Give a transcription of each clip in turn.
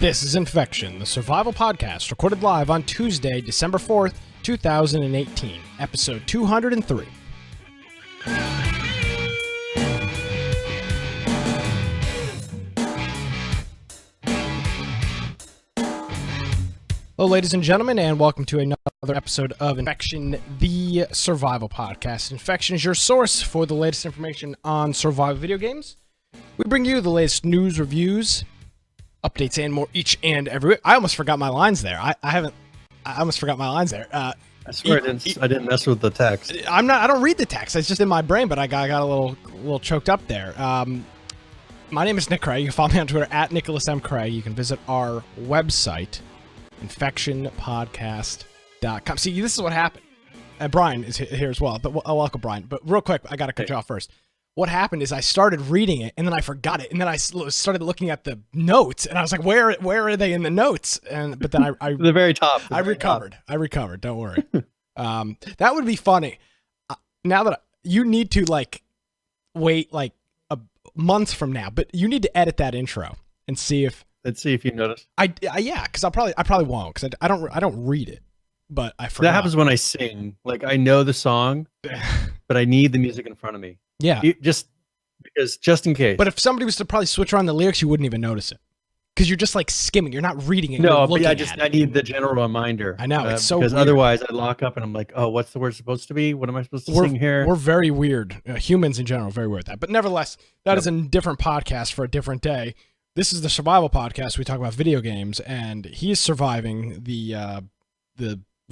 This is Infection, the survival podcast, recorded live on Tuesday, December 4th, 2018, episode 203. Hello, ladies and gentlemen, and welcome to another episode of Infection, the survival podcast. Infection is your source for the latest information on survival video games. We bring you the latest news, reviews, updates, and more each and every week. I almost forgot my lines there. I almost forgot my lines there. I swear I didn't mess with the text. I don't read the text. It's just in my brain, but I got a little choked up there. My name is Nick Craig. You can follow me on Twitter at Nicholas M. Craig. You can visit our website, infectionpodcast.com. See, this is what happened. And Brian is here as well. But I'll welcome Brian. But real quick, I got to cut you off first. What happened is I started reading it, and then I forgot it, and then I started looking at the notes, and I was like, "Where are they in the notes?" But then I the very top. I recovered. Don't worry. That would be funny. Now that you need to wait a month from now, but you need to edit that intro and see if. Let's see if you notice. Yeah, because I probably won't, because I don't read it, but I forgot. That happens when I sing. Like, I know the song, but I need the music in front of me. Yeah, just in case. But if somebody was to probably switch around the lyrics, you wouldn't even notice it, because you're just like skimming. You're not reading it. No, but I need the general reminder. I know, it's so because weird. Otherwise I lock up and I'm like, oh, what's the word supposed to be? What am I supposed to sing here? We're very weird. Humans in general are very weird at that. But nevertheless, that is a different podcast for a different day. This is the survival podcast. We talk about video games, and he's surviving the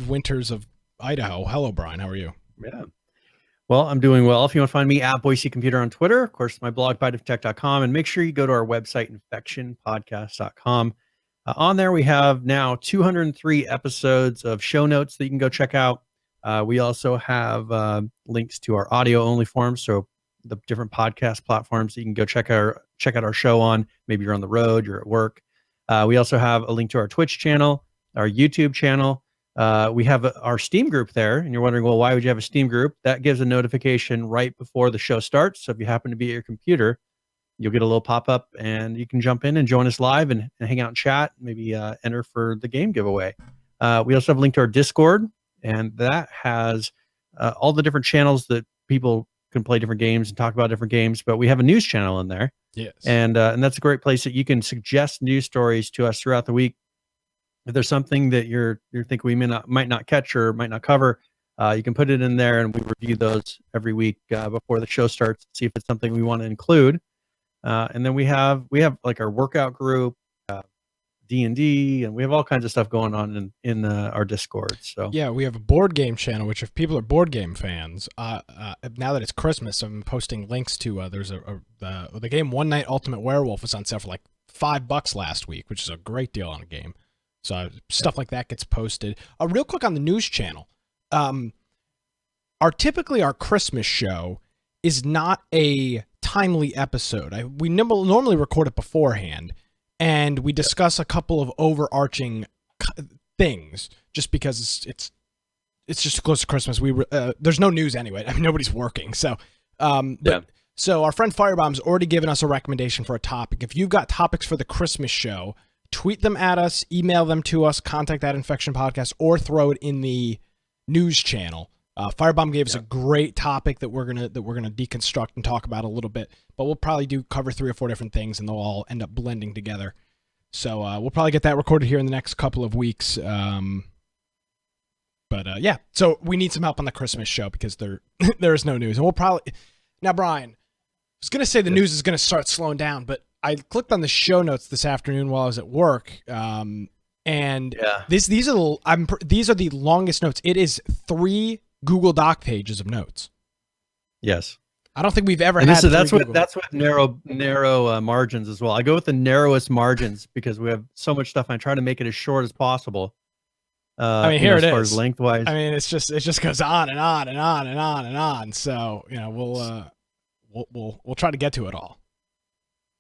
winters of Idaho. Hello, Brian. How are you? Yeah. Well, I'm doing well. If you want to find me at Boise Computer on Twitter, of course, my blog, biteoftech.com, and make sure you go to our website, infectionpodcast.com. On there, we have now 203 episodes of show notes that you can go check out. We also have links to our audio-only forums, so the different podcast platforms that you can go check out our show on. Maybe you're on the road, you're at work. We also have a link to our Twitch channel, our YouTube channel. We have our Steam group there, and you're wondering, well, why would you have a Steam group? That gives a notification right before the show starts. So if you happen to be at your computer, you'll get a little pop-up, and you can jump in and join us live and hang out and chat, maybe enter for the game giveaway. We also have a link to our Discord, and that has all the different channels that people can play different games and talk about different games, but we have a news channel in there. Yes. And that's a great place that you can suggest news stories to us throughout the week. If there's something that you think we might not catch or might not cover, you can put it in there, and we review those every week before the show starts, see if it's something we want to include. And then we have like our workout group, D&D, and we have all kinds of stuff going on in our Discord. So yeah, we have a board game channel, which if people are board game fans, now that it's Christmas, I'm posting links to. There's the game One Night Ultimate Werewolf was on sale for like $5 last week, which is a great deal on a game. So stuff like that gets posted. Real quick on the news channel, typically our Christmas show is not a timely episode. We normally record it beforehand, and we discuss a couple of overarching things, just because it's just close to Christmas. There's no news anyway. I mean, nobody's working, so So our friend Firebomb's already given us a recommendation for a topic. If you've got topics for the Christmas show, tweet them at us, email them to us, contact that Infection Podcast, or throw it in the news channel. Firebomb gave us a great topic that we're gonna deconstruct and talk about a little bit, but we'll probably cover 3 or 4 different things, and they'll all end up blending together. So we'll probably get that recorded here in the next couple of weeks. Yeah, so we need some help on the Christmas show because there is no news, and we'll probably now. Brian, I was gonna say the news is gonna start slowing down, but I clicked on the show notes this afternoon while I was at work, and these are the longest notes. It is 3 Google Doc pages of notes. Yes, I don't think we've ever had. That's what narrow margins as well. I go with the narrowest margins because we have so much stuff. I try to make it as short as possible. I mean, here it is. As far as lengthwise. I mean, it just goes on and on and on and on and on. So we'll try to get to it all.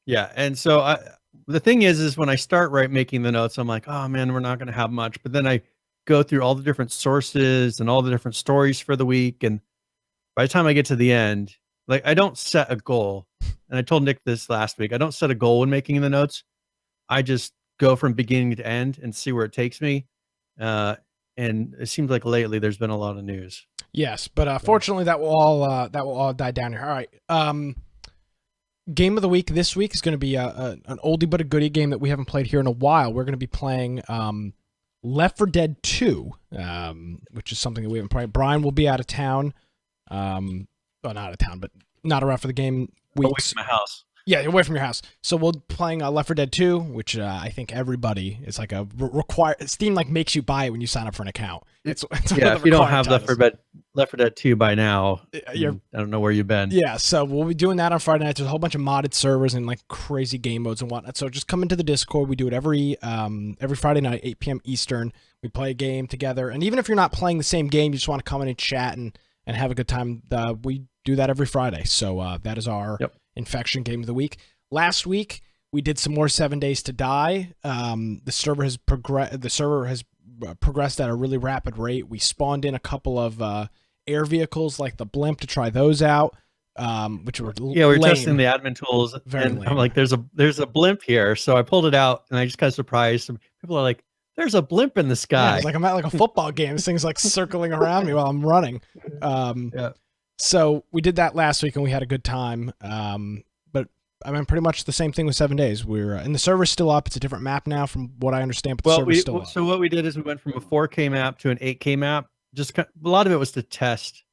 Yeah, and so the thing is when I start making the notes, I'm like, oh man, we're not going to have much. But then I go through all the different sources and all the different stories for the week, and by the time I get to the end, I don't set a goal. And I told Nick this last week. I don't set a goal when making the notes. I just go from beginning to end and see where it takes me. And it seems like lately there's been a lot of news. Yes, but fortunately that will all die down here. All right. Game of the week this week is going to be an oldie but a goodie game that we haven't played here in a while. We're going to be playing Left 4 Dead 2, which is something that we haven't played. Brian will be out of town. Well, not out of town, but not around for the game weeks. Away from my house. Yeah, away from your house. So we'll be playing Left 4 Dead 2, which I think everybody is like a required. Steam like makes you buy it when you sign up for an account. It's yeah. If you don't have Left 4 Dead 2 by now, I don't know where you've been. Yeah, so we'll be doing that on Friday night. There's a whole bunch of modded servers and like crazy game modes and whatnot. So just come into the Discord. We do it every Friday night, 8 p.m. Eastern. We play a game together, and even if you're not playing the same game, you just want to come in and chat and have a good time. We do that every Friday. So that is our Infection game of the week. Last week we did some more 7 Days to Die. The server has progressed at a really rapid rate. We spawned in a couple of air vehicles like the blimp to try those out, which were we're testing the admin tools. Very and lame. I'm like, there's a blimp here, so I pulled it out and I just got surprised. Some people are like, there's a blimp in the sky. It's like I'm at like a football game. This thing's like circling around me while I'm running. So we did that last week and we had a good time. But I mean, pretty much the same thing with 7 Days. We're and the server's still up. It's a different map now, from what I understand. But the server's still up. So what we did is we went from a 4K map to an 8K map. Just a lot of it was to test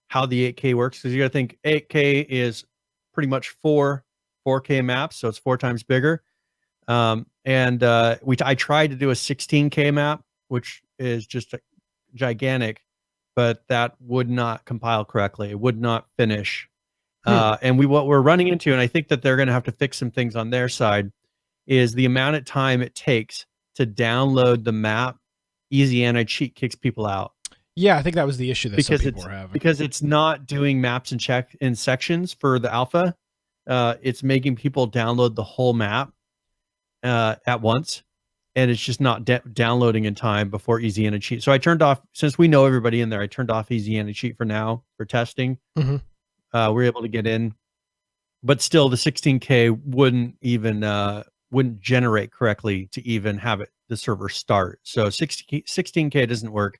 how the 8K works, because you got to think 8K is pretty much 4K maps, so it's 4 times bigger. I tried to do a 16K map, which is just gigantic, but that would not compile correctly. It would not finish. And what we're running into, and I think that they're going to have to fix some things on their side, is the amount of time it takes to download the map. Easy anti-cheat kicks people out. Yeah, I think that was the issue that some people were having. Because it's not doing maps and check in sections for the alpha. It's making people download the whole map at once, and it's just not downloading in time before easy anti-cheat. So I turned off, since we know everybody in there, I turned off easy anti-cheat for now for testing. We're able to get in, but still the 16K wouldn't generate correctly to even have the server start. So 16K doesn't work.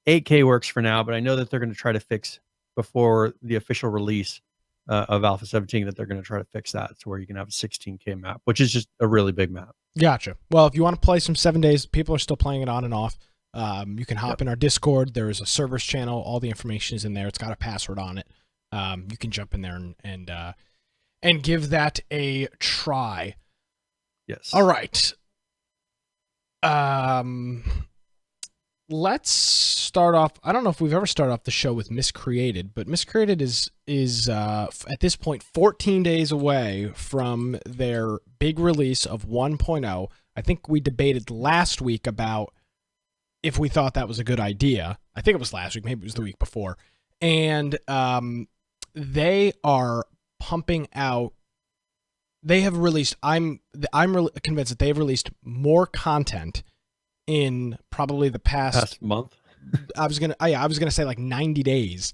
8K works for now, but I know that they're going to try to fix before the official release of Alpha 17, that they're going to try to fix that to where you can have a 16K map, which is just a really big map. Gotcha. Well, if you want to play some 7 Days, people are still playing it on and off. You can hop in our Discord. There is a servers channel. All the information is in there. It's got a password on it. You can jump in there and give that a try. Yes. All right. Let's start off. I don't know if we've ever started off the show with Miscreated, but Miscreated is at this point 14 days away from their big release of 1.0. I think we debated last week about if we thought that was a good idea. I think it was last week, maybe it was the week before. And they are pumping out. They have released. I'm convinced that they've released more content in probably the past month. I was gonna say like 90 days.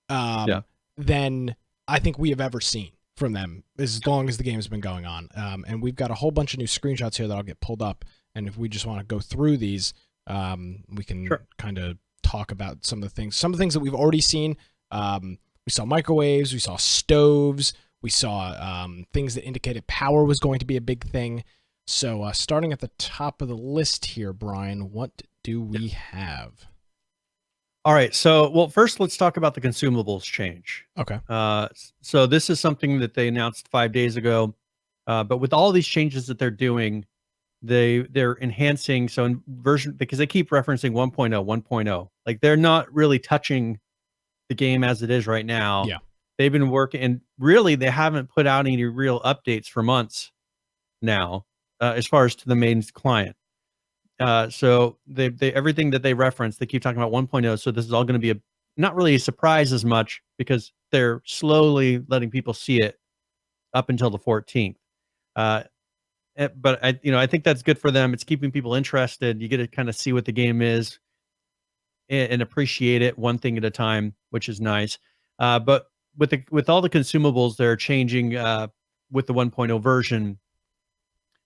Than I think we have ever seen from them as long as the game has been going on. And we've got a whole bunch of new screenshots here that I'll get pulled up. And if we just want to go through these, we can kind of talk about some of the things that we've already seen. We saw microwaves, we saw stoves, we saw things that indicated power was going to be a big thing. So starting at the top of the list here, Brian, what do we have? All right. So, well, first let's talk about the consumables change. Okay. So this is something that they announced 5 days ago, but with all these changes that they're doing, they're enhancing. So in version, because they keep referencing 1.0, like they're not really touching the game as it is right now. Yeah. They've been working, and really they haven't put out any real updates for months now, as far as to the main client. So they everything that they reference, they keep talking about 1.0. So this is all going to be not really a surprise as much, because they're slowly letting people see it up until the 14th. But I think that's good for them. It's keeping people interested. You get to kind of see what the game is and appreciate it one thing at a time, which is nice. But with all the consumables, they're changing with the 1.0 version.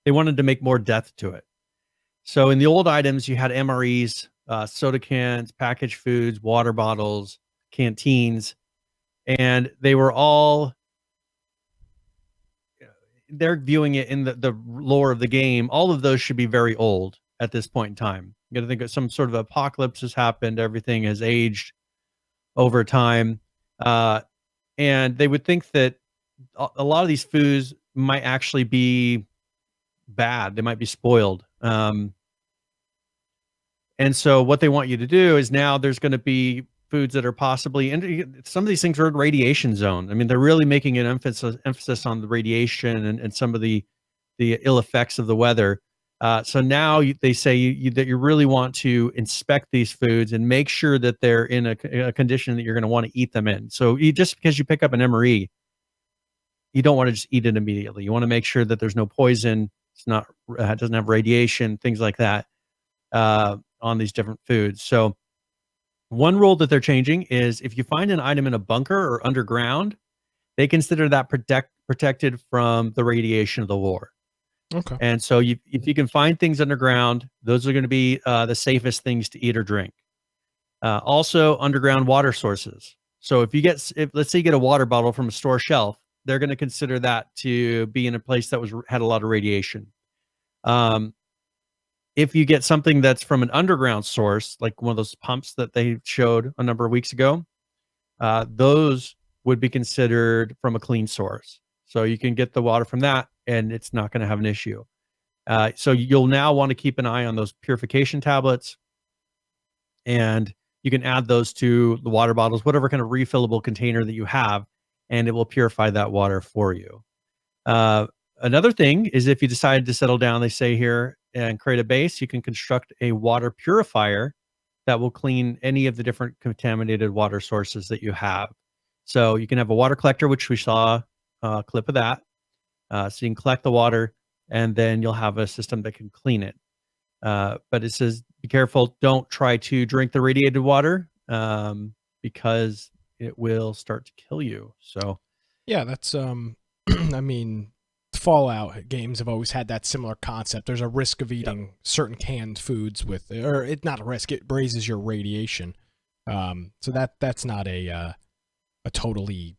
They wanted to make more depth to it. So in the old items, you had MREs, soda cans, packaged foods, water bottles, canteens, and they were all, they're viewing it in the lore of the game. All of those should be very old at this point in time. You got to think of some sort of apocalypse has happened. Everything has aged over time. And they would think that a lot of these foods might actually be bad. They might be spoiled. And so what they want you to do is now there's going to be foods that are possibly, and some of these things are in radiation zone. I mean, they're really making an emphasis on the radiation and some of the ill effects of the weather. So now they say that you really want to inspect these foods and make sure that they're in a condition that you're going to want to eat them in. So just because you pick up an MRE, you don't want to just eat it immediately. You want to make sure that there's no poison. It's not, it doesn't have radiation, things like that, on these different foods. So one rule that they're changing is if you find an item in a bunker or underground, they consider that protected from the radiation of the war. Okay. And so if you can find things underground, those are going to be the safest things to eat or drink. Also, underground water sources. So if let's say you get a water bottle from a store shelf, they're going to consider that to be in a place that had a lot of radiation. If you get something that's from an underground source, like one of those pumps that they showed a number of weeks ago, those would be considered from a clean source. So you can get the water from that and it's not going to have an issue. So you'll now want to keep an eye on those purification tablets, and you can add those to the water bottles, whatever kind of refillable container that you have, and it will purify that water for you. Another thing is if you decide to settle down, they say here, and create a base, you can construct a water purifier that will clean any of the different contaminated water sources that you have. So you can have a water collector, which we saw a clip of that. So you can collect the water, and then you'll have a system that can clean it. But it says, be careful, don't try to drink the radiated water because it will start to kill you. So yeah, that's I mean, Fallout games have always had that similar concept. There's a risk of eating certain canned foods or it's not a risk, it raises your radiation. So that's not a totally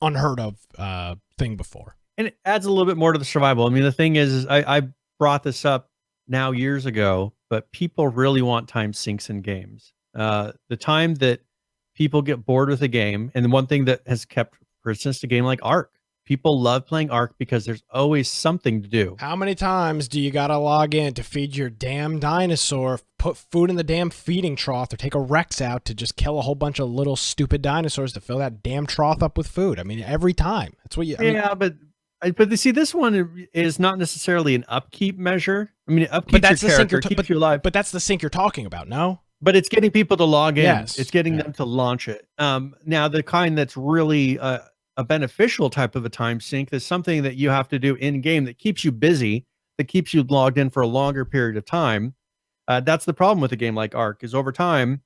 unheard of thing before. And it adds a little bit more to the survival. I mean, the thing is I brought this up now years ago, but people really want time sinks in games. The time that people get bored with a game, and the one thing that has kept, for instance, a game like Ark. People love playing Ark because there's always something to do. How many times do you gotta log in to feed your damn dinosaur, put food in the damn feeding trough, or take a Rex out to just kill a whole bunch of little stupid dinosaurs to fill that damn trough up with food? I mean, every time. That's what you... But see, this one is not necessarily an upkeep measure. I mean, it upkeeps your character, keeps you alive. But that's the sink you're talking about, no? But it's getting people to log in. Yes. It's getting them to launch it. Now, the kind that's really... a beneficial type of a time sink is something that you have to do in game that keeps you busy, that keeps you logged in for a longer period of time. That's the problem with a game like Ark, is over time,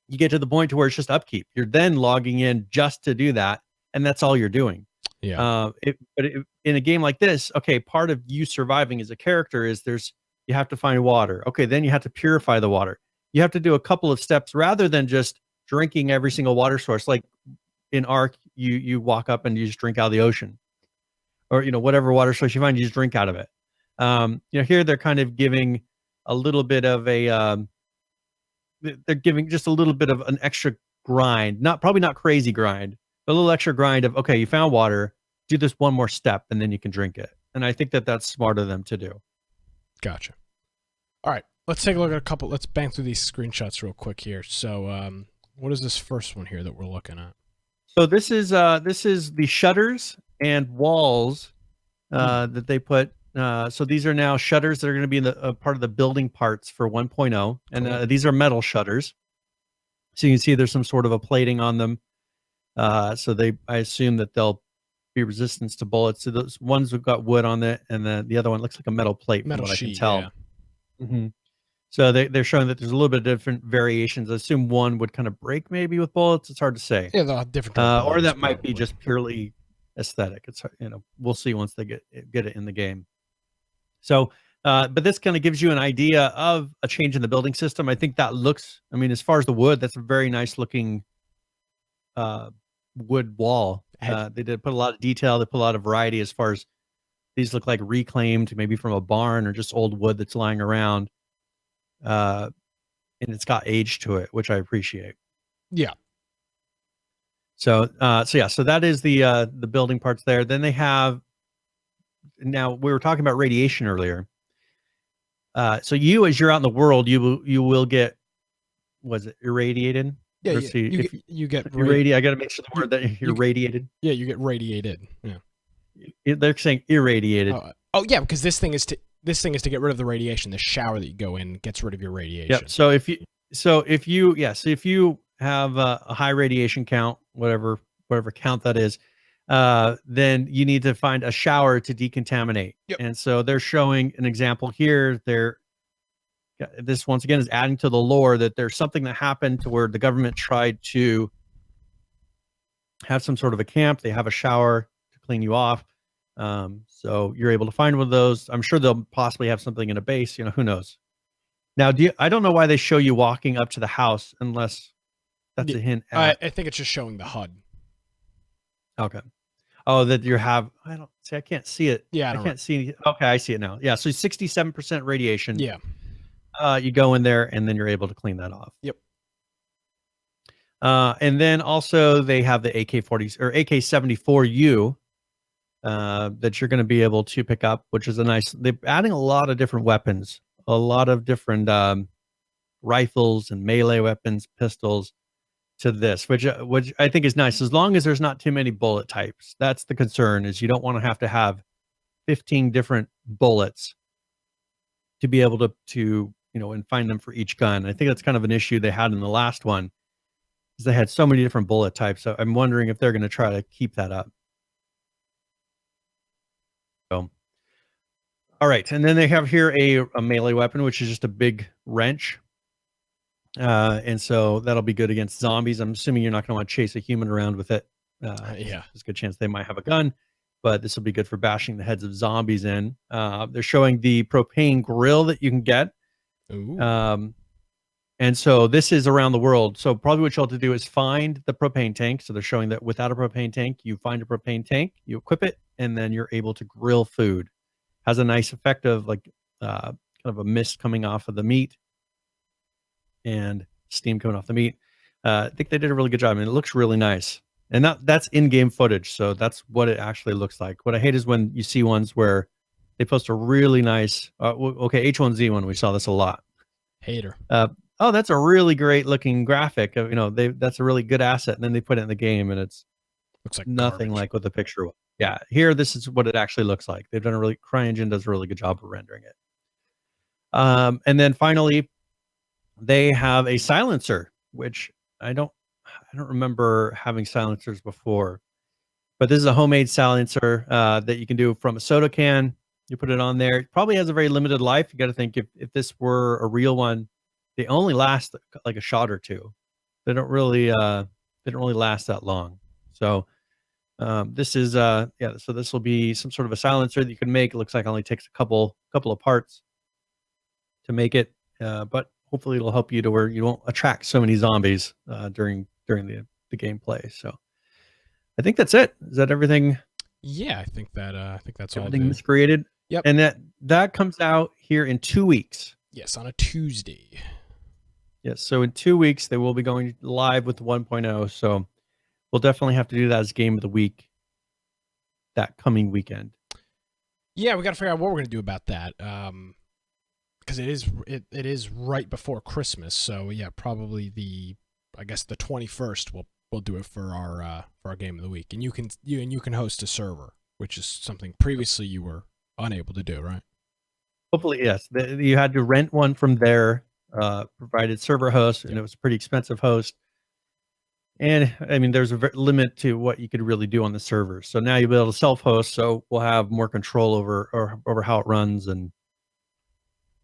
you get to the point to where it's just upkeep. You're then logging in just to do that, and that's all you're doing. Yeah. In a game like this, okay, part of you surviving as a character is you have to find water. Okay, then you have to purify the water. You have to do a couple of steps rather than just drinking every single water source. Like in Ark, you walk up and you just drink out of the ocean, or whatever water source you find, you just drink out of it. Here they're kind of giving a little bit of they're giving just a little bit of an extra grind, probably not crazy grind, but a little extra grind of, okay, you found water, do this one more step and then you can drink it. And I think that that's smart of them to do. Gotcha. All right, let's take a look at let's bang through these screenshots real quick here. So what is this first one here that we're looking at? So this is the shutters and walls that they put. So these are now shutters that are going to be in the part of the building parts for 1.0, and these are metal shutters. So you can see there's some sort of a plating on them. So I assume that they'll be resistant to bullets. So those ones have got wood on it, and the other one looks like a metal plate, metal from what sheet, I can tell. Yeah. Mm-hmm. So they're showing that there's a little bit of different variations. I assume one would kind of break maybe with bullets. It's hard to say. Yeah, they'll have different. Or that might be just purely aesthetic. It's we'll see once they get it in the game. So, but this kind of gives you an idea of a change in the building system. I think that looks, I mean, as far as the wood, that's a very nice looking wood wall. They did put a lot of detail. They put a lot of variety as far as these look like reclaimed, maybe from a barn or just old wood that's lying around. And it's got age to it, which I appreciate. Yeah. So that is the building parts there. Then they have, now we were talking about radiation earlier. So you, as you're out in the world, you will get, was it irradiated? Yeah, Let's see. You get I got to make sure the word that you're radiated. Yeah, you get radiated. Yeah. They're saying irradiated. Oh yeah, because this thing is to get rid of the radiation. The shower that you go in gets rid of your radiation. Yep. So if you have a high radiation count, whatever count that is, then you need to find a shower to decontaminate. Yep. And so they're showing an example here. This once again is adding to the lore that there's something that happened to where the government tried to have some sort of a camp. They have a shower to clean you off. So you're able to find one of those. I'm sure they'll possibly have something in a base, who knows. Now, I don't know why they show you walking up to the house unless that's a hint at. I think it's just showing the HUD. Okay. Oh, that I can't see it. Yeah, I can't see anything. Okay, I see it now. Yeah, so 67% radiation. Yeah. You go in there and then you're able to clean that off. Yep. And then also they have the AK-40 or AK-74U that you're going to be able to pick up, which is they're adding a lot of different weapons, a lot of different rifles and melee weapons, pistols to this, which I think is nice, as long as there's not too many bullet types. That's the concern, is you don't want to have 15 different bullets to be able to and find them for each gun. I think that's kind of an issue they had in the last one, is they had so many different bullet types. So I'm wondering if they're going to try to keep that up. So, all right. And then they have here a melee weapon, which is just a big wrench. And so that'll be good against zombies. I'm assuming you're not going to want to chase a human around with it. Yeah. There's a good chance they might have a gun, but this will be good for bashing the heads of zombies in. They're showing the propane grill that you can get. Ooh. And so this is around the world. So probably what you'll have to do is find the propane tank. So they're showing that without a propane tank, you find a propane tank, you equip it, and then you're able to grill food. Has a nice effect of kind of a mist coming off of the meat and steam coming off the meat. I think they did a really good job. I mean, it looks really nice. And that's in-game footage. So that's what it actually looks like. What I hate is when you see ones where they post a really nice, H1Z1, we saw this a lot. Hater. Oh, that's a really great looking graphic. That's a really good asset. And then they put it in the game and it's looks like nothing garbage. like what the picture was. Yeah. Here, this is what it actually looks like. They've done CryEngine does a really good job of rendering it. And then finally, they have a silencer, which I don't remember having silencers before, but this is a homemade silencer that you can do from a soda can. You put it on there. It probably has a very limited life. You got to think if this were a real one, they only last like a shot or two. They don't really last that long. So this is so this will be some sort of a silencer that you can make. It looks like it only takes a couple of parts to make it, but hopefully it'll help you to where you won't attract so many zombies during the gameplay. So I think that's it. Is that everything? Yeah, I think that's all. Everything Miscreated. Yep. And that comes out here in 2 weeks. Yes, on a Tuesday. Yes. So in 2 weeks they will be going live with 1.0. So we'll definitely have to do that as game of the week that coming weekend. Yeah, we got to figure out what we're going to do about that. Because it is right before Christmas, so yeah, probably the 21st we'll do it for our game of the week, and you can host a server, which is something previously you were unable to do, right? Hopefully, yes. You had to rent one from their provided server host, and it was a pretty expensive host. And I mean, there's a limit to what you could really do on the server. So now you'll be able to self-host, so we'll have more control over how it runs and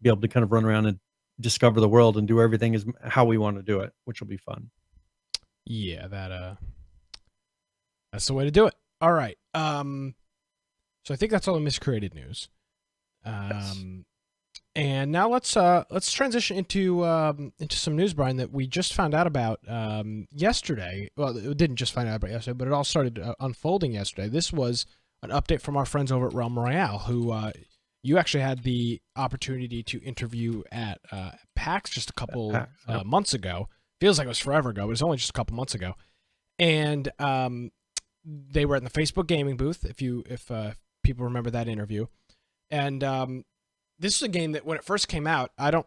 be able to kind of run around and discover the world and do everything is how we want to do it, which will be fun. Yeah, that's the way to do it. All right. So I think that's all the Miscreated news. And now let's transition into some news, Brian, that we just found out about yesterday. Well, it didn't just find out about yesterday, but it all started unfolding yesterday. This was an update from our friends over at Royale, who you actually had the opportunity to interview at PAX just a couple months ago. Feels like it was forever ago, but it was only just a couple months ago. And they were in the Facebook gaming booth, if people remember that interview. And this is a game that when it first came out, I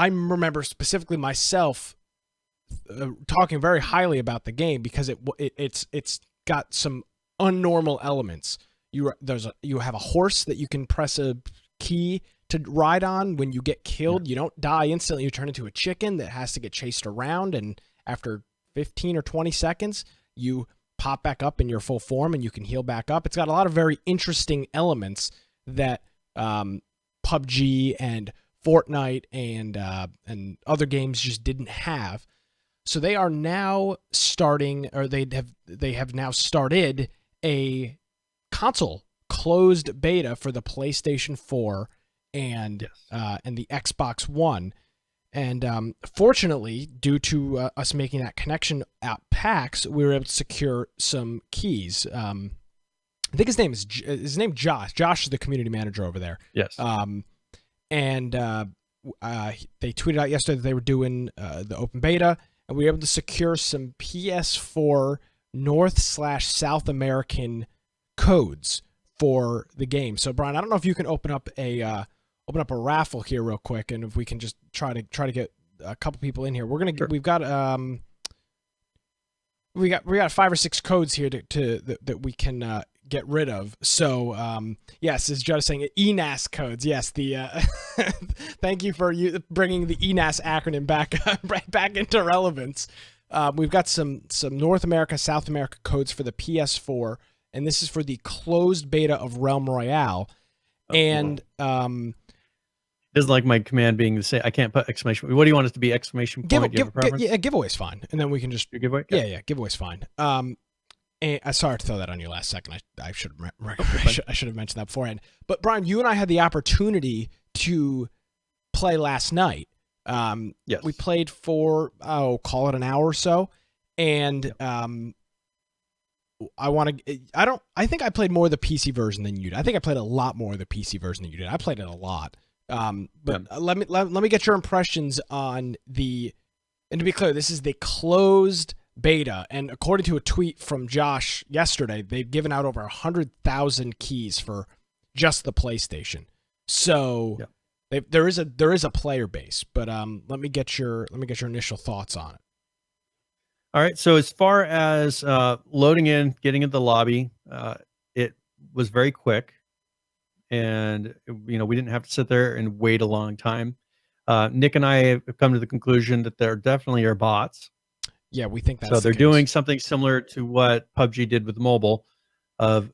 remember specifically myself talking very highly about the game because it's got some unnormal elements. You have a horse that you can press a key to ride on. When you get killed, you don't die instantly. You turn into a chicken that has to get chased around, and after 15 or 20 seconds, you pop back up in your full form and you can heal back up. It's got a lot of very interesting elements that PUBG and Fortnite and other games just didn't have. So they are now starting, or they have now started a console closed beta for the PlayStation 4 and the Xbox One. And fortunately, due to us making that connection at PAX, we were able to secure some keys. I think his name is Josh. Josh is the community manager over there. Yes. And they tweeted out yesterday that they were doing the open beta, and we were able to secure some PS4 North/South American codes for the game. So, Brian, I don't know if you can open up a raffle here real quick, and if we can just try to get a couple people in here. We've got 5 or 6 codes here that we can get rid of. So yes, as Judd is saying, ENAS codes. Yes, the thank you for bringing the ENAS acronym back into relevance. We've got some North America, South America codes for the PS4, and this is for the closed beta of Realm Royale. And doesn't like my command being to say I can't put exclamation. What do you want it to be? Exclamation point? Giveaway's fine, and then we can just giveaway. Okay. Yeah, giveaway's fine. And I sorry to throw that on you last second. I should have mentioned that beforehand. But Brian, you and I had the opportunity to play last night. Yes, we played for call it an hour or so, and I think I played more of the PC version than you did. I think I played a lot more of the PC version than you did. I played it a lot. Let me get your impressions on and to be clear, this is the closed beta, and according to a tweet from Josh yesterday, they've given out over 100,000 keys for just the PlayStation. So there is a player base, but let me get your initial thoughts on it. All right. So as far as loading in, getting into the lobby, it was very quick. And, we didn't have to sit there and wait a long time. Nick and I have come to the conclusion that there definitely are bots. Yeah, we think that's so. They're doing something similar to what PUBG did with mobile, of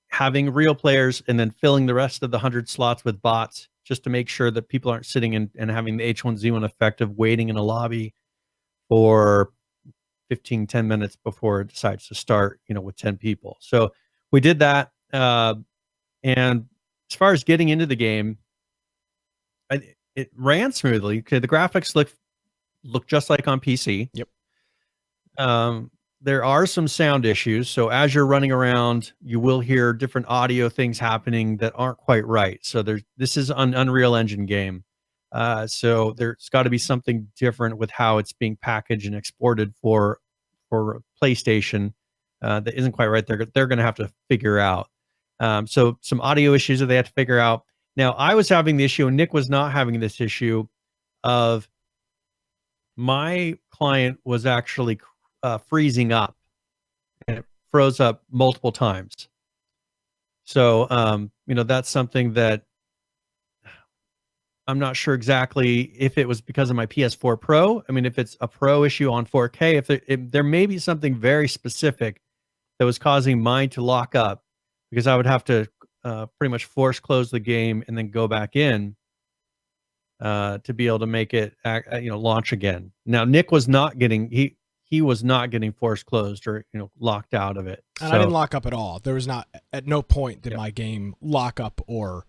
having real players and then filling the rest of the 100 slots with bots, just to make sure that people aren't sitting and having the H1Z1 effect of waiting in a lobby for 10 minutes before it decides to start, with 10 people. So we did that. And as far as getting into the game, it ran smoothly. Okay, the graphics look just like on PC. Yep. There are some sound issues. So as you're running around, you will hear different audio things happening that aren't quite right. So this is an Unreal Engine game. So there's got to be something different with how it's being packaged and exported for PlayStation that isn't quite right. They're going to have to figure out. So some audio issues that they have to figure out. Now, I was having the issue, and Nick was not having this issue, of my client was actually freezing up, and it froze up multiple times. So, that's something that I'm not sure exactly if it was because of my PS4 Pro. I mean, if it's a Pro issue on 4K, if there may be something very specific that was causing mine to lock up, because I would have to pretty much force close the game and then go back in to be able to make it launch again. Now, Nick was not getting he was not getting force closed or locked out of it. And I didn't lock up at all. There was not, at no point did my game lock up or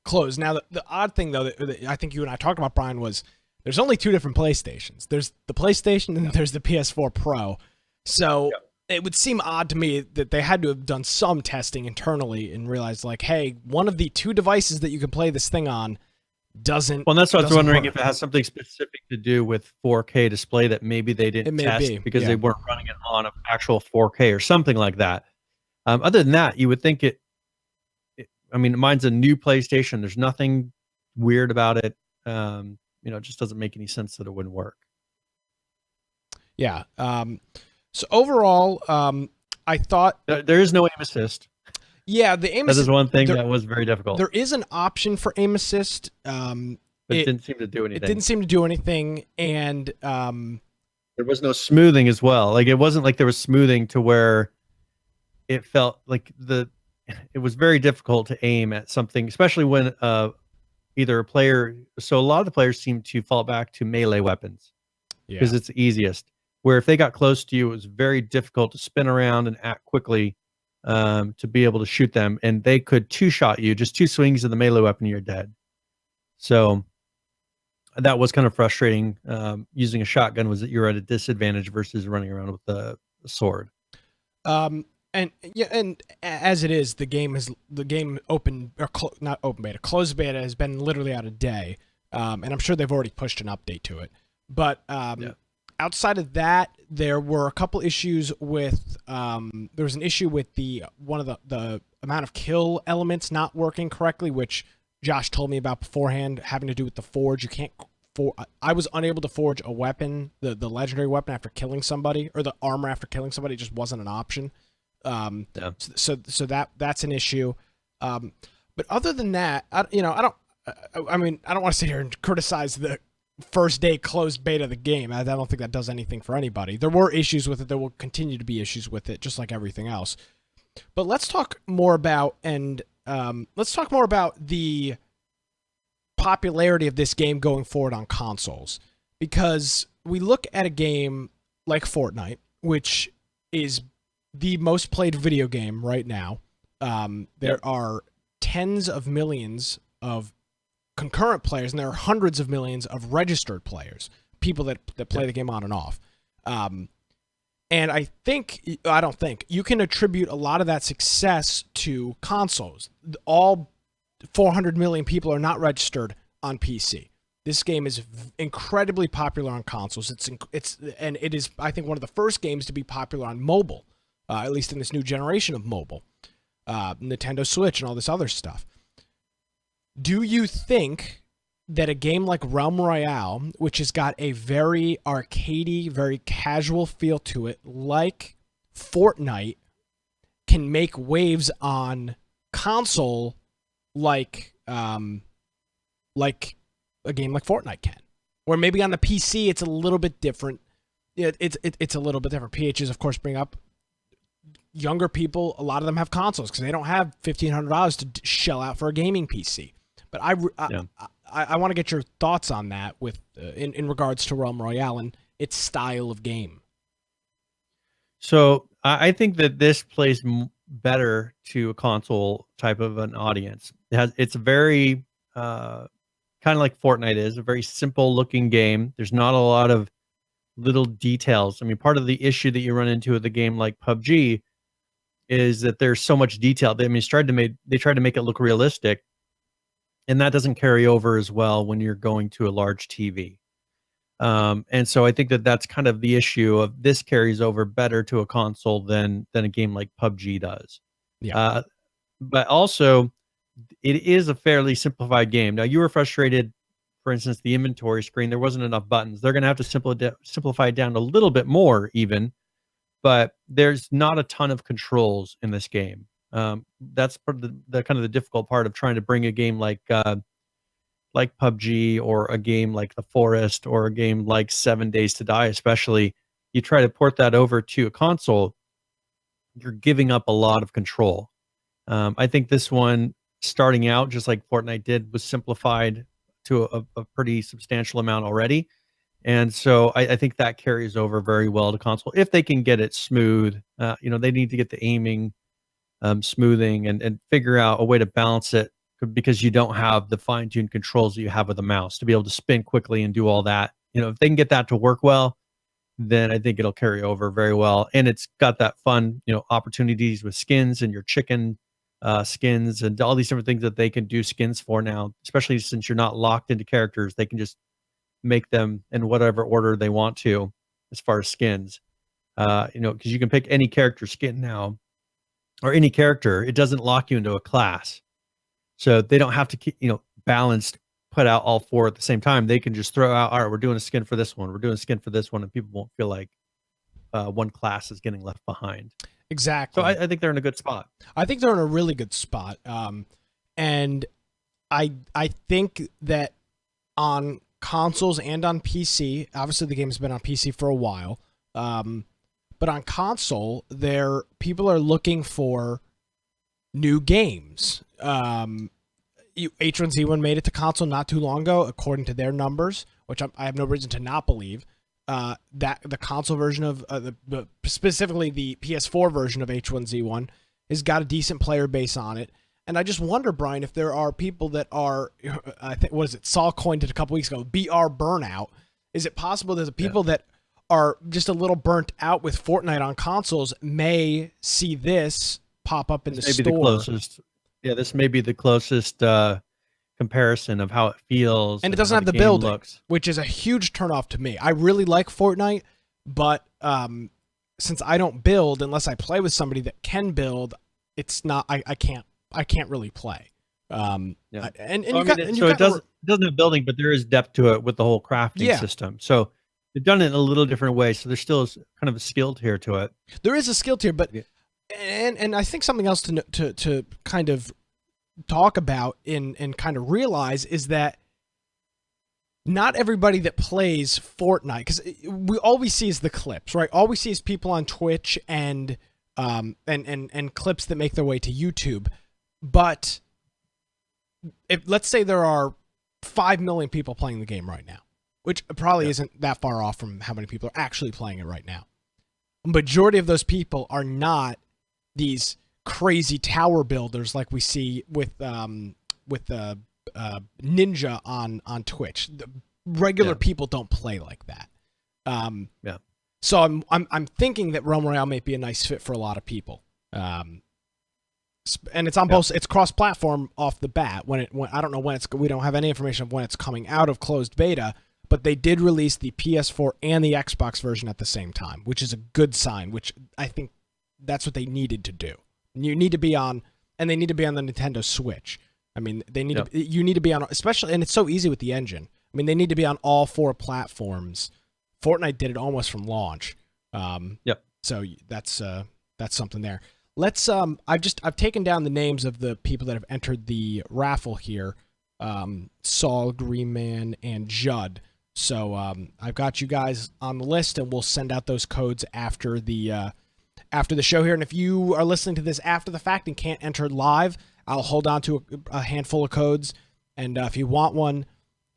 closed. Now, the odd thing though that I think you and I talked about, Brian, was there's only 2 different PlayStations. There's the PlayStation and there's the PS4 Pro. So it would seem odd to me that they had to have done some testing internally and realized, like, hey, one of the 2 devices that you can play this thing on doesn't. Well, that's what I was wondering, work. if it has something specific to do with 4K display that maybe they didn't test because they weren't running it on an actual 4K or something like that. Other than that, you would think I mean, mine's a new PlayStation. There's nothing weird about it. It just doesn't make any sense that it wouldn't work. Yeah. So overall, I thought there is no aim assist. Yeah, the aim assist. That is one thing that was very difficult. There is an option for aim assist. But it didn't seem to do anything. It didn't seem to do anything, and there was no smoothing as well. Like, it wasn't like there was smoothing to where it felt like it was very difficult to aim at something, especially when either a player. So a lot of the players seem to fall back to melee weapons because it's the easiest. Where if they got close to you, it was very difficult to spin around and act quickly to be able to shoot them, and they could 2-shot you. Just 2 swings of the melee weapon, you're dead. So that was kind of frustrating. Using a shotgun was that you're at a disadvantage versus running around with a sword. And as it is, the game open or not open beta, closed beta has been literally out a day, and I'm sure they've already pushed an update to it. But outside of that, there were a couple issues with. There was an issue with one of the amount of kill elements not working correctly, which Josh told me about beforehand, having to do with the forge. You can't. I was unable to forge a weapon, the legendary weapon, after killing somebody, or the armor after killing somebody. It just wasn't an option. So that's an issue. But other than that, I don't want to sit here and criticize the first day closed beta of the game. I don't think that does anything for anybody. There were issues with it. There will continue to be issues with it, just like everything else. But let's talk more about the popularity of this game going forward on consoles, because we look at a game like Fortnite, which is the most played video game right now. There are tens of millions of concurrent players, and there are hundreds of millions of registered players, people that play the game on and off. And I don't think you can attribute a lot of that success to consoles. All 400 million people are not registered on PC. This game is incredibly popular on consoles. It is, I think, one of the first games to be popular on mobile, at least in this new generation of mobile, Nintendo Switch and all this other stuff. Do you think that a game like Realm Royale, which has got a very arcadey, very casual feel to it, like Fortnite, can make waves on console like a game like Fortnite can? Or maybe on the PC it's a little bit different. It's a little bit different. PHs, of course, bring up younger people. A lot of them have consoles because they don't have $1,500 to shell out for a gaming PC. But I want to get your thoughts on that with in regards to Realm Royale and its style of game. So I think that this plays better to a console type of an audience. It's very kind of like Fortnite is, a very simple looking game. There's not a lot of little details. I mean, part of the issue that you run into with a game like PUBG is that there's so much detail. They tried to make it look realistic, and that doesn't carry over as well when you're going to a large TV. And so I think that that's kind of the issue of this carries over better to a console than a game like PUBG does. Yeah. But also, it is a fairly simplified game. Now, you were frustrated, for instance, the inventory screen. There wasn't enough buttons. They're going to have to simplify it down a little bit more even, but there's not a ton of controls in this game. That's part of the kind of the difficult part of trying to bring a game like PUBG or a game like The Forest or a game like 7 Days to Die, especially. You try to port that over to a console, you're giving up a lot of control. I think this one, starting out just like Fortnite did, was simplified to a pretty substantial amount already. And so I think that carries over very well to console if they can get it smooth. They need to get the aiming smoothing and figure out a way to balance it, because you don't have the fine-tuned controls that you have with a mouse to be able to spin quickly and do all that. If they can get that to work well, then I think it'll carry over very well. And it's got that fun, opportunities with skins and your chicken skins and all these different things that they can do skins for now, especially since you're not locked into characters. They can just make them in whatever order they want to as far as skins. Because you can pick any character skin now or any character. It doesn't lock you into a class. So they don't have to keep, balanced, put out all 4 at the same time. They can just throw out, all right, we're doing a skin for this one. We're doing a skin for this one. And people won't feel like one class is getting left behind. Exactly. So I think they're in a good spot. I think they're in a really good spot. And I think that on consoles and on PC, obviously the game's been on PC for a while. But on console, people are looking for new games. H1Z1 made it to console not too long ago, according to their numbers, which I have no reason to not believe. That the console version of specifically the PS4 version of H1Z1 has got a decent player base on it. And I just wonder, Brian, if there are people that are, I think, Saul coined it a couple weeks ago, BR burnout. Is it possible that the people that are just a little burnt out with Fortnite on consoles may see this pop up in the store? This may be the closest comparison of how it feels. And it doesn't have the building, which is a huge turnoff to me. I really like Fortnite, but since I don't build, unless I play with somebody that can build, it's not, I can't really play. It doesn't have building, but there is depth to it with the whole crafting system. So they've done it in a little different way. So there's still kind of a skill tier to it. There is a skill tier, but and I think something else to kind of talk about and kind of realize is that not everybody that plays Fortnite, because all we see is the clips, right? All we see is people on Twitch and clips that make their way to YouTube. But let's say there are 5 million people playing the game right now, which probably isn't that far off from how many people are actually playing it right now. Majority of those people are not these crazy tower builders like we see with Ninja on Twitch. The regular people don't play like that. So I'm thinking that Realm Royale might be a nice fit for a lot of people. And it's on both. It's cross-platform off the bat. When I don't know when we don't have any information of when it's coming out of closed beta, but they did release the PS4 and the Xbox version at the same time, which is a good sign. Which I think that's what they needed to do. You need to be on, and they need to be on the Nintendo Switch. I mean, they need to. You need to be on, especially, and it's so easy with the engine. I mean, they need to be on all 4 platforms. Fortnite did it almost from launch. So that's something there. Let's I've taken down the names of the people that have entered the raffle here. Saul, Greenman, and Judd. So I've got you guys on the list, and we'll send out those codes after the show here. And if you are listening to this after the fact and can't enter live, I'll hold on to a handful of codes. And if you want one,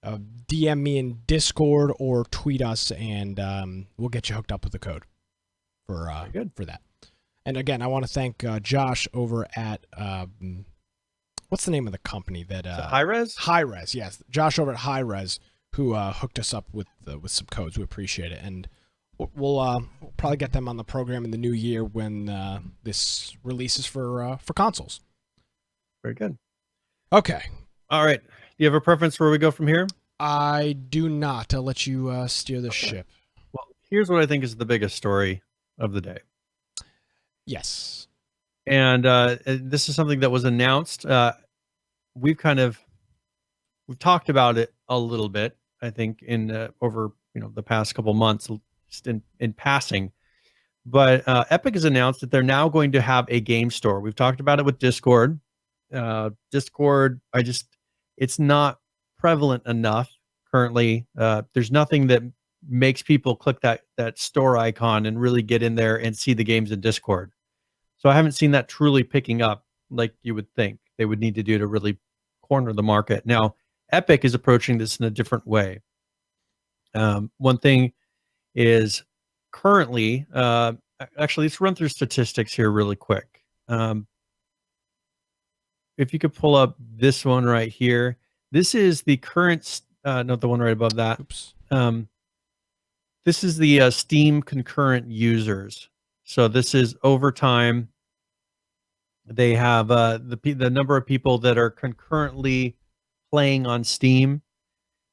DM me in Discord or tweet us, and we'll get you hooked up with the code for that. And again, I want to thank Josh over at what's the name of the company that Hi-Res? Hi-Res, yes. Josh over at Hi-Res, who hooked us up with some codes. We appreciate it, and we'll probably get them on the program in the new year when this releases for consoles. Very good. Okay. All right. Do you have a preference where we go from here? I do not. I'll let you steer the ship. Well, here's what I think is the biggest story of the day. Yes. And this is something that was announced. We've talked about it a little bit, I think, in over the past couple months, just in passing. But Epic has announced that they're now going to have a game store. We've talked about it with Discord. Discord, it's not prevalent enough currently. There's nothing that makes people click that store icon and really get in there and see the games in Discord. So I haven't seen that truly picking up like you would think they would need to do to really corner the market. Now, Epic is approaching this in a different way. One thing is currently, actually, let's run through statistics here really quick. if you could pull up this one right here, this is the current, not the one right above that. Oops. This is the Steam concurrent users. So this is over time. They have the number of people that are concurrently playing on Steam.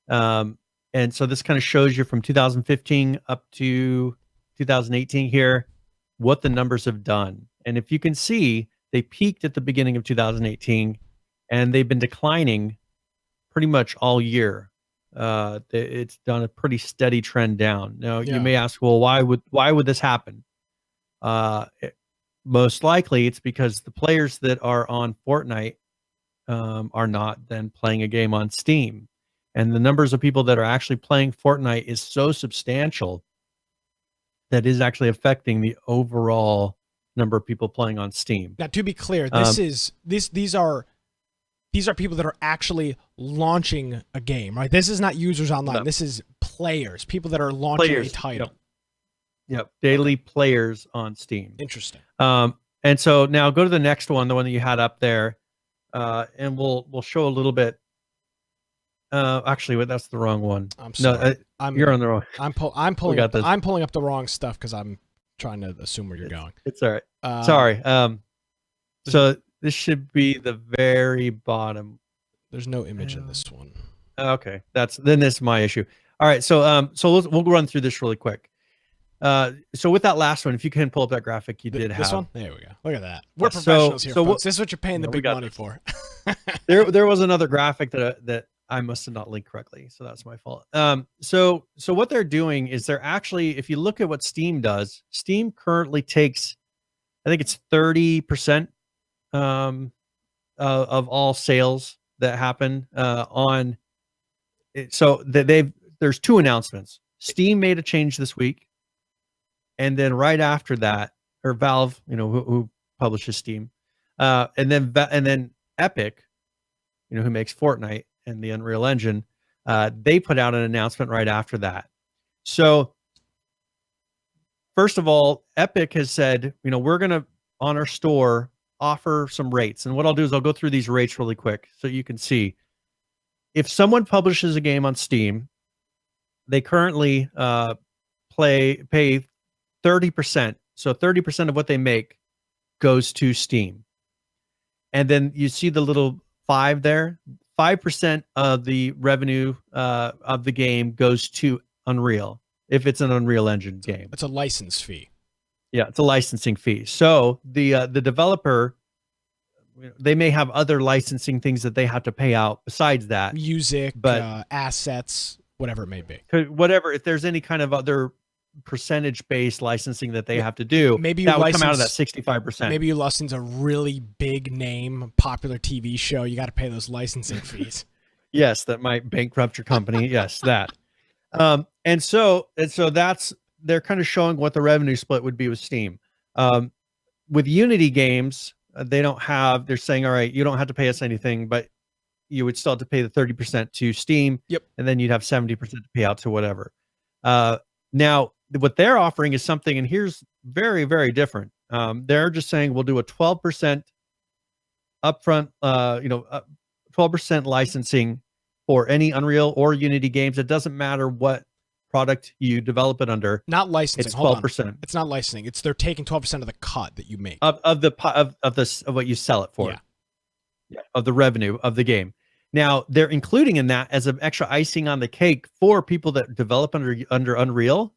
And so this kind of shows you from 2015 up to 2018 here, what the numbers have done. And if you can see, they peaked at the beginning of 2018 and they've been declining pretty much all year. It's done a pretty steady trend down. Now you may ask, well, why would this happen? Most likely it's because the players that are on Fortnite are not then playing a game on Steam. And the numbers of people that are actually playing Fortnite is so substantial that is actually affecting the overall number of people playing on Steam. Now, to be clear, these are people that are actually launching a game, right? This is not users online. No. This is players, people that are launching a title. Yep. Daily players on Steam. Interesting. And so now go to the next one, the one that you had up there, and we'll show a little bit. Actually, that's the wrong one. I'm sorry. You're on the wrong. I'm pulling up the wrong stuff because I'm trying to assume where you're going. It's all right. Sorry. So this should be the very bottom. There's no image in this one. Okay, then that's my issue. All right, so we'll run through this really quick. So with that last one, if you can pull up that graphic you did have. This one? There we go. Look at that. We're professionals here, folks. This is what you're paying the big money for. There was another graphic that I must have not linked correctly, so that's my fault. So what they're doing is they're actually, if you look at what Steam does, Steam currently takes, I think it's 30% of all sales that happen on. So there's two announcements. Steam made a change this week, and then right after that, or Valve, who publishes Steam, and then Epic, who makes Fortnite and the Unreal Engine, they put out an announcement right after that. So first of all, Epic has said, we're going to, on our store, offer some rates. And what I'll do is I'll go through these rates really quick so you can see. If someone publishes a game on Steam, they currently pay 30%. So 30% of what they make goes to Steam. And then you see the little 5 there. 5% of the revenue of the game goes to Unreal, if it's an Unreal Engine game. It's a license fee. Yeah, it's a licensing fee. So the developer, they may have other licensing things that they have to pay out besides that. Music, assets, whatever it may be. Whatever, if there's any kind of other percentage-based licensing that they have to do, maybe that would come out of that 65%. Maybe you license a really big name, popular TV show. You got to pay those licensing fees. Yes, that might bankrupt your company. Yes, that. And so that's, they're kind of showing what the revenue split would be with Steam. With Unity games, they're saying, all right, you don't have to pay us anything, but you would still have to pay the 30% to Steam. Yep. And then you'd have 70% to pay out to whatever. Now, what they're offering is something, and here's very, very different. They're just saying we'll do a 12% upfront, 12% licensing for any Unreal or Unity games. It doesn't matter what product you develop it under. Not licensing. It's 12%. It's not licensing. It's they're taking 12% of the cut that you make of what you sell it for. Yeah. Of the revenue of the game. Now they're including in that as an extra icing on the cake for people that develop under Unreal.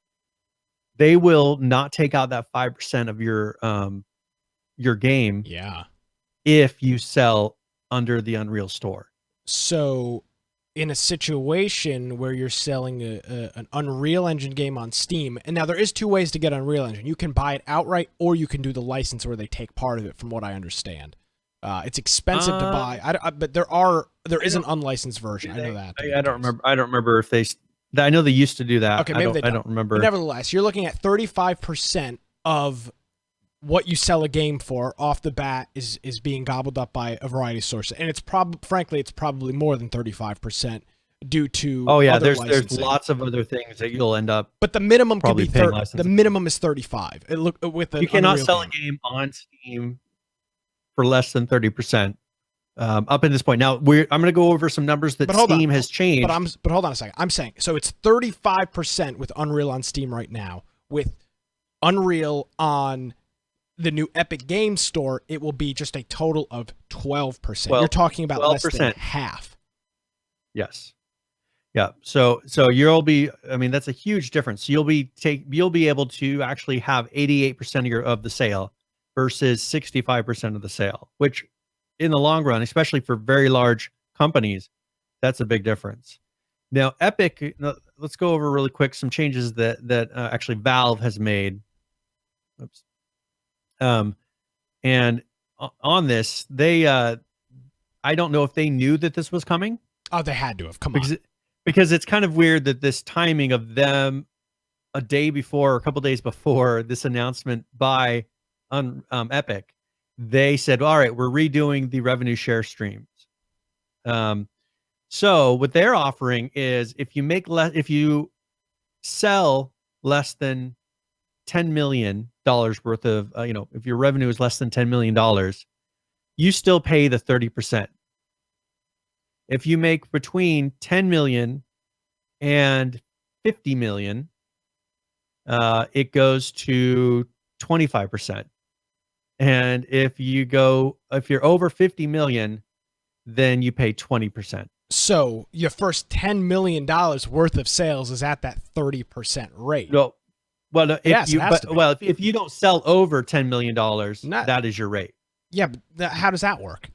They will not take out that 5% of your game. Yeah. If you sell under the Unreal store. So in a situation where you're selling an Unreal Engine game on Steam, and now there is 2 ways to get Unreal Engine. You can buy it outright, or you can do the license where they take part of it, from what I understand. It's expensive to buy, but there is an unlicensed version. I know that. I don't remember if they. I know they used to do that. Okay, maybe I don't remember. But nevertheless, you're looking at 35% of what you sell a game for off the bat is being gobbled up by a variety of sources, and it's probably more than 35% due to there's lots of other things that you'll end up. But the minimum could be 30. The minimum is 35. You cannot sell a game on Steam for less than 30%. up at this point. Now I'm going to go over some numbers that Steam has changed. But hold on a second. I'm saying, so it's 35% with Unreal on Steam right now. With Unreal on the new Epic Games Store, it will be just a total of 12%. You're talking about 12%. Less than half. Yes. Yeah. So you'll be, I mean, that's a huge difference. You'll be able to actually have 88% of the sale versus 65% of the sale, which in the long run, especially for very large companies, that's a big difference. Now, Epic, let's go over really quick some changes that actually Valve has made. Oops. And on this, they, I don't know if they knew that this was coming. Oh, they had to have. Come on. Because it's kind of weird that this timing of them a day before, or a couple days before this announcement by Epic, they said, all right, we're redoing the revenue share streams. So what they're offering is if you sell less than $10 million worth of, if your revenue is less than $10 million, you still pay the 30%. If you make between 10 million and 50 million, it goes to 25%. And if you're over 50 million, then you pay 20%. So your first $10 million worth of sales is at that 30% rate. No, well, if you don't sell over $10 million, that is your rate. Yeah, but how does that work?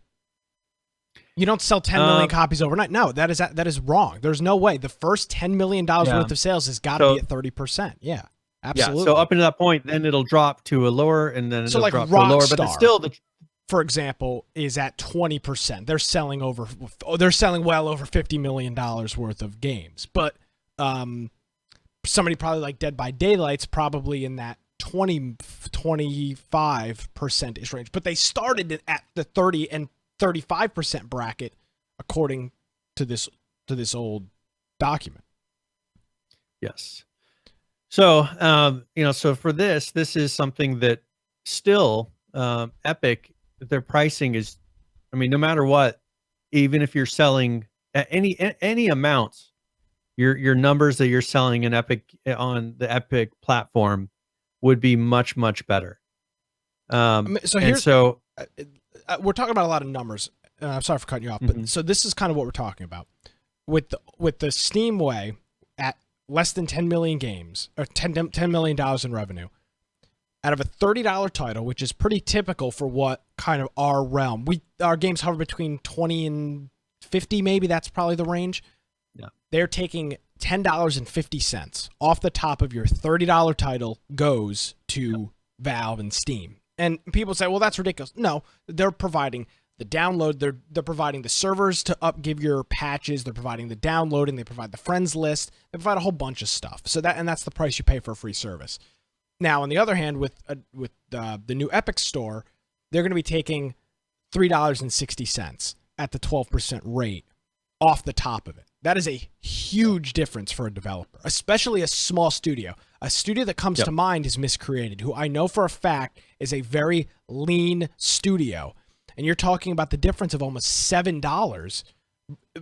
You don't sell 10 million copies overnight. No, that is wrong. There's no way. The first $10 million worth of sales has got to be at 30%. Yeah, absolutely. Yeah, so up until that point, then it'll drop to a lower, and then it'll drop to a lower. But it's still for example, is at 20%. They're selling well over $50 million worth of games. But somebody probably like Dead by Daylight's probably in that 25% range. But they started it at the 30 and 35% bracket, according to this old document. Yes. So so for this is something that still Epic, their pricing is, I mean, no matter what, even if you're selling at any amounts, your numbers that you're selling in Epic on the Epic platform would be much, much better. We're talking about a lot of numbers. I'm sorry for cutting you off, but so this is kind of what we're talking about with the Steam way at less than 10 million games or $10 million in revenue out of a $30 title, which is pretty typical for what kind of our realm. Our games hover between 20 and 50, maybe that's probably the range. Yeah, they're taking $10.50 off the top of your $30 title goes to Valve and Steam. And people say, well, that's ridiculous. No, they're providing the download. They're providing the servers to give your patches. They're providing the downloading. They provide the friends list. They provide a whole bunch of stuff. So that's the price you pay for a free service. Now, on the other hand, with the new Epic Store, they're going to be taking $3.60 at the 12% rate off the top of it. That is a huge difference for a developer, especially a small studio. A studio that comes to mind is Miscreated, who I know for a fact is a very lean studio. And you're talking about the difference of almost $7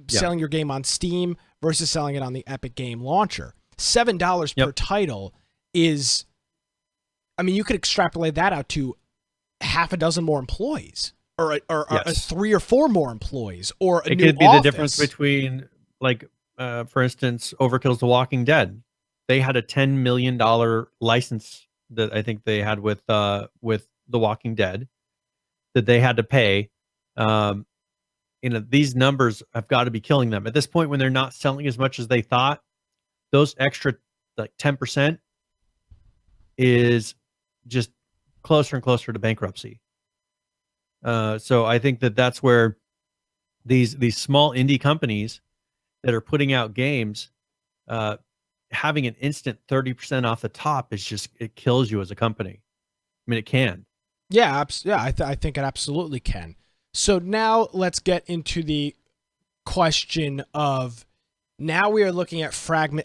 selling your game on Steam versus selling it on the Epic Game Launcher. $7 per title is, I mean, you could extrapolate that out to half a dozen more employees or 3 or 4 more employees or a new It could be office. The difference between, like, for instance, Overkill's The Walking Dead. They had a $10 million license that I think they had with The Walking Dead that they had to pay. These numbers have got to be killing them. At this point, when they're not selling as much as they thought, those extra, like 10%, is just closer and closer to bankruptcy. So I think that's where these small indie companies that are putting out games, having an instant 30% off the top is just, it kills you as a company. I mean, it can. Yeah, I think it absolutely can. So now let's get into the question of, now we are looking at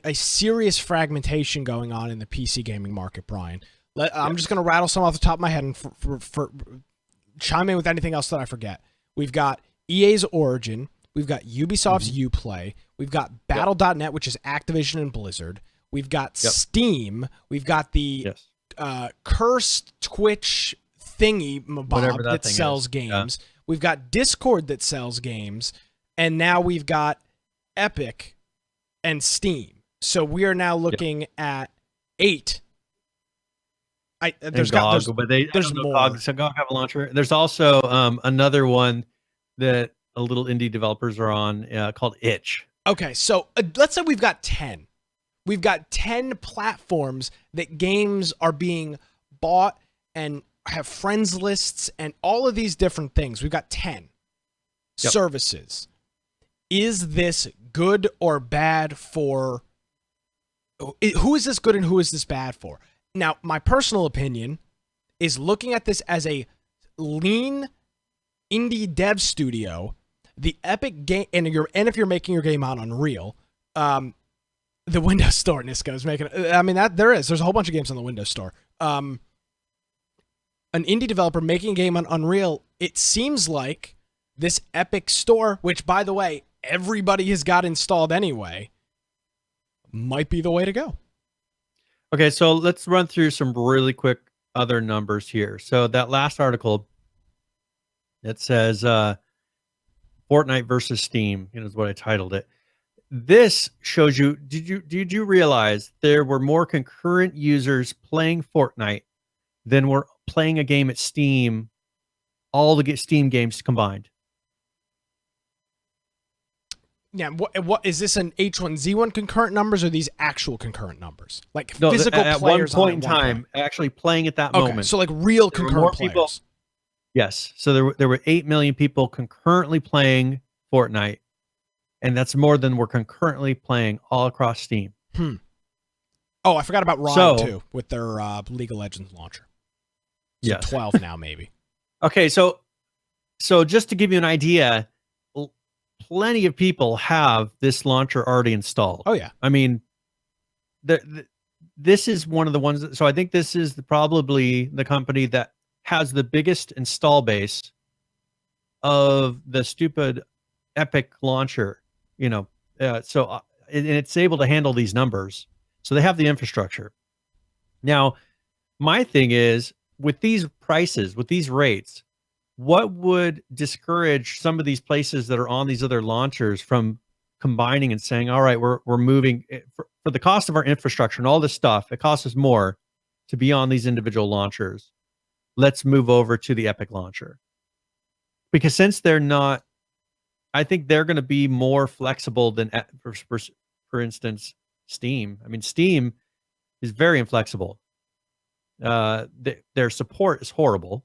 a serious fragmentation going on in the PC gaming market, Brian. I'm just going to rattle some off the top of my head and for chime in with anything else that I forget. We've got EA's Origin. We've got Ubisoft's Mm-hmm. Uplay. We've got Battle.net, which is Activision and Blizzard. We've got Steam. We've got the cursed Twitch thingy Whatever bob that sells games. We've got Discord that sells games. And now we've got Epic and Steam. So we are now looking at 8. There's more. GOG have a launcher. There's also another one that a little indie developers are on called Itch. Okay, so let's say we've got 10. We've got 10 platforms that games are being bought and have friends lists and all of these different things. We've got 10 services. Is this good or bad for... Who is this good and who is this bad for? Now, my personal opinion is looking at this as a lean indie dev studio, the Epic game, and if you're making your game on Unreal, the Windows Store, Nisco is making. I mean, there's a whole bunch of games on the Windows Store. An indie developer making a game on Unreal, it seems like this Epic Store, which by the way everybody has got installed anyway, might be the way to go. Okay, so let's run through some really quick other numbers here. So that last article, it says Fortnite versus Steam, is what I titled it. This shows you, did you realize there were more concurrent users playing Fortnite than were playing a game at Steam, all the Steam games combined? Yeah, what is this an H1Z1 concurrent numbers or these actual concurrent numbers? Like No, physical at players one point in on time, actually playing at that Okay, moment. so like real There were concurrent more players. people- Yes. So there were 8 million people concurrently playing Fortnite, and that's more than were concurrently playing all across Steam. Oh, I forgot about Royale too with their League of Legends launcher. So Yes. 12 now maybe. Okay, so just to give you an idea, plenty of people have this launcher already installed. Oh yeah. I mean, this is one of the ones. So I think this is probably the company that has the biggest install base of the stupid Epic launcher. And it's able to handle these numbers. So they have the infrastructure. Now, my thing is, with these prices, with these rates, what would discourage some of these places that are on these other launchers from combining and saying, all right, we're moving for the cost of our infrastructure and all this stuff, it costs us more to be on these individual launchers. Let's move over to the Epic launcher. Because since they're not, I think they're going to be more flexible than, for instance, Steam. I mean, Steam is very inflexible. Their support is horrible.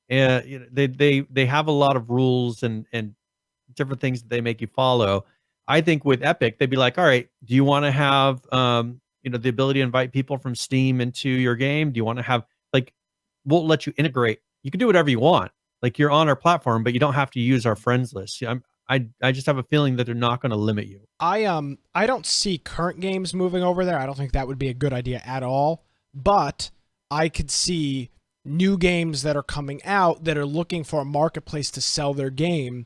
And they have a lot of rules and different things that they make you follow. I think with Epic, they'd be like, all right, do you want to have the ability to invite people from Steam into your game? Do you want to have, like, we'll let you integrate. You can do whatever you want. Like, you're on our platform, but you don't have to use our friends list. I just have a feeling that they're not going to limit you. I don't see current games moving over there. I don't think that would be a good idea at all. But I could see new games that are coming out that are looking for a marketplace to sell their game,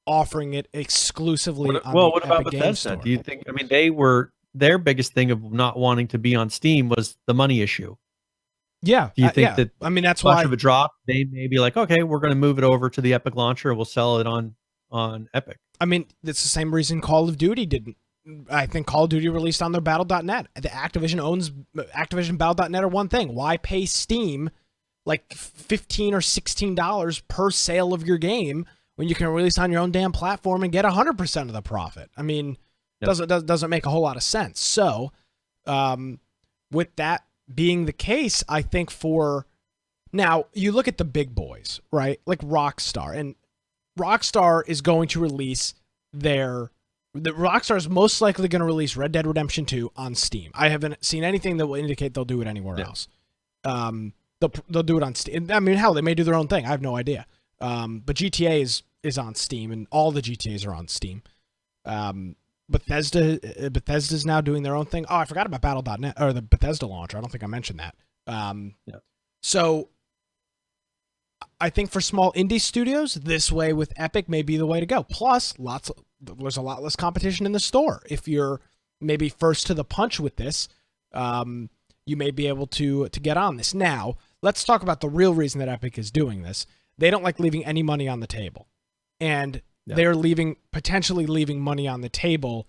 offering it exclusively on the what about Epic Game Bethesda? Store. Do you think, I mean, their biggest thing of not wanting to be on Steam was the money issue. Yeah. Do you think that, I mean, that's much why of a drop, they may be like, okay, we're going to move it over to the Epic launcher and we'll sell it on Epic. I mean, that's the same reason Call of Duty didn't. I think Call of Duty released on their Battle.net. The Activision Battle.net are one thing. Why pay Steam like $15 or $16 per sale of your game when you can release on your own damn platform and get 100% of the profit? I mean, doesn't make a whole lot of sense. So, with that being the case, I think now you look at the big boys, right? Like Rockstar, and Rockstar is going to release Rockstar is most likely going to release Red Dead Redemption 2 on Steam. I haven't seen anything that will indicate they'll do it anywhere else. They'll do it on Steam. I mean, hell, they may do their own thing. I have no idea. But GTA is on Steam, and all the GTAs are on Steam. Bethesda's now doing their own thing. Oh, I forgot about Battle.net or the Bethesda launcher. I don't think I mentioned that. So I think for small indie studios, this way with Epic may be the way to go. Plus, there's a lot less competition in the store. If you're maybe first to the punch with this, you may be able to get on this. Now, let's talk about the real reason that Epic is doing this. They don't like leaving any money on the table. And they're potentially leaving money on the table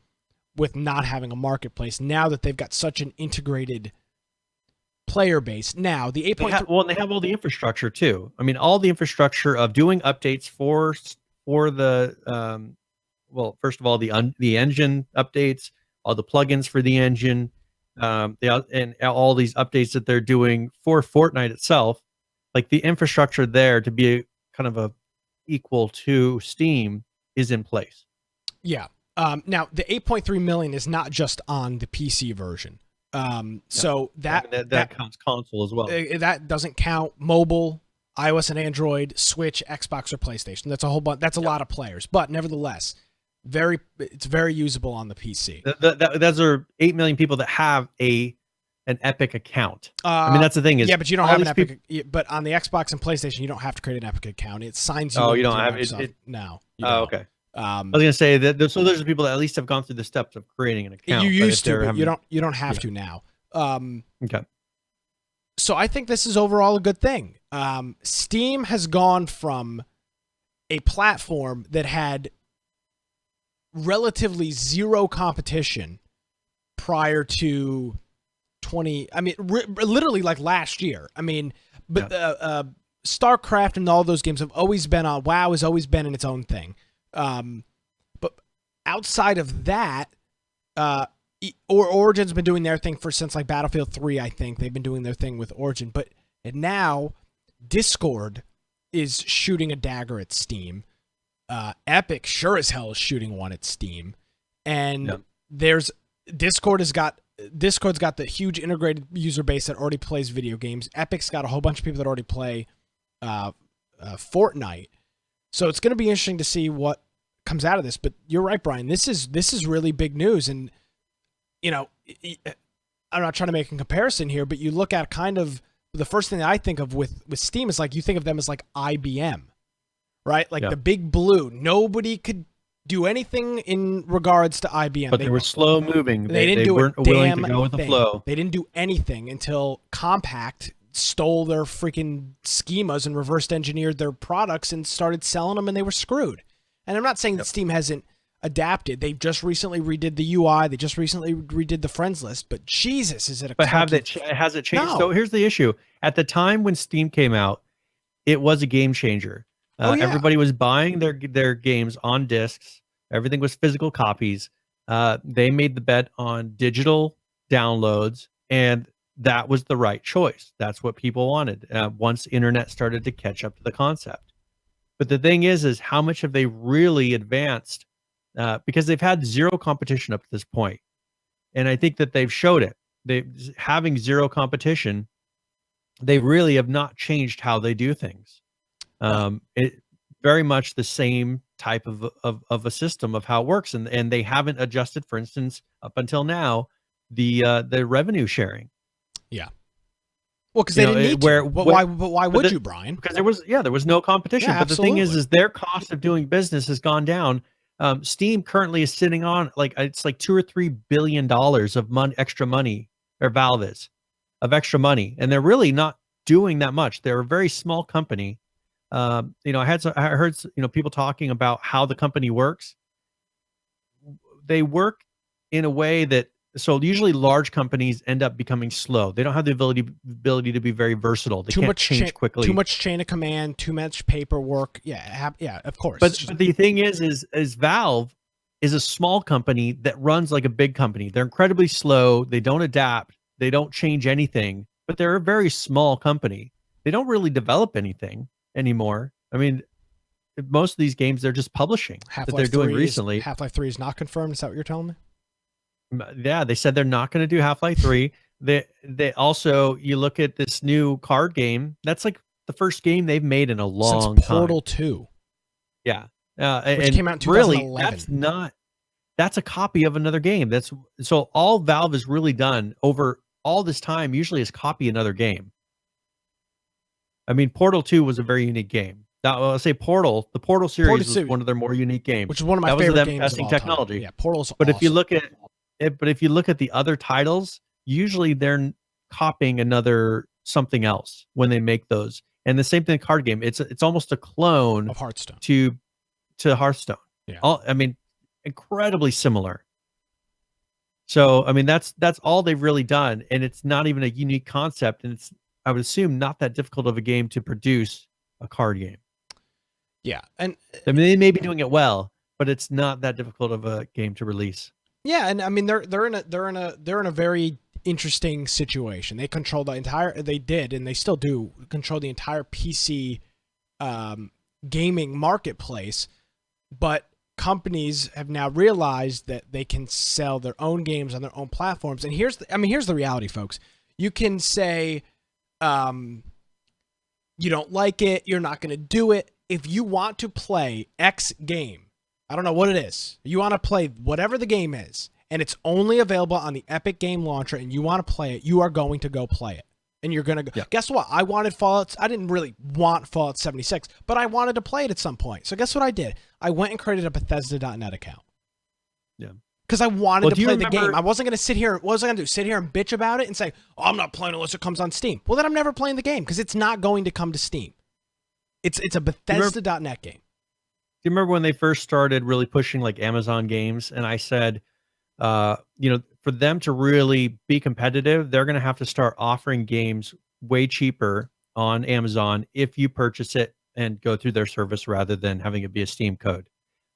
with not having a marketplace now that they've got such an integrated player base. Now, the 8.3... they have all the infrastructure too. I mean, all the infrastructure of doing updates for the first of all, the engine updates, all the plugins for the engine, and all these updates that they're doing for Fortnite itself, like the infrastructure there to be kind of a equal to Steam is in place. Yeah. Now the 8.3 million is not just on the PC version. So that counts console as well. That doesn't count mobile, iOS and Android, Switch, Xbox, or PlayStation. That's a whole bunch. That's a lot of players, but nevertheless, it's very usable on the PC. Those are 8 million people that have an Epic account. I mean, that's the thing is, but you don't have an Epic. But on the Xbox and PlayStation, you don't have to create an Epic account. It signs you. Oh, you don't have it. No. Oh, okay. I was gonna say that. So there's the people that at least have gone through the steps of creating an account. You used to, but you don't have to now. Okay. So I think this is overall a good thing. Steam has gone from a platform that had relatively zero competition prior to literally like last year. I mean, but StarCraft and all those games have always been on. WoW has always been in its own thing. But outside of that, Origin's been doing their thing since like Battlefield 3, I think. They've been doing their thing with Origin. And now Discord is shooting a dagger at Steam. Epic sure as hell is shooting one at Steam. And Discord's got the huge integrated user base that already plays video games. Epic's got a whole bunch of people that already play Fortnite. So it's going to be interesting to see what comes out of this. But you're right, Brian. This is really big news. And, you know, I'm not trying to make a comparison here, but you look at kind of the first thing that I think of with Steam is like you think of them as like IBM, right? Like the big blue. Nobody could do anything in regards to IBM. But they were slow moving. They weren't willing to go with the flow. They didn't do anything until Compaq stole their freaking schemas and reversed engineered their products and started selling them, and they were screwed. And I'm not saying that Steam hasn't adapted. They've just recently redid the UI. They just recently redid the friends list. But Jesus, is it a... But has it changed? No. So here's the issue. At the time when Steam came out, it was a game changer. Everybody was buying their games on discs. Everything was physical copies. They made the bet on digital downloads, and that was the right choice. That's what people wanted once internet started to catch up to the concept. But the thing is how much have they really advanced? Because they've had zero competition up to this point. And I think that they've showed it. Having zero competition, they really have not changed how they do things. It very much the same type of a system of how it works. And they haven't adjusted, for instance, up until now, the revenue sharing. Yeah. Well, because they didn't need to. But why would you, Brian? Because there was no competition. Yeah, but the thing is their cost of doing business has gone down. Steam currently is sitting on it's like $2 or $3 billion of extra money, or Valve is, of extra money, and they're really not doing that much. They're a very small company. I heard people talking about how the company works. They work in a way that, so usually large companies end up becoming slow. They don't have the ability to be very versatile. They can't change quickly. Too much chain of command, too much paperwork. Yeah, of course. But the thing is Valve is a small company that runs like a big company. They're incredibly slow. They don't adapt. They don't change anything. But they're a very small company. They don't really develop anything anymore. I mean, most of these games they're just publishing that they're doing recently. Half-Life 3 is not confirmed. Is that what you're telling me? Yeah, they said they're not going to do Half-Life 3. They also, you look at this new card game, that's like the first game they've made in a long time. Portal 2. Yeah. Which came out in 2011. Really, that's a copy of another game. So all Valve has really done over all this time usually is copy another game. I mean, Portal 2 was a very unique game. Now, I'll say Portal, the Portal series was one of their more unique games, which is one of my that favorite was them games testing of all technology. Time. Yeah, Portal's but awesome. if you look at it, but if you look at the other titles, usually they're copying another something else when they make those. And the same thing card game. It's almost a clone of Hearthstone to Hearthstone. Yeah. I mean, incredibly similar. So, I mean, that's all they've really done, and it's not even a unique concept, and it's, I would assume, not that difficult of a game to produce a card game. Yeah, and I mean, they may be doing it well, but it's not that difficult of a game to release. Yeah, and I mean they're in a very interesting situation. They control the entire, they did, and they still do control the entire PC gaming marketplace, but companies have now realized that they can sell their own games on their own platforms. And here's the reality, folks. You can say you don't like it, you're not going to do it. If you want to play X game, I don't know what it is, you want to play whatever the game is, and it's only available on the Epic Game Launcher, and you want to play it, you are going to go play it. And you're going to go. Yeah. Guess what? I wanted Fallout. I didn't really want Fallout 76, but I wanted to play it at some point. So guess what I did? I went and created a Bethesda.net account. Yeah. Because I wanted to play the game. I wasn't going to sit here. What was I going to do? Sit here and bitch about it and say, oh, I'm not playing unless it comes on Steam. Well, then I'm never playing the game because it's not going to come to Steam. It's a Bethesda.net game. Do you remember when they first started really pushing like Amazon games? And I said, for them to really be competitive, they're going to have to start offering games way cheaper on Amazon if you purchase it and go through their service rather than having it be a Steam code.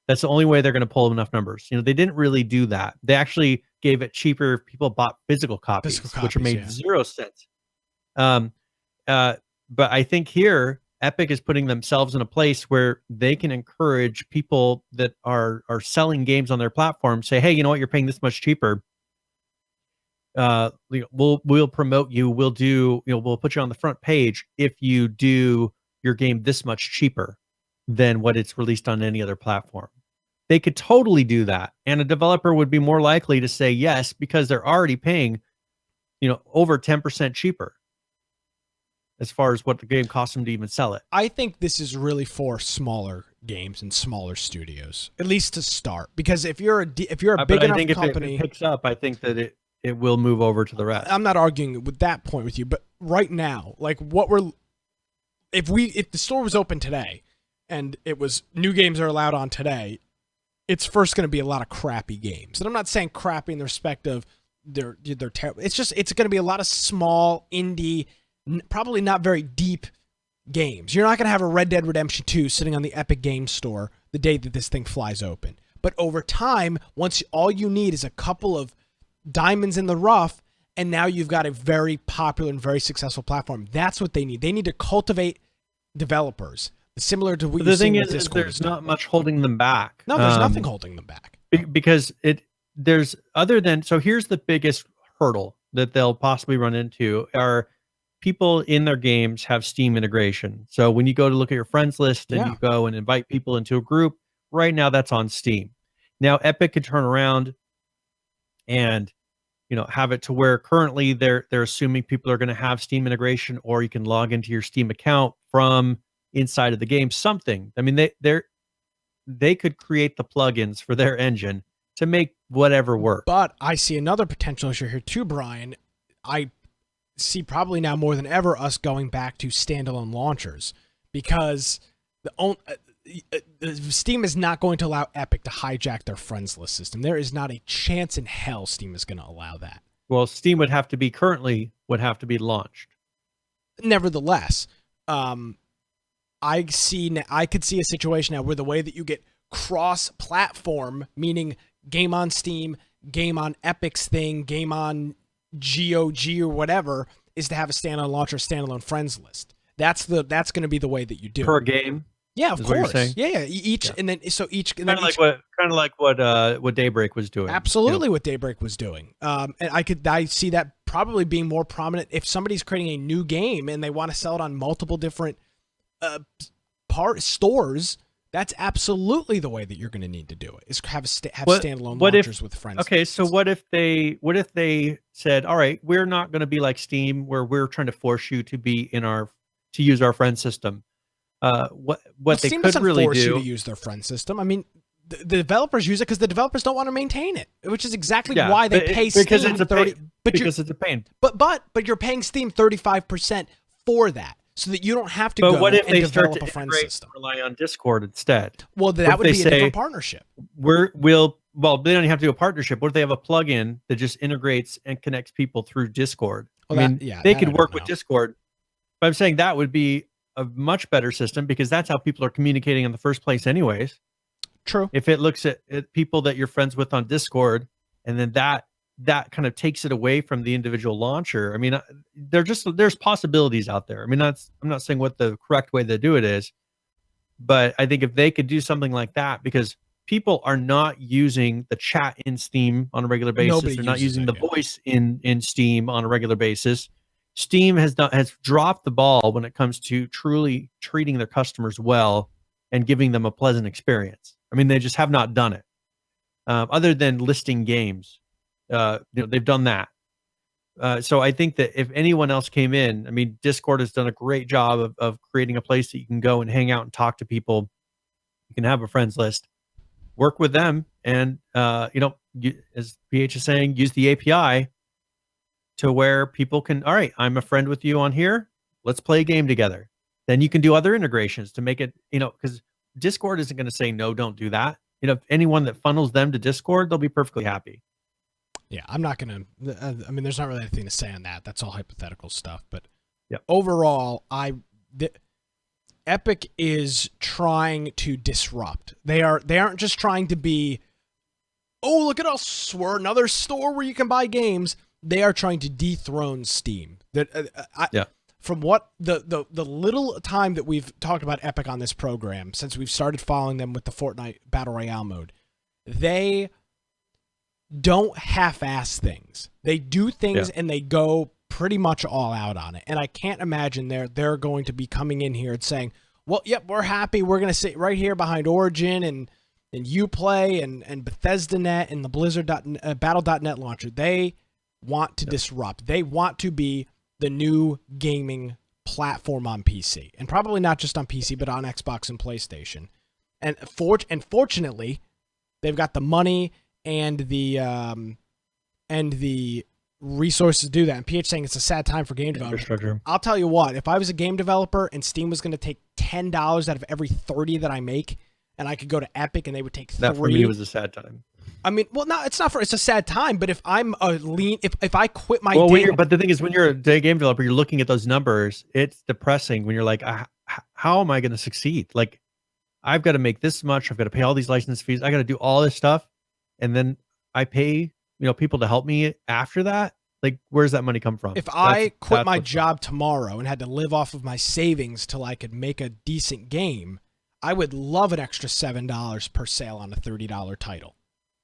That's the only way they're going to pull enough numbers. They didn't really do that. They actually gave it cheaper if people bought physical copies, which made zero sense. But I think here, Epic is putting themselves in a place where they can encourage people that are selling games on their platform, say, hey, you know what, you're paying this much cheaper. We'll promote you. We'll do, we'll put you on the front page if you do your game this much cheaper than what it's released on any other platform. They could totally do that. And a developer would be more likely to say yes, because they're already paying, over 10% cheaper as far as what the game costs them to even sell it. I think this is really for smaller games and smaller studios, at least to start. Because if you're a big enough company, if it picks up, I think that it will move over to the rest. I'm not arguing with that point with you, but right now, like if the store was open today and it was new games are allowed on today, it's first going to be a lot of crappy games. And I'm not saying crappy in the respect of they're terrible. It's going to be a lot of small indie, probably not very deep games. You're not going to have a Red Dead Redemption 2 sitting on the Epic Games Store the day that this thing flies open. But over time, once all you need is a couple of diamonds in the rough, and now you've got a very popular and very successful platform. That's what they need. They need to cultivate developers, similar to what you're seeing with Discord. There's not much holding them back. No, there's nothing holding them back. Because so here's the biggest hurdle that they'll possibly run into are people in their games have Steam integration. So when you go to look at your friends list and you go and invite people into a group, right now that's on Steam. Now Epic could turn around and have it to where currently they're assuming people are going to have Steam integration, or you can log into your Steam account from inside of the game. Something. I mean, they could create the plugins for their engine to make whatever work. But I see another potential issue here too, Brian. I see probably now more than ever us going back to standalone launchers, because Steam is not going to allow Epic to hijack their friends list system. There is not a chance in hell Steam is going to allow that. Well, Steam would have to be launched. Nevertheless, I could see a situation now where the way that you get cross-platform, meaning game on Steam, game on Epic's thing, game on GOG or whatever, is to have a standalone launcher, standalone friends list. That's going to be the way that you do per it. game. Yeah, of course. Yeah. And then Kind of like what Daybreak was doing. Absolutely, what Daybreak was doing. And I see that probably being more prominent if somebody's creating a new game and they want to sell it on multiple different stores. That's absolutely the way that you're going to need to do it. Is have standalone launchers with friends. Okay, so what if they said, all right, we're not going to be like Steam, where we're trying to force you to be in our to use our friend system. What they Steam could doesn't really force do you to use their friend system. I mean, the developers use it because the developers don't want to maintain it, which is exactly why they pay because Steam it's a 30. because it's a pain. But you're paying Steam 35% for that, so that you don't have to But go what if and they develop start to a friend integrate system. and rely on Discord instead? Well, that would be a different partnership. Well, they don't even have to do a partnership. What if they have a plugin that just integrates and connects people through Discord? Well, I mean, they could work with know. Discord, but I'm saying that would be a much better system because that's how people are communicating in the first place anyways. True. If it looks at people that you're friends with on Discord, and then that kind of takes it away from the individual launcher. I mean, there's possibilities out there. I mean, I'm not saying what the correct way to do it is, but I think if they could do something like that, because people are not using the chat in Steam on a regular basis. They're not using the voice in Steam on a regular basis. Steam has dropped the ball when it comes to truly treating their customers well and giving them a pleasant experience. I mean, they just have not done it. Other than listing games, they've done that. So I think that if anyone else came in, I mean, Discord has done a great job of creating a place that you can go and hang out and talk to people. You can have a friends list, work with them, and as PH is saying, use the API to where people can, all right, I'm a friend with you on here. Let's play a game together. Then you can do other integrations to make it, because Discord isn't going to say, no, don't do that. If anyone that funnels them to Discord, they'll be perfectly happy. Yeah, I'm not going to, I mean, there's not really anything to say on that. That's all hypothetical stuff. But yep. Overall, Epic is trying to disrupt. They aren't just trying to be, oh, look at us, we're another store where you can buy games. They are trying to dethrone Steam. From what the little time that we've talked about Epic on this program, since we've started following them with the Fortnite Battle Royale mode, they don't half-ass things. They do things and they go pretty much all out on it. And I can't imagine they're going to be coming in here and saying, well, yep, we're happy. We're going to sit right here behind Origin and Uplay and Bethesda.net and the Blizzard Battle.net launcher. They want to disrupt. They want to be the new gaming platform on PC, and probably not just on PC, but on Xbox and PlayStation. And fortunately, they've got the money and the resources to do that. And PH saying it's a sad time for game developers. I'll tell you what, if I was a game developer and Steam was going to take $10 out of every 30 that I make, and I could go to Epic and they would take 3. That for me was a sad time. I mean, well, no, it's a sad time, but if I'm if I quit my but the thing is, when you're a game developer, you're looking at those numbers, it's depressing when you're like, how am I going to succeed? Like, I've got to make this much, I've got to pay all these license fees, I got to do all this stuff, and then I pay, people to help me after that. Like, where's that money come from? If I quit my job tomorrow and had to live off of my savings till I could make a decent game, I would love an extra $7 per sale on a $30 title.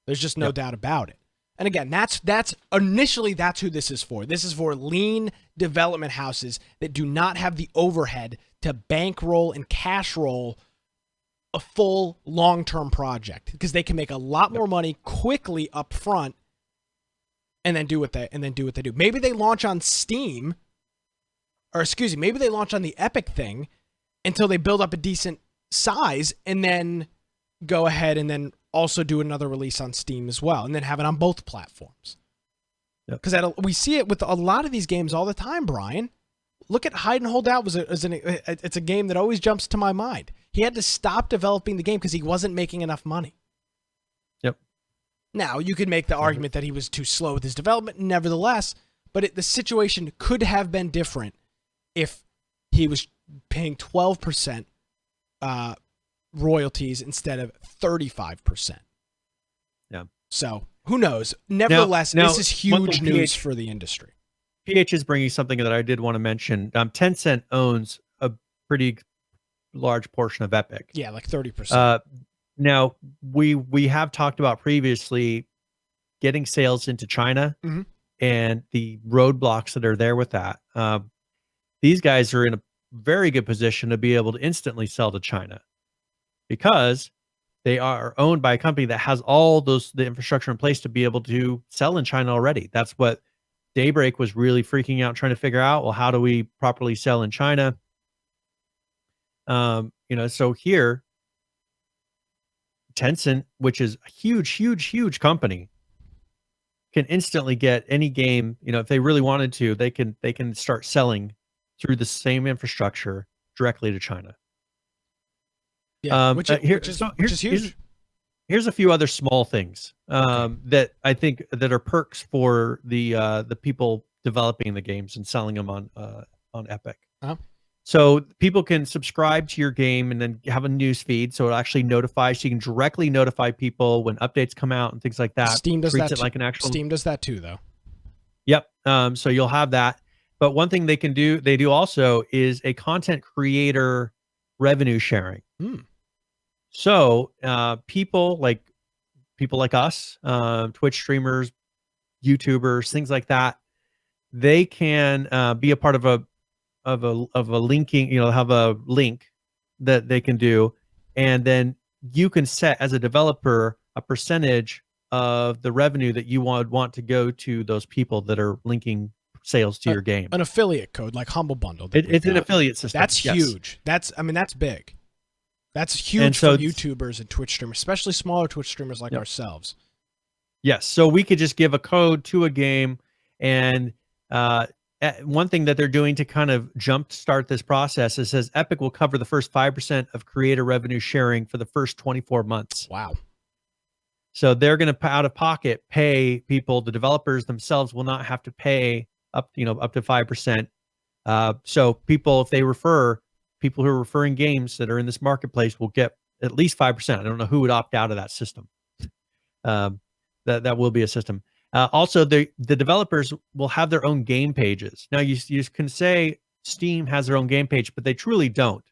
There's just no doubt about it. And again, that's initially who this is for. This is for lean development houses that do not have the overhead to bankroll and cash roll a full long-term project, because they can make a lot more money quickly up front and then do what they do. Maybe they launch on Steam, or maybe they launch on the Epic thing until they build up a decent size and then go ahead and then also do another release on Steam as well, and then have it on both platforms. Because we see it with a lot of these games all the time, Brian. Look at Hide and Hold Out. It's a game that always jumps to my mind. He had to stop developing the game because he wasn't making enough money. Yep. Now, you could make the argument that he was too slow with his development, nevertheless, but the situation could have been different if he was paying 12% royalties instead of 35%. Yeah. So who knows? Nevertheless, this is huge news for the industry. PH is bringing something that I did want to mention. Tencent owns a pretty large portion of Epic. Yeah, like 30%. Now we have talked about previously getting sales into China and the roadblocks that are there with that. These guys are in a very good position to be able to instantly sell to China, because they are owned by a company that has all the infrastructure in place to be able to sell in China already. That's what Daybreak was really freaking out, trying to figure out, well, how do we properly sell in China? So here, Tencent, which is a huge company, can instantly get any game. If they really wanted to, they can start selling through the same infrastructure directly to China. Yeah, which is huge. Here's a few other small things that I think that are perks for the people developing the games and selling them on Epic. Uh-huh. So people can subscribe to your game and then have a news feed, so it actually notifies. So you can directly notify people when updates come out and things like that. Steam does Treats that. it like an actual. Steam does that too, though. Yep. So you'll have that. But one thing they do also is a content creator revenue sharing. So people like us, Twitch streamers, YouTubers, things like that, they can be a part of a linking, have a link that they can do, and then you can set as a developer a percentage of the revenue that you want to go to those people that are linking sales to your game. An affiliate code like Humble Bundle. It's an affiliate system. That's huge. That's big. That's huge for YouTubers and Twitch streamers, especially smaller Twitch streamers like ourselves. Yes. So we could just give a code to a game, and one thing that they're doing to kind of jumpstart this process, it says Epic will cover the first 5% of creator revenue sharing for the first 24 months. Wow. So they're going to out of pocket pay people. The developers themselves will not have to pay up to 5%. So people, if they refer, people who are referring games that are in this marketplace will get at least 5%. I don't know who would opt out of that system. That will be a system. Also, the developers will have their own game pages. Now, you can say Steam has their own game page, but they truly don't.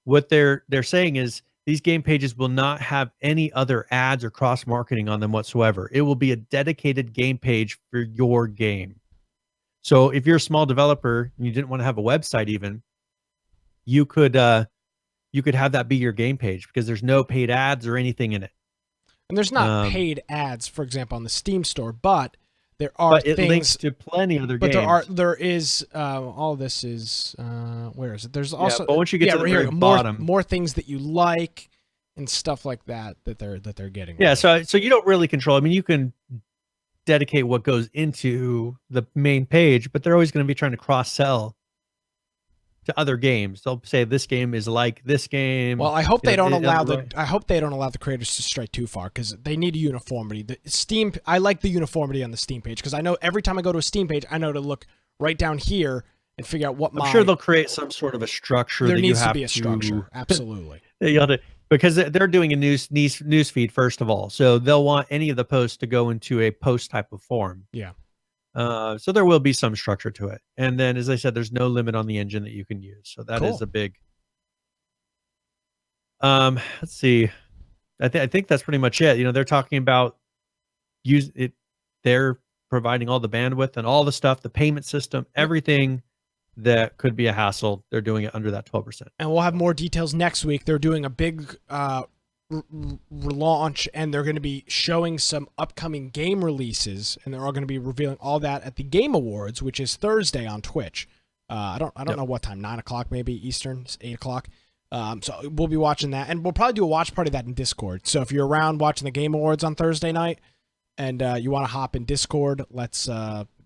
What they're saying is these game pages will not have any other ads or cross-marketing on them whatsoever. It will be a dedicated game page for your game. So if you're a small developer and you didn't want to have a website even, you could have that be your game page because there's no paid ads or anything in it. And there's not paid ads, for example, on the Steam store, but there are things. It links to plenty other games. But there is all this is where is it? There's also but once you get to the very bottom, more things that you like and stuff like that they're getting. Yeah, so you don't really control. I mean, you can dedicate what goes into the main page, but they're always going to be trying to cross sell to other games. They'll say this game is like this game. Well, I hope they don't allow the creators to stray too far because they need uniformity. The Steam, I like the uniformity on the Steam page because I know every time I go to a Steam page, I know to look right down here and figure out what I'm sure they'll create some sort of a structure. There needs to be a structure. Absolutely. Because they're doing a news feed first of all, so they'll want any of the posts to go into a post type of form. Yeah. So there will be some structure to it. And then, as I said, there's no limit on the engine that you can use. So that is a big, let's see. I think that's pretty much it. They're talking about they're providing all the bandwidth and all the stuff, the payment system, everything that could be a hassle. They're doing it under that 12%. And we'll have more details next week. They're doing a big, relaunch, and they're going to be showing some upcoming game releases, and they're all going to be revealing all that at the Game Awards, which is Thursday on Twitch. I don't know what time, 9 o'clock maybe Eastern, 8 o'clock. So we'll be watching that, and we'll probably do a watch party of that in Discord. So if you're around watching the Game Awards on Thursday night and you want to hop in Discord, let's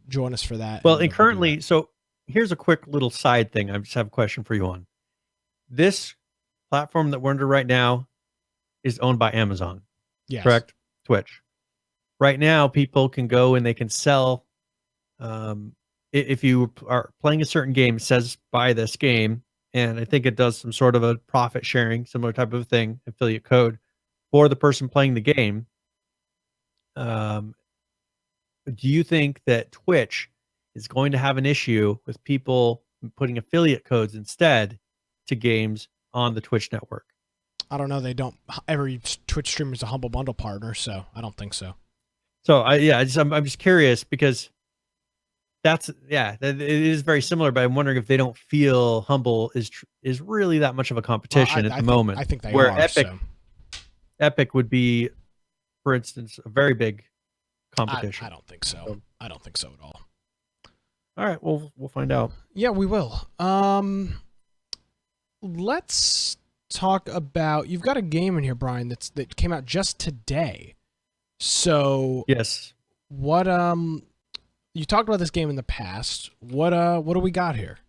join us for that. Well, and currently, so here's a quick little side thing. I just have a question for you on this platform that we're under right now. Is owned by Amazon. Yes. Correct? Twitch. Right now, people can go and they can sell. If you are playing a certain game, it says buy this game, and I think it does some sort of a profit sharing, similar type of thing, affiliate code for the person playing the game. Do you think that Twitch is going to have an issue with people putting affiliate codes instead to games on the Twitch network? I don't know. They don't. Every Twitch streamer is a Humble Bundle partner, so I don't think so. So I'm just curious because it is very similar. But I'm wondering if they don't feel Humble is really that much of a competition at the moment. I think they where are. Epic would be, for instance, a very big competition. I don't think so. I don't think so at all. All right, we'll find out. Yeah, we will. let's talk about, you've got a game in here, Brian, that came out just today. So Yes. what you talked about this game in the past. What do we got here?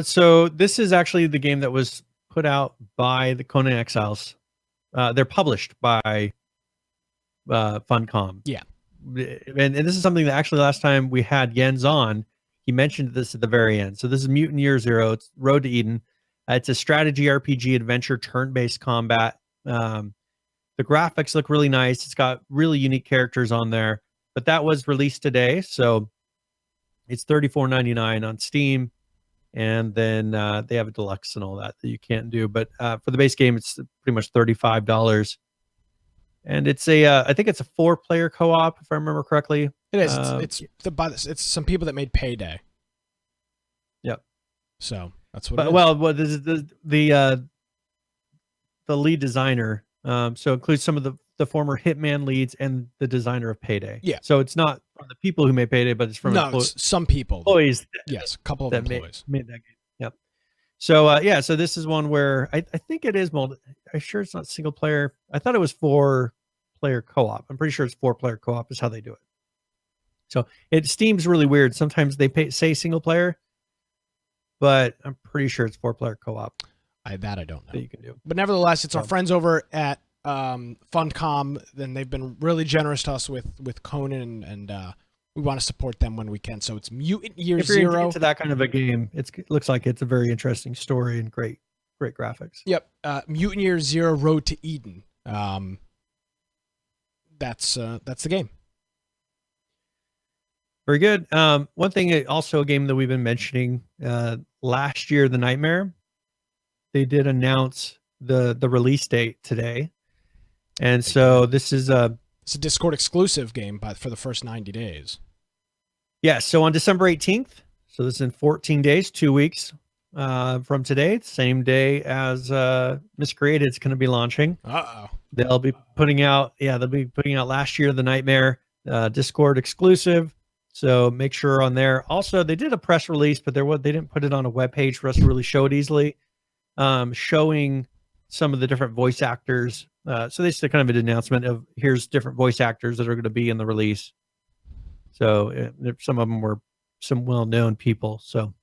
So this is actually the game that was put out by the Conan Exiles. They're published by Funcom. Yeah. And this is something that actually last time we had Jens on, he mentioned this at the very end. So this is Mutant Year Zero. It's Road to Eden. It's a strategy RPG adventure, turn-based combat. The graphics look really nice. It's got really unique characters on there. But that was released today, so it's $34.99 on Steam. And then they have a deluxe and all that you can't do. But for the base game, it's pretty much $35. And it's I think it's a 4-player co-op, if I remember correctly. It is. It's some people that made Payday. Yep. So that's what. It is. Well, this is the lead designer. So it includes some of the former Hitman leads and the designer of Payday. Yeah. So it's not from the people who made Payday, but it's from it's some people. Employees. Yes, a couple of employees made that game. Yep. So so this is one where I think it is I'm sure it's not single player. I thought it was 4-player co-op. I'm pretty sure it's 4-player co-op is how they do it. So Steam's really weird. Sometimes they say single player, but I'm pretty sure it's 4-player co-op. I don't know. That you can do. But nevertheless, it's our friends over at Funcom. Then they've been really generous to us with Conan, and we want to support them when we can. So it's Mutant Year Zero. If you're into that kind of a game, it looks like it's a very interesting story and great graphics. Yep. Mutant Year Zero: Road to Eden. That's the game. Very good. One thing, also a game that we've been mentioning, Lastyear The Nightmare. They did announce the release date today, and so this is it's a Discord exclusive game, for the first 90 days. Yeah. So on December 18th, so this is in 14 days, 2 weeks from today, same day as Miscreated is going to be launching. They'll be putting out Lastyear The Nightmare, Discord exclusive. So make sure on there. Also, they did a press release, but they didn't put it on a web page for us to really show it easily. Showing some of the different voice actors. So this is kind of an announcement of here's different voice actors that are going to be in the release. So some of them were some well-known people. So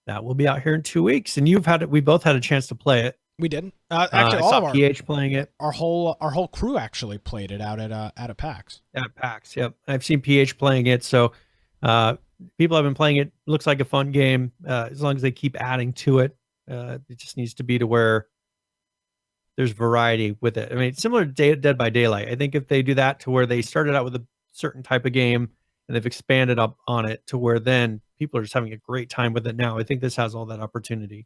that will be out here in 2 weeks. And we both had a chance to play it. We did. Actually, all of our PH playing it. Our whole crew actually played it out at PAX. At PAX, yep. I've seen PH playing it. So people have been playing it. Looks like a fun game. As long as they keep adding to it. It just needs to be to where there's variety with it. I mean, it's similar to Dead by Daylight. I think if they do that to where they started out with a certain type of game and they've expanded up on it to where then people are just having a great time with it now. I think this has all that opportunity.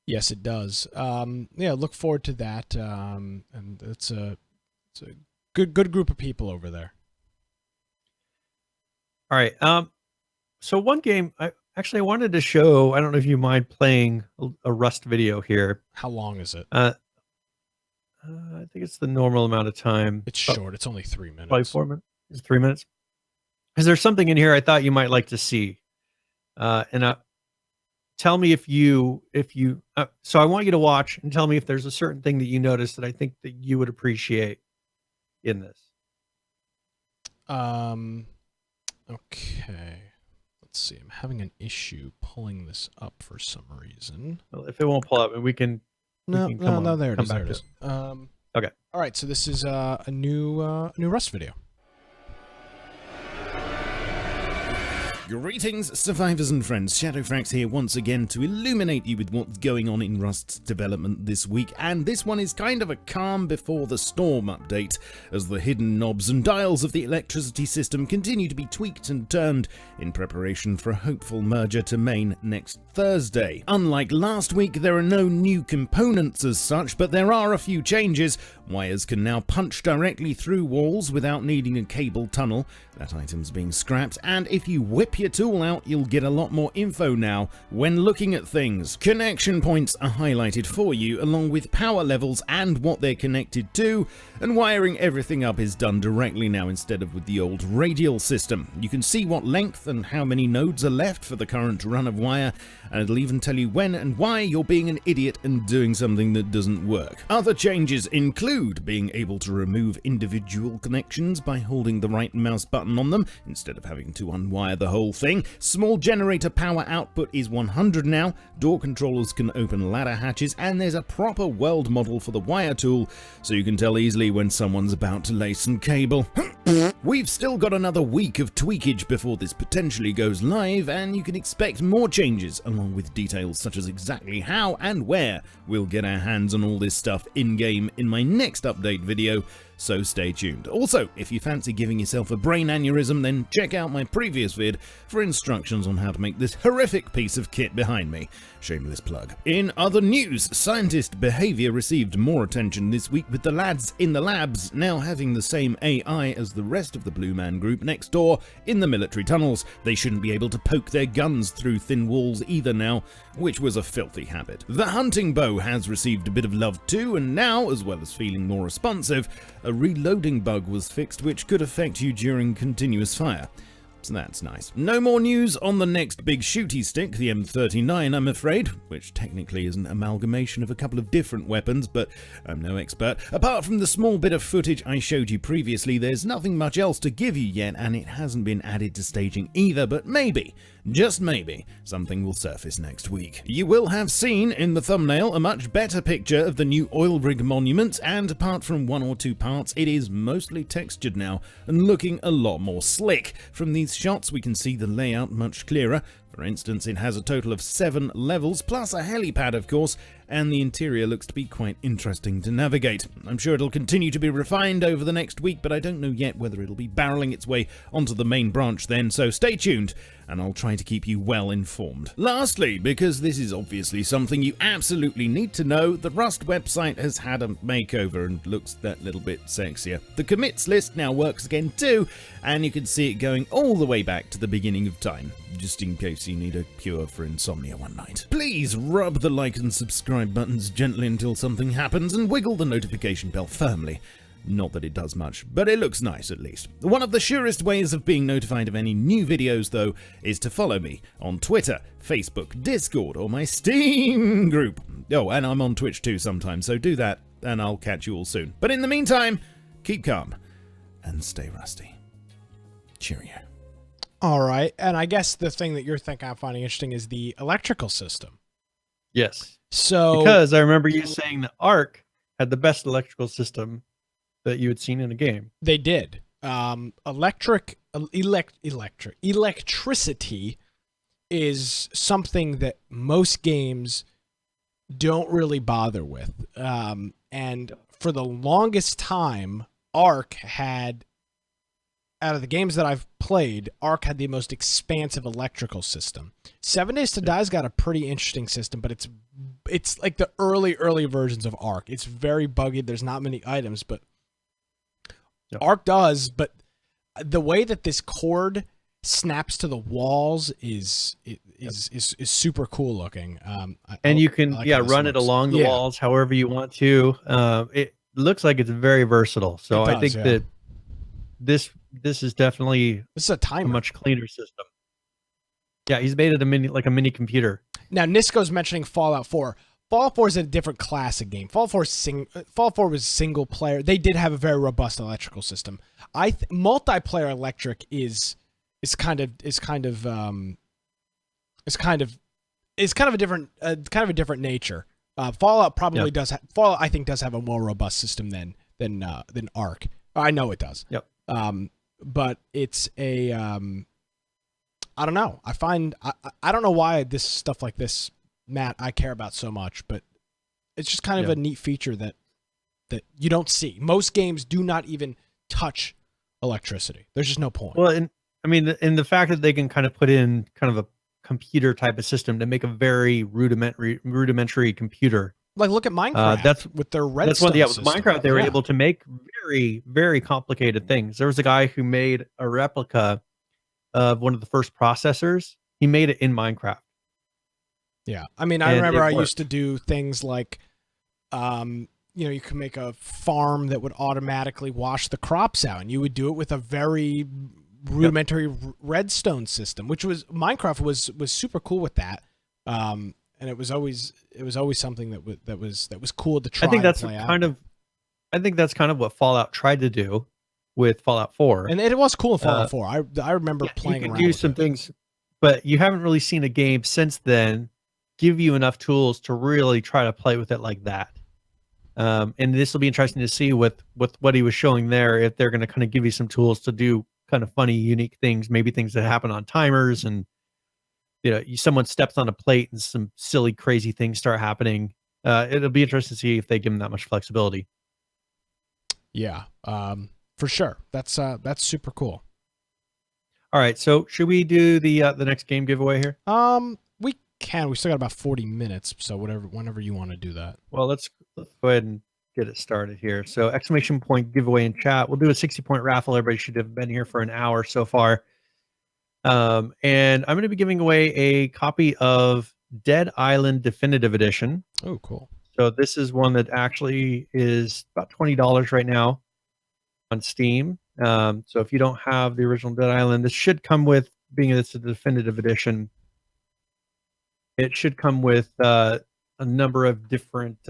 Yes, it does. Look forward to that. And it's a good group of people over there. All right. So one game I wanted to show. I don't know if you mind playing a Rust video here. How long is it? I think it's the normal amount of time. It's short. It's only 3 minutes. Probably 4 minutes. It's 3 minutes. Because there's something in here I thought you might like to see. Tell me if you. So I want you to watch and tell me if there's a certain thing that you noticed that I think that you would appreciate in this. Okay. Let's see. I'm having an issue pulling this up for some reason. Well, if it won't pull up, we can. No, there it is. There it is. Okay. All right. So this is a new Rust video. Greetings, survivors and friends. Shadowfrax here once again to illuminate you with what's going on in Rust's development this week, and this one is kind of a calm before the storm update, as the hidden knobs and dials of the electricity system continue to be tweaked and turned in preparation for a hopeful merger to main next Thursday. Unlike last week, there are no new components as such, but there are a few changes. Wires can now punch directly through walls without needing a cable tunnel. That item's being scrapped, and if you whip your tool out, you'll get a lot more info now when looking at things. Connection points are highlighted for you, along with power levels and what they're connected to, and wiring everything up is done directly now instead of with the old radial system. You can see what length and how many nodes are left for the current run of wire, and it'll even tell you when and why you're being an idiot and doing something that doesn't work. Other changes include being able to remove individual connections by holding the right mouse button on them instead of having to unwire the whole thing. Small generator power output is 100 now, door controllers can open ladder hatches, and there's a proper world model for the wire tool so you can tell easily when someone's about to lay some cable. We've still got another week of tweakage before this potentially goes live, and you can expect more changes along with details such as exactly how and where we'll get our hands on all this stuff in-game in my next update video, so stay tuned. Also, if you fancy giving yourself a brain aneurysm, then check out my previous vid for instructions on how to make this horrific piece of kit behind me. Shameless plug. In other news, scientist behavior received more attention this week, with the lads in the labs now having the same AI as the rest of the Blue Man group next door in the military tunnels. They shouldn't be able to poke their guns through thin walls either now, which was a filthy habit. The hunting bow has received a bit of love too, and now, as well as feeling more responsive, a reloading bug was fixed which could affect you during continuous fire. So that's nice. No more news on the next big shooty stick, the M39, I'm afraid, which technically is an amalgamation of a couple of different weapons, but I'm no expert. Apart from the small bit of footage I showed you previously, there's nothing much else to give you yet, and it hasn't been added to staging either, but maybe, just maybe, something will surface next week. You will have seen in the thumbnail a much better picture of the new oil rig monument, and apart from one or two parts, it is mostly textured now and looking a lot more slick. From these shots we can see the layout much clearer. For instance, it has a total of 7 levels, plus a helipad of course, and the interior looks to be quite interesting to navigate. I'm sure it'll continue to be refined over the next week, but I don't know yet whether it'll be barreling its way onto the main branch then, so stay tuned, and I'll try to keep you well informed. Lastly, because this is obviously something you absolutely need to know, the Rust website has had a makeover and looks that little bit sexier. The commits list now works again too, and you can see it going all the way back to the beginning of time, just in case you need a cure for insomnia one night. Please rub the like and subscribe buttons gently until something happens, and wiggle the notification bell firmly. Not that it does much, but it looks nice at least. One of the surest ways of being notified of any new videos, though, is to follow me on Twitter, Facebook, Discord, or my Steam group. Oh, and I'm on Twitch too sometimes, so do that, and I'll catch you all soon. But in the meantime, keep calm and stay rusty. Cheerio. All right, and I guess the thing that you're thinking I'm finding interesting is the electrical system. Yes. So Because I remember you saying that Ark had the best electrical system that you had seen in a game. they did. Electricity is something that most games don't really bother with. And for the longest time, Ark had, out of the games that I've played, Ark had the most expansive electrical system. 7 Days to Die's got a pretty interesting system, but it's like the early versions of Ark. It's very buggy. There's not many items, but Ark does. But the way that this cord snaps to the walls is super cool looking. And you can I like how this run it looks. along the walls however you want to. It looks like it's very versatile. So It I think does, that this is definitely This is a a timer. much cleaner system. Yeah, he's made it like a mini computer. Now, Nisco's mentioning Fallout 4. Fallout 4 is a different class of game. Fallout 4 was single player. They did have a very robust electrical system. Multiplayer electric is kind of a different nature. Fallout probably does. Fallout, I think, does have a more robust system than Ark. I know it does. Yep. But it's a I don't know. I don't know why this stuff like this, Matt, I care about so much, but it's just kind of a neat feature that you don't see. Most games do not even touch electricity. There's just no point. Well, and the fact that they can kind of put in kind of a computer type of system to make a very rudimentary computer. Like, look at Minecraft with their redstone with system. Minecraft, they were able to make very, very complicated things. There was a guy who made a replica of one of the first processors. He made it in Minecraft. Yeah. I mean, I And remember it I worked. used to do things like, you could make a farm that would automatically wash the crops out, and you would do it with a very rudimentary redstone system, which was Minecraft was super cool with that. And it was always something that was cool to try. I think that's and play kind out. of, I think that's kind of what Fallout tried to do with Fallout 4. And it was cool in Fallout 4. I remember playing you around can do with some it. things, but you haven't really seen a game since then give you enough tools to really try to play with it like that. And this will be interesting to see with what he was showing there, if they're going to kind of give you some tools to do kind of funny, unique things, maybe things that happen on timers, and someone steps on a plate and some silly, crazy things start happening. It'll be interesting to see if they give them that much flexibility. Yeah, for sure. That's super cool. All right, so should we do the next game giveaway here? We can. We still got about 40 minutes, so whenever you want to do that. Well, let's go ahead and get it started here. So exclamation point giveaway in chat. We'll do a 60-point raffle. Everybody should have been here for an hour so far. And I'm going to be giving away a copy of Dead Island Definitive Edition. Oh, cool. So this is one that actually is about $20 right now on Steam. So if you don't have the original Dead Island, this should come with, being it's a definitive edition, it should come with a number of different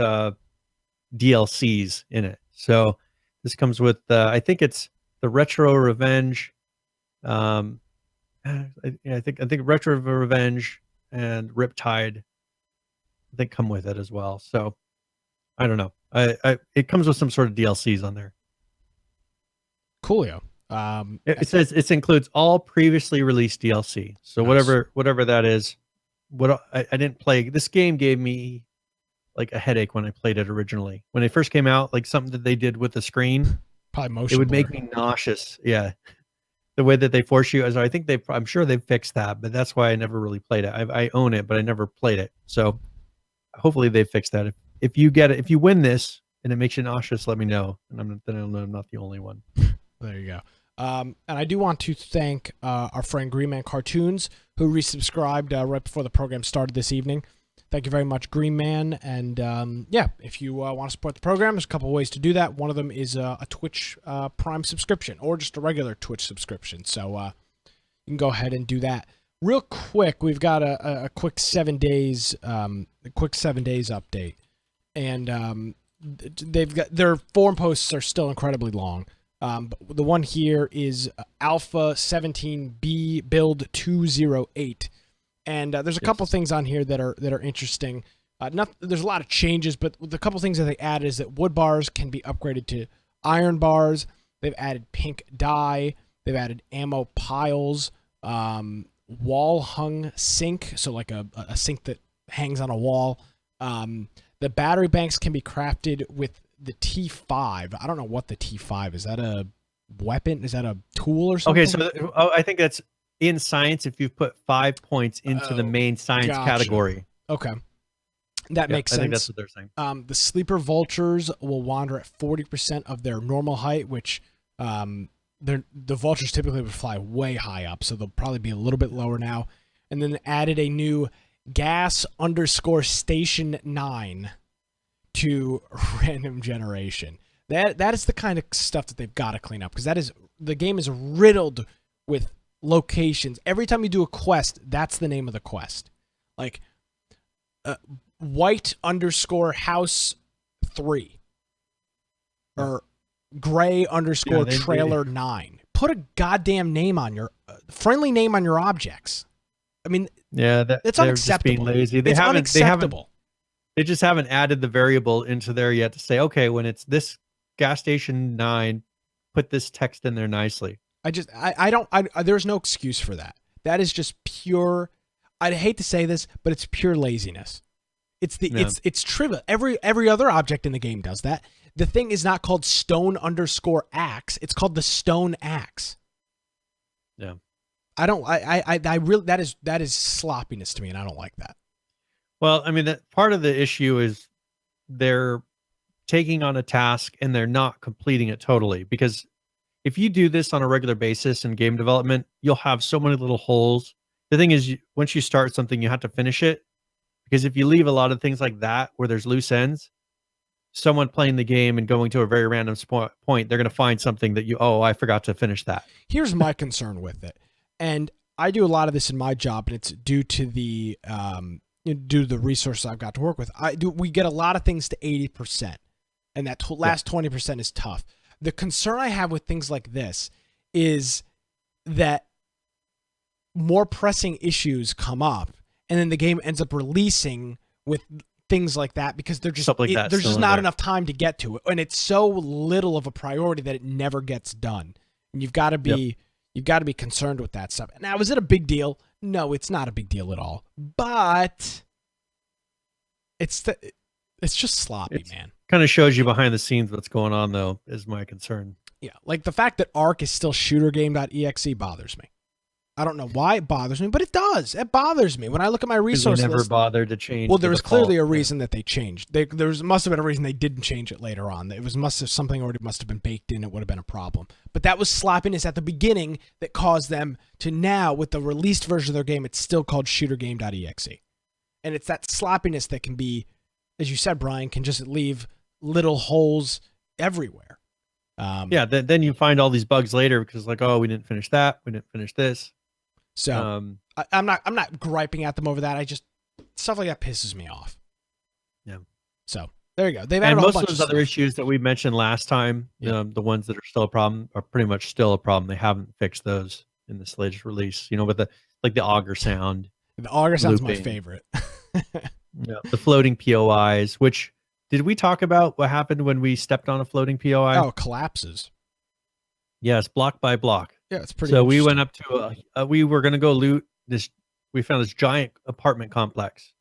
DLCs in it. So this comes with, I think it's the Retro Revenge. I think Retro Revenge and Riptide, I think, come with it as well. So I don't know. It comes with some sort of DLCs on there. Coolio. It says it includes all previously released DLC. So Nice. whatever that is. What I didn't play. This game gave me like a headache when I played it originally. When it first came out, like something that they did with the screen, Probably motion. it would blur. make me nauseous. Yeah, the way that they force you. I think I'm sure they've fixed that, but that's why I never really played it. I own it, but I never played it. So hopefully they fixed that. If you get it, if you win this and it makes you nauseous, let me know, and then I'll know I'm not the only one. There you go. And I do want to thank our friend Green Man Cartoons, who resubscribed right before the program started this evening. Thank you very much, Green Man. And if you want to support the program, there's a couple ways to do that. One of them is a Twitch Prime subscription, or just a regular Twitch subscription. So you can go ahead and do that. Real quick, we've got a quick 7 days, update, and they've got their forum posts are still incredibly long. But the one here is Alpha 17B build 208, and there's a couple things on here that are interesting. There's a lot of changes, but the couple things that they added is that wood bars can be upgraded to iron bars. They've added pink dye. They've added ammo piles, wall hung sink, so like a sink that hangs on a wall. The battery banks can be crafted with the T5. I don't know what the T5 is. That a weapon? Is that a tool or something? Okay, so I think that's in science. If you put 5 points into the main science category, okay, that makes sense. I think that's what they're saying. The sleeper vultures will wander at 40% of their normal height, which the vultures typically would fly way high up, so they'll probably be a little bit lower now. And then added a new gas_station 9 to random generation. That is the kind of stuff that they've got to clean up, because the game is riddled with locations. Every time you do a quest, that's the name of the quest. Like white_house 3 or gray_trailer 9. Put a goddamn name on your friendly name on your objects. I mean, it's unacceptable. Just being lazy. It's unacceptable. They just haven't added the variable into there yet to say, okay, when it's this gas station 9, put this text in there nicely. There's no excuse for that. That is just pure. I'd hate to say this, but it's pure laziness. It's trivial. Every other object in the game does that. The thing is not called stone_axe. It's called the stone axe. Yeah. That is sloppiness to me, and I don't like that. Well, I mean, that part of the issue is they're taking on a task and they're not completing it totally, because if you do this on a regular basis in game development, you'll have so many little holes. The thing is, once you start something, you have to finish it, because if you leave a lot of things like that where there's loose ends, someone playing the game and going to a very random point, they're going to find something that I forgot to finish that. Here's my concern with it, and I do a lot of this in my job, and it's due to the resources I've got to work with. We get a lot of things to 80%, and that last 20% is tough. The concern I have with things like this is that more pressing issues come up, and then the game ends up releasing with things like that because there's just not enough time to get to it, and it's so little of a priority that it never gets done. And you've got to be concerned with that stuff. Now, is it a big deal? No, it's not a big deal at all. But it's just sloppy, man. Kind of shows you behind the scenes what's going on, though, is my concern. Yeah, like the fact that Arc is still shootergame.exe bothers me. I don't know why it bothers me, but it does. It bothers me when I look at my resource list. They never bothered to change. Well, there was clearly a reason that they changed. Must have been a reason they didn't change it later on. Something already must have been baked in. It would have been a problem. But that was sloppiness at the beginning that caused them to now, with the released version of their game, it's still called shootergame.exe. And it's that sloppiness that can be, as you said, Brian, can just leave little holes everywhere. Then you find all these bugs later because we didn't finish that. We didn't finish this. So I'm not griping at them over that. Stuff like that pisses me off. Yeah. So there you go. They've added a whole most bunch of those other issues that we mentioned last time, the ones that are still a problem are pretty much still a problem. They haven't fixed those in this latest release. With the auger sound. The auger sound's my favorite. The floating POIs. Which did we talk about what happened when we stepped on a floating POI? Oh, it collapses. Yes, block by block. Yeah, it's pretty. So we went up to we were going to go loot this. We found this giant apartment complex,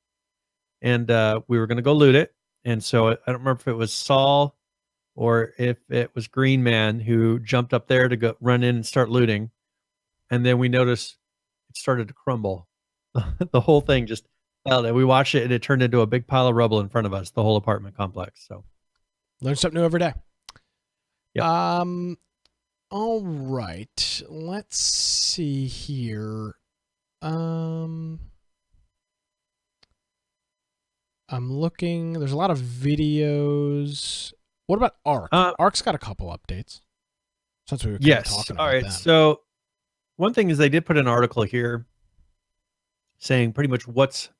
and we were going to go loot it. And so I don't remember if it was Saul or if it was Green Man who jumped up there to go run in and start looting. And then we noticed it started to crumble. The whole thing just fell. We watched it, and it turned into a big pile of rubble in front of us. The whole apartment complex. So learn something new every day. Yeah. All right, let's see here. I'm looking. There's a lot of videos. What about Arc? Arc's got a couple updates. Since we were talking about all right. them. So one thing is they did put an article here saying pretty much what's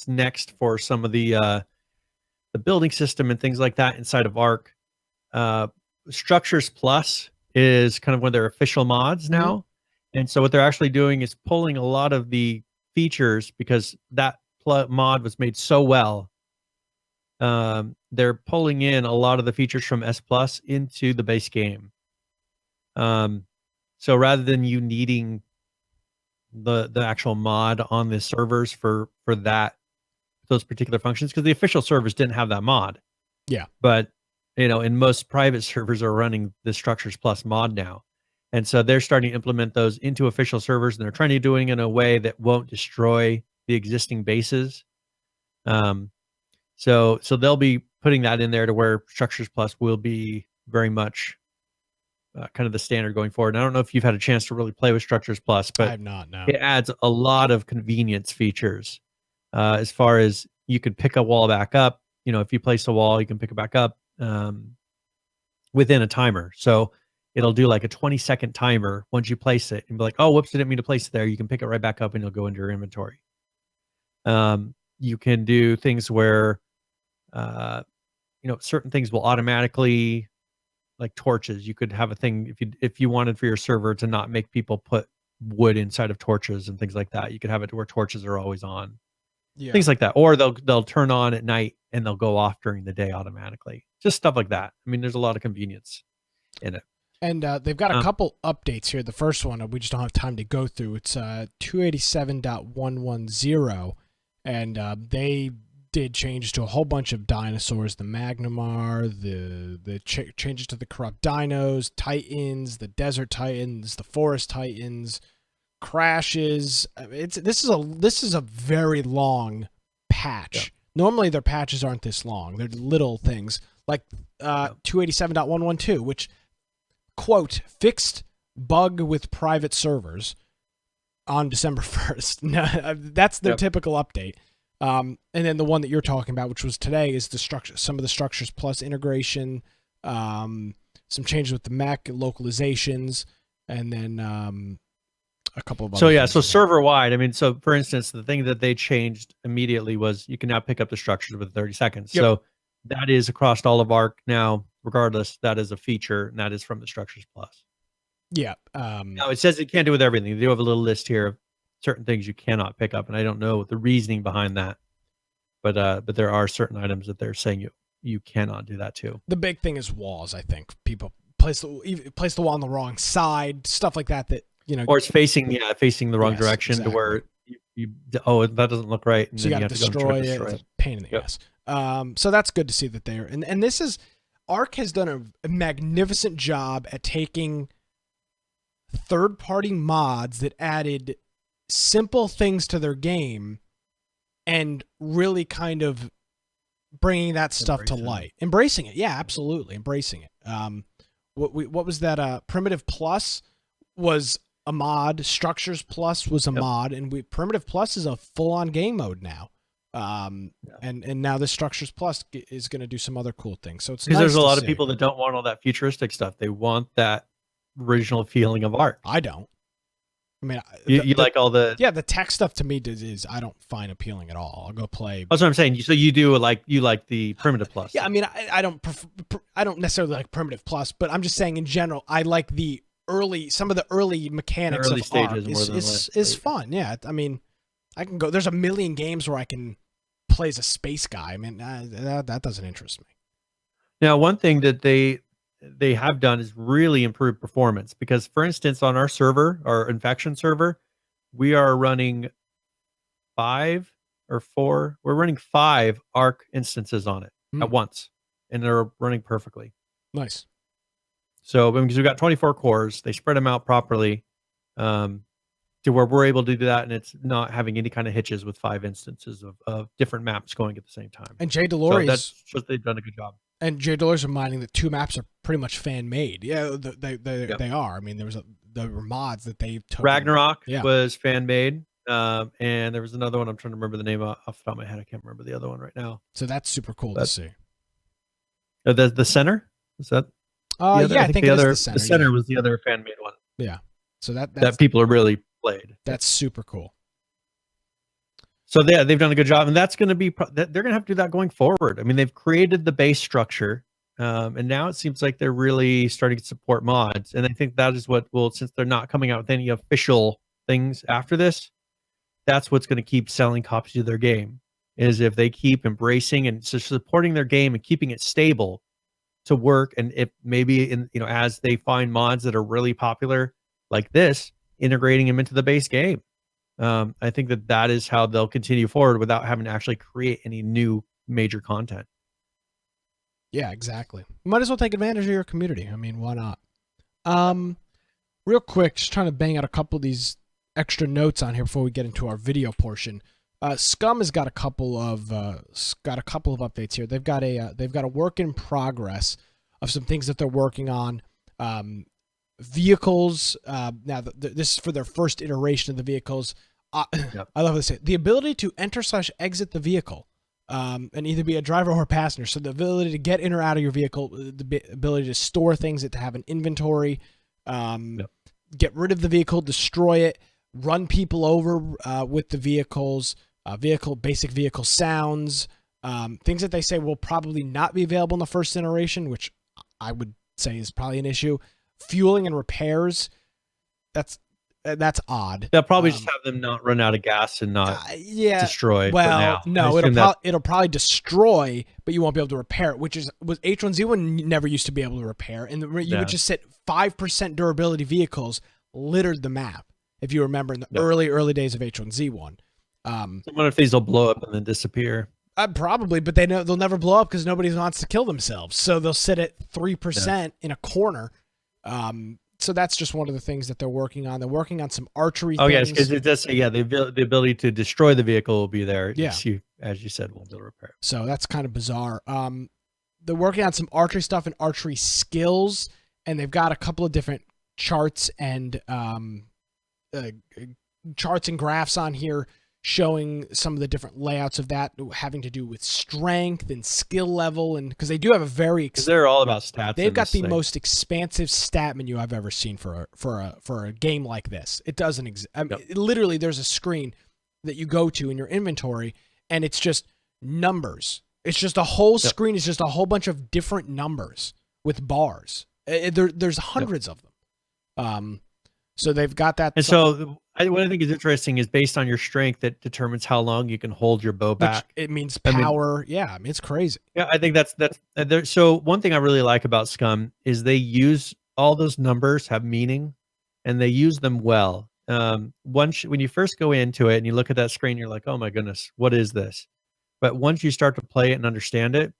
next for some of the building system and things like that inside of Arc. Structures Plus is kind of one of their official mods now. Mm-hmm. And so what they're actually doing is pulling a lot of the features because that mod was made so well. They're pulling in a lot of the features from S Plus into the base game. So rather than you needing the actual mod on the servers for those particular functions, because the official servers didn't have that mod. Yeah. But in most private servers are running the Structures Plus mod now. And so they're starting to implement those into official servers, and they're trying to do it in a way that won't destroy the existing bases. So they'll be putting that in there to where Structures Plus will be very much kind of the standard going forward. And I don't know if you've had a chance to really play with Structures Plus, but I have not. No. It adds a lot of convenience features as far as you could pick a wall back up. If you place a wall, you can pick it back up within a timer. So it'll do like a 20-second timer once you place it and be like, oh, whoops, I didn't mean to place it there. You can pick it right back up and it'll go into your inventory. You can do things where, certain things will automatically, like torches. You could have a thing if you wanted for your server to not make people put wood inside of torches and things like that. You could have it to where torches are always on. Yeah. Things like that. Or they'll turn on at night and they'll go off during the day automatically. Just stuff like that. I mean, there's a lot of convenience in it. And they've got a couple updates here. The first one, we just don't have time to go through. It's 287.110, and they did changes to a whole bunch of dinosaurs, the Magnamar, the changes to the corrupt dinos, Titans, the Desert Titans, the Forest Titans, crashes. This is a very long patch. Yeah. Normally their patches aren't this long. They're little things like 287.112, which quote, fixed bug with private servers on December 1st. No, that's their typical update. And then the one that you're talking about, which was today, is the structure, some of the Structures Plus integration, some changes with the mech localizations, and then a couple of other things. So server wide, I mean, so for instance, the thing that they changed immediately was you can now pick up the structures with 30 seconds. Yep. So that is across all of ARC now, regardless, that is a feature, and that is from the Structures Plus. Yeah. Now it says it can't do with everything. They do have a little list here of certain things you cannot pick up, and I don't know the reasoning behind that. But there are certain items that they're saying you cannot do that too. The big thing is walls, I think. People place the wall on the wrong side, stuff like that, or it's facing the wrong direction, exactly. to where you that doesn't look right, and so then you got to destroy it. It's a pain in the ass. So that's good to see that they're and this is ARC has done a magnificent job at taking third-party mods that added simple things to their game and really kind of bringing that stuff to light. Embracing it. Yeah, absolutely. Embracing it. What was that? Primitive Plus was a mod. Structures Plus was a mod. And Primitive Plus is a full-on game mode now. And now the Structures Plus is going to do some other cool things. So it's nice. Because there's a lot of people that don't want all that futuristic stuff. They want that original feeling of ARC. I don't. I mean, you like all the the tech stuff to me is I don't find appealing at all. I'll go play. That's what I'm saying. So you like the Primitive Plus. Yeah, I mean, I don't necessarily like Primitive Plus, but I'm just saying in general, I like some of the early mechanics early of stages ARC is fun. Yeah, I mean, I can go. There's a million games where I can play as a space guy. I mean, that doesn't interest me. Now, one thing that they have done is really improve performance, because for instance, on our server, our infection server, we are running 5 or 4. We're running 5 ARC instances on it at once, and they're running perfectly. Nice. So because we've got 24 cores, they spread them out properly to where we're able to do that, and it's not having any kind of hitches with 5 instances of different maps going at the same time. And Jay Delores, that's what they've done a good job. And Jay Delores reminding that 2 maps are pretty much fan made. Yeah, they are. I mean, there were mods that they took. Ragnarok was fan made, and there was another one. I'm trying to remember the name off the top of my head. I can't remember the other one right now. So that's super cool to see. The center, is that? I think the it other is the center. The center was the other fan made one. Yeah. So that people are really played. That's super cool. So they've done a good job, and that's going to be they're going to have to do that going forward. I mean, they've created the base structure, and now it seems like they're really starting to support mods. And I think that is what will, since they're not coming out with any official things after this, that's what's going to keep selling copies of their game, is if they keep embracing and supporting their game and keeping it stable to work. And if maybe as they find mods that are really popular like this, integrating them into the base game. I think that is how they'll continue forward without having to actually create any new major content. Yeah, exactly. You might as well take advantage of your community. I mean, why not? Real quick, just trying to bang out a couple of these extra notes on here before we get into our video portion. SCUM has got a couple of updates here. They've got a work in progress of some things that they're working on. Vehicles. Now this is for their first iteration of the vehicles. I love what they say. The ability to enter/exit the vehicle, and either be a driver or a passenger. So the ability to get in or out of your vehicle, the ability to store things, to have an inventory, get rid of the vehicle, destroy it, run people over with the vehicles, basic vehicle sounds, things that they say will probably not be available in the first iteration, which I would say is probably an issue. Fueling and repairs, that's odd. They'll probably just have them not run out of gas and not destroy. Well, no, it'll probably destroy, but you won't be able to repair it, which was H1Z1 never used to be able to repair, and you would just sit 5% durability vehicles littered the map, if you remember in the early days of H1Z1. I wonder if these will blow up and then disappear. Probably, but they'll never blow up because nobody wants to kill themselves, so they'll sit at 3% in a corner. So that's just one of the things that they're working on. They're working on some archery things. Yes, because it does say, the ability to destroy the vehicle will be there. Yeah. As you said, won't be able to repair. So that's kind of bizarre. They're working on some archery stuff and archery skills and they've got a couple of different charts and graphs on here showing some of the different layouts of that having to do with strength and skill level, and because they do have a very they're all about stats. they've got the most expansive stat menu I've ever seen for a game like this. It doesn't exist. I mean, literally, there's a screen that you go to in your inventory, and it's just numbers. It's just a whole screen. It's just a whole bunch of different numbers with bars. There's hundreds of them. So they've got that. And so what I think is interesting is based on your strength, that determines how long you can hold your bow back. It means power. I mean, it's crazy. Yeah, I think that's there. So one thing I really like about SCUM is they use all those numbers have meaning, and they use them well. When you first go into it and you look at that screen, you're like, oh my goodness, what is this? But once you start to play it and understand it,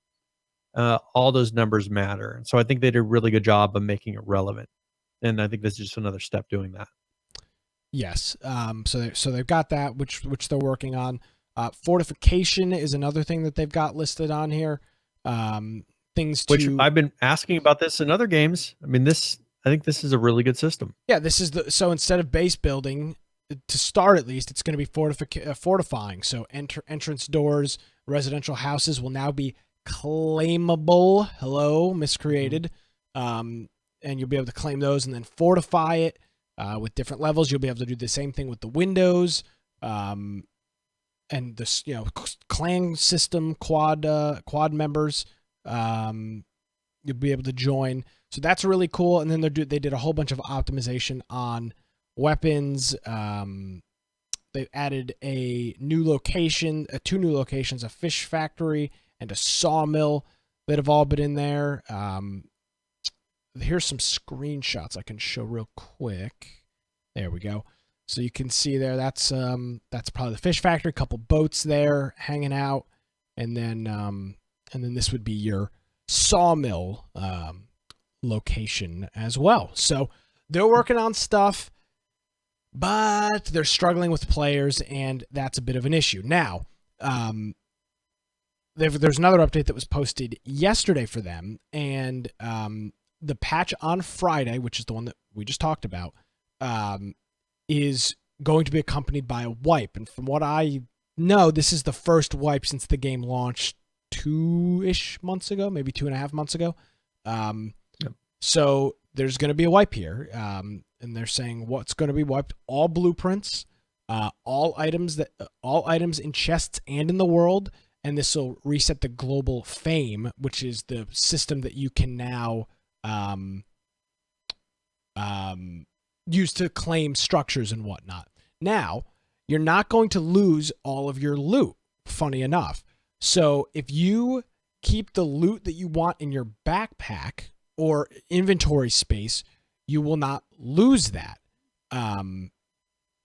all those numbers matter. And so I think they did a really good job of making it relevant. And I think this is just another step doing that. Yes. So they've got that, which they're working on. Fortification is another thing that they've got listed on here. Which I've been asking about this in other games. I mean, I think this is a really good system. Yeah, so instead of base building, to start at least, it's going to be fortifying. So entrance doors, residential houses will now be claimable. Hello, Miscreated. And you'll be able to claim those and then fortify it with different levels. You'll be able to do the same thing with the windows, and this clan system quad members. You'll be able to join. So that's really cool. And then they did a whole bunch of optimization on weapons. They added two new locations, a fish factory and a sawmill that have all been in there. Here's some screenshots I can show real quick. There we go. So you can see there, that's probably the fish factory, a couple boats there hanging out, and then this would be your sawmill location as well. So they're working on stuff, but they're struggling with players, and that's a bit of an issue. Now, there's another update that was posted yesterday for them, and the patch on Friday, which is the one that we just talked about, is going to be accompanied by a wipe. And from what I know, this is the first wipe since the game launched 2-ish months ago, maybe 2.5 months ago. So there's going to be a wipe here. And they're saying what's going to be wiped: all blueprints, all items in chests and in the world. And this will reset the global fame, which is the system that you can now used to claim structures and whatnot. Now, you're not going to lose all of your loot, funny enough. So if you keep the loot that you want in your backpack or inventory space, you will not lose that.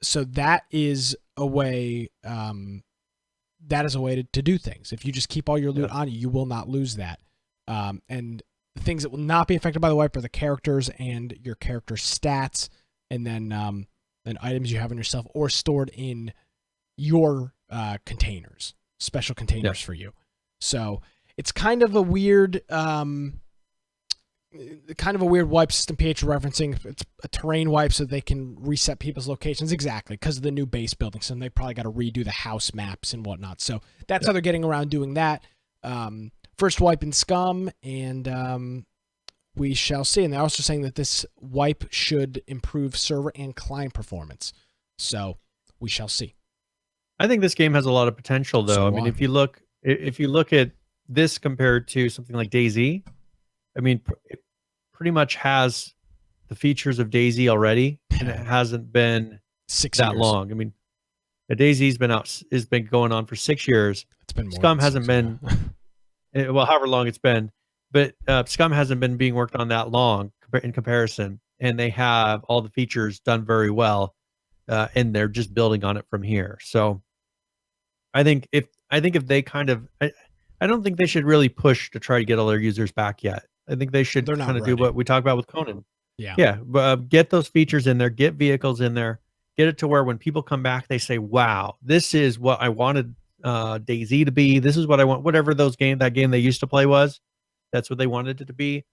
So that is a way to do things. If you just keep all your loot on you, you will not lose that. And the things that will not be affected by the wipe are the characters and your character stats, and then items you have on yourself or stored in your containers, special containers for you. So it's kind of a weird wipe system. PH referencing it's a terrain wipe so they can reset people's locations exactly because of the new base building. So they probably got to redo the house maps and whatnot. So that's how they're getting around doing that. First wipe in SCUM, and we shall see. And they're also saying that this wipe should improve server and client performance. So we shall see. I think this game has a lot of potential, though. So I mean, if you look at this compared to something like DayZ, I mean, it pretty much has the features of DayZ already, and it hasn't been 6 that years. long. I mean, the DayZ's been going on for 6 years. It's been more SCUM than hasn't 6 been, well, however long it's been, but SCUM hasn't been being worked on that long in comparison, and they have all the features done very well, and they're just building on it from here. So, I think if they kind of, I don't think they should really push to try to get all their users back yet. I think they should kind of do what we talked about with Conan. Yeah. Get those features in there, get vehicles in there, get it to where when people come back, they say, wow, this is what I wanted DayZ to be. This is what I want, whatever that game they used to play was, that's what they wanted it to be.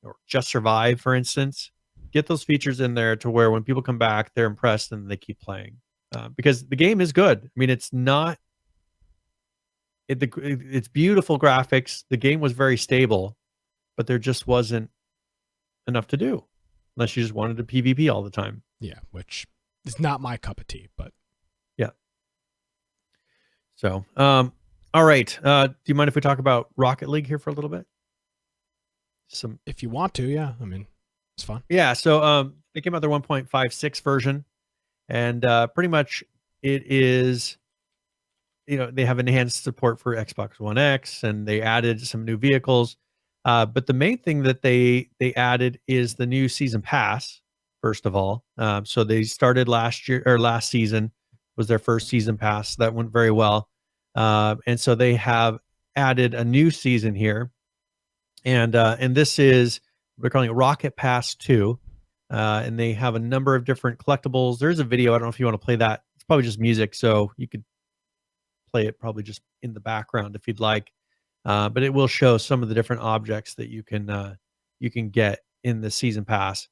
or Just Survive, for instance. Get those features in there to where when people come back, they're impressed and they keep playing. Because the game is good. I mean, it's not. It's beautiful graphics. The game was very stable, but there just wasn't enough to do unless you just wanted to PvP all the time. Yeah, which is not my cup of tea, but yeah. So, all right. Do you mind if we talk about Rocket League here for a little bit? If you want to, yeah. I mean, it's fun. Yeah. So, they came out their 1.56 version, and pretty much it is. They have enhanced support for Xbox One X, and they added some new vehicles. But the main thing that they added is the new season pass. First of all, so they started last season was their first season pass that went very well, and so they have added a new season here, and this is they're calling it Rocket Pass 2, and they have a number of different collectibles. There's a video. I don't know if you want to play that. It's probably just music, so you could play it probably just in the background if you'd like, but it will show some of the different objects that you can get in the season pass.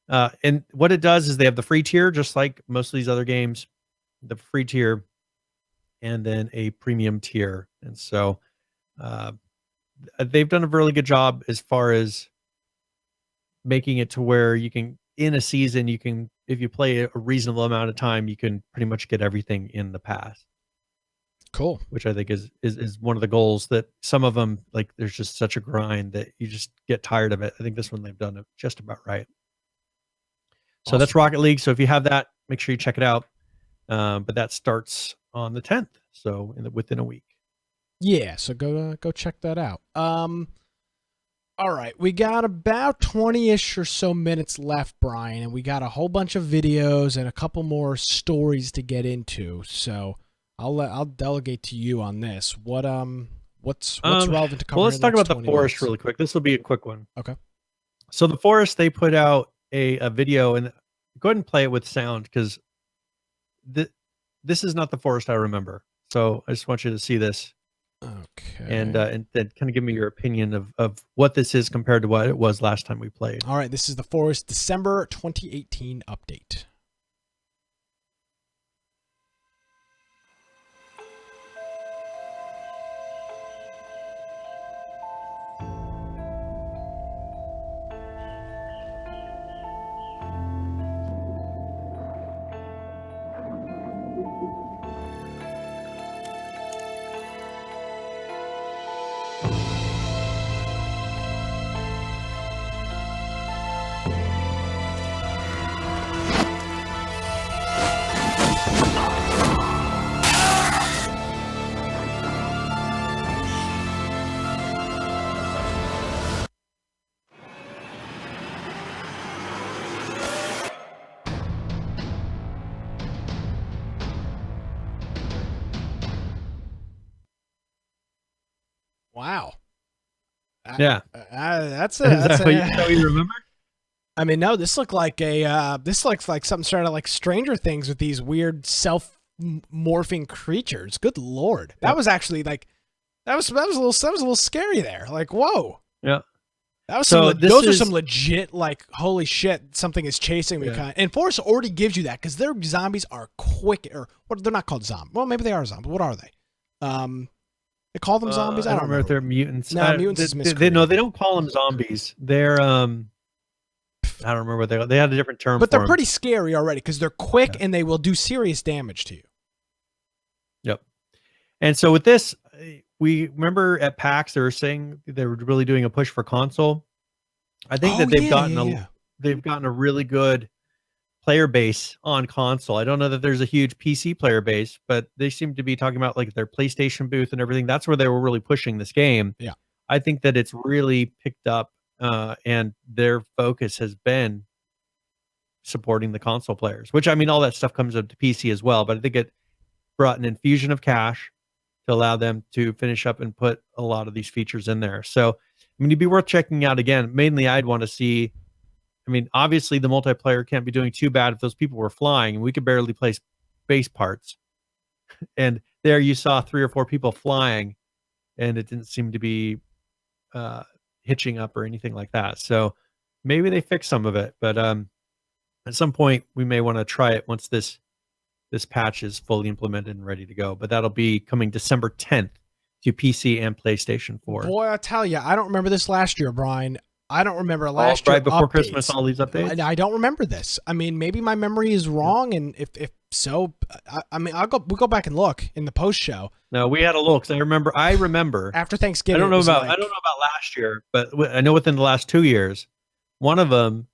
And what it does is they have the free tier, just like most of these other games, the free tier, and then a premium tier. And so they've done a really good job as far as making it to where you can, in a season, you can, if you play a reasonable amount of time, you can pretty much get everything in the pass. Cool. Which I think is one of the goals that some of them, like, there's just such a grind that you just get tired of it. I think this one they've done it just about right. So that's Rocket League. So if you have that, make sure you check it out. But that starts on the 10th, so within a week. Yeah, so go check that out. All right, we got about 20-ish or so minutes left, Brian, and we got a whole bunch of videos and a couple more stories to get into. So I'll delegate to you on this. What's relevant to cover? Well, let's talk about the forest minutes? really quick. This will be a quick one. Okay. So the forest, they put out a video, and go ahead and play it with sound, because this is not the forest I remember. So I just want you to see this. Okay. And then kind of give me your opinion of what this is compared to what it was last time we played. All right, this is the Forest December 2018 update. Wow. Yeah. That's how you remember? I mean, no, this looked like this looks like something started like Stranger Things with these weird self-morphing creatures. Good Lord. That was actually like, that was a little scary there. Like, whoa. Yeah. That was those are some legit, like, holy shit, something is chasing me kind. And Forest already gives you that, because their zombies are quick, or what, they're not called zombies. Well, maybe they are zombies. What are they? They call them zombies? I don't remember if they're mutants. No, mutants is Miscreated. No, they don't call them zombies. They're I don't remember what they had a different term. But for they're pretty scary already, because they're quick and they will do serious damage to you. Yep. And so with this, we remember at PAX they were saying they were really doing a push for console. I think that they've gotten a really good player base on console. I don't know that there's a huge PC player base, but they seem to be talking about like their PlayStation booth and everything. That's where they were really pushing this game. Yeah. I think that it's really picked up, and their focus has been supporting the console players, which, I mean, all that stuff comes up to PC as well, but I think it brought an infusion of cash to allow them to finish up and put a lot of these features in there. So, I mean, it'd be worth checking out again. Mainly, I'd want to see, I mean, obviously the multiplayer can't be doing too bad if those people were flying, and we could barely place base parts. And there you saw 3 or 4 people flying, and it didn't seem to be hitching up or anything like that. So maybe they fix some of it, but at some point we may want to try it once this patch is fully implemented and ready to go. But that'll be coming December 10th to PC and PlayStation 4. Boy, I tell you, I don't remember this last year, Brian. I don't remember last year. Right before updates. Christmas, all these updates. I don't remember this. I mean, maybe my memory is wrong, and if so, I mean, we'll go back and look in the post show. No, we had a look. I remember After Thanksgiving. I don't know about last year, but I know within the last 2 years, one of them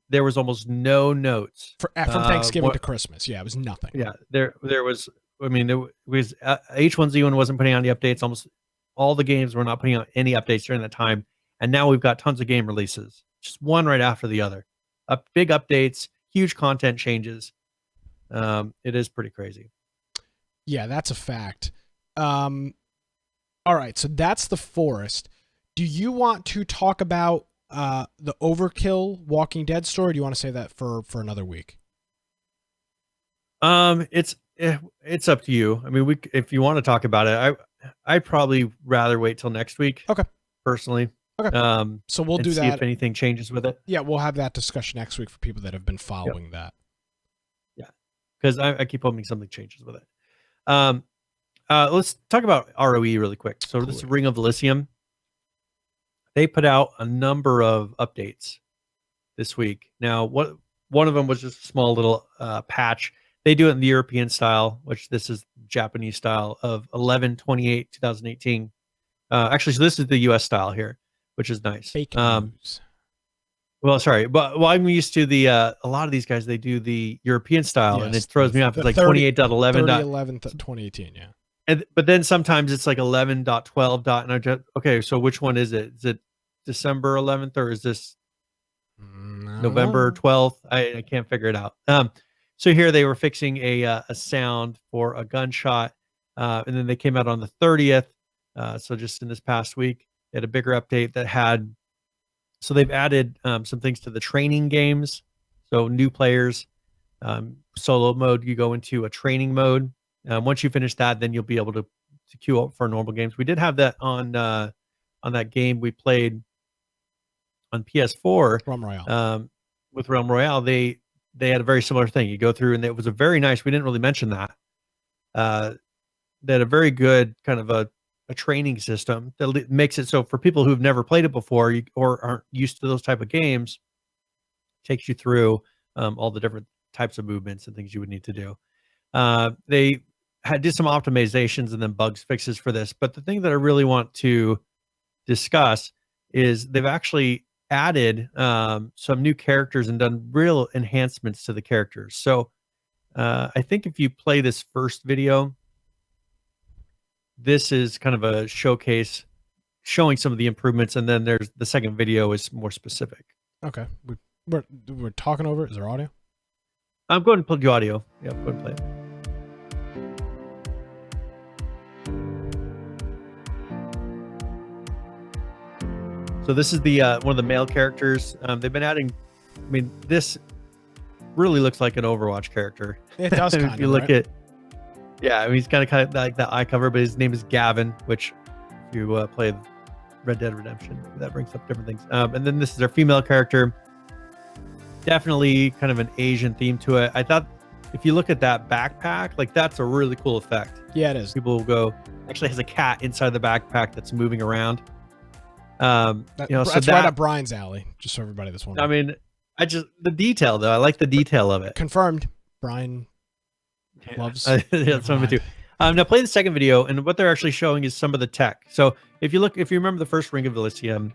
there was almost no notes from Thanksgiving to Christmas. Yeah, it was nothing. Yeah, there was. I mean, there was H1Z1 wasn't putting out any updates. Almost all the games were not putting out any updates during that time. And now we've got tons of game releases, just one right after the other. Big updates, huge content changes. It is pretty crazy. Yeah, that's a fact. All right, so that's the Forest. Do you want to talk about the Overkill Walking Dead story? Or do you want to say that for another week? It's up to you. I mean, if you want to talk about it, I'd probably rather wait till next week. Okay. Personally. Okay. So we'll do that. See if anything changes with it. Yeah, we'll have that discussion next week for people that have been following that. Yeah, because I keep hoping something changes with it. Let's talk about ROE really quick. So cool. This is Ring of Elysium. They put out a number of updates this week. Now, one of them was just a small little patch. They do it in the European style, which this is Japanese style of 11/28/2018. Actually, so this is the US style here, which is nice. Fake news. Well, sorry, but I'm used to the a lot of these guys. They do the European style, yes, and it throws me off. It's like 28.11. 2018, yeah. But then sometimes it's like 11.12. And I just, okay, so which one is it? Is it December 11th or is this November 12th? I can't figure it out. So here they were fixing a sound for a gunshot, and then they came out on the 30th. So just in this past week, they had a bigger update that had. So they've added some things to the training games. So new players, solo mode, you go into a training mode. Once you finish that, then you'll be able to queue up for normal games. We did have that on that game we played on PS4. Royale. With Royale, they had a very similar thing. You go through, and it was a very nice. We didn't really mention that. They had a very good kind of a training system that makes it so for people who've never played it before or aren't used to those type of games, takes you through all the different types of movements and things you would need to do. They did some optimizations and then bugs fixes for this. But the thing that I really want to discuss is they've actually added some new characters and done real enhancements to the characters. So I think if you play this first video, this is kind of a showcase showing some of the improvements. And then there's the second video is more specific. Okay. We're talking over it. Is there audio? I'm going to plug the audio. Yeah, go ahead and play it. So this is the one of the male characters. They've been adding. I mean, this really looks like an Overwatch character. It does. If you look at, yeah, I mean, he's kind of like the eye cover, but his name is Gavin, which if you play Red Dead Redemption, that brings up different things. And then this is their female character. Definitely kind of an Asian theme to it. I thought if you look at that backpack, like that's a really cool effect. Yeah, it is. People will go. Actually, has a cat inside the backpack that's moving around. That's right up Brian's alley. Just so everybody that's wondering. I mean, the detail though. I like the detail of it. Confirmed. Brian loves. That's something too. Now play the second video, and what they're actually showing is some of the tech. So if you remember the first Ring of Elysium,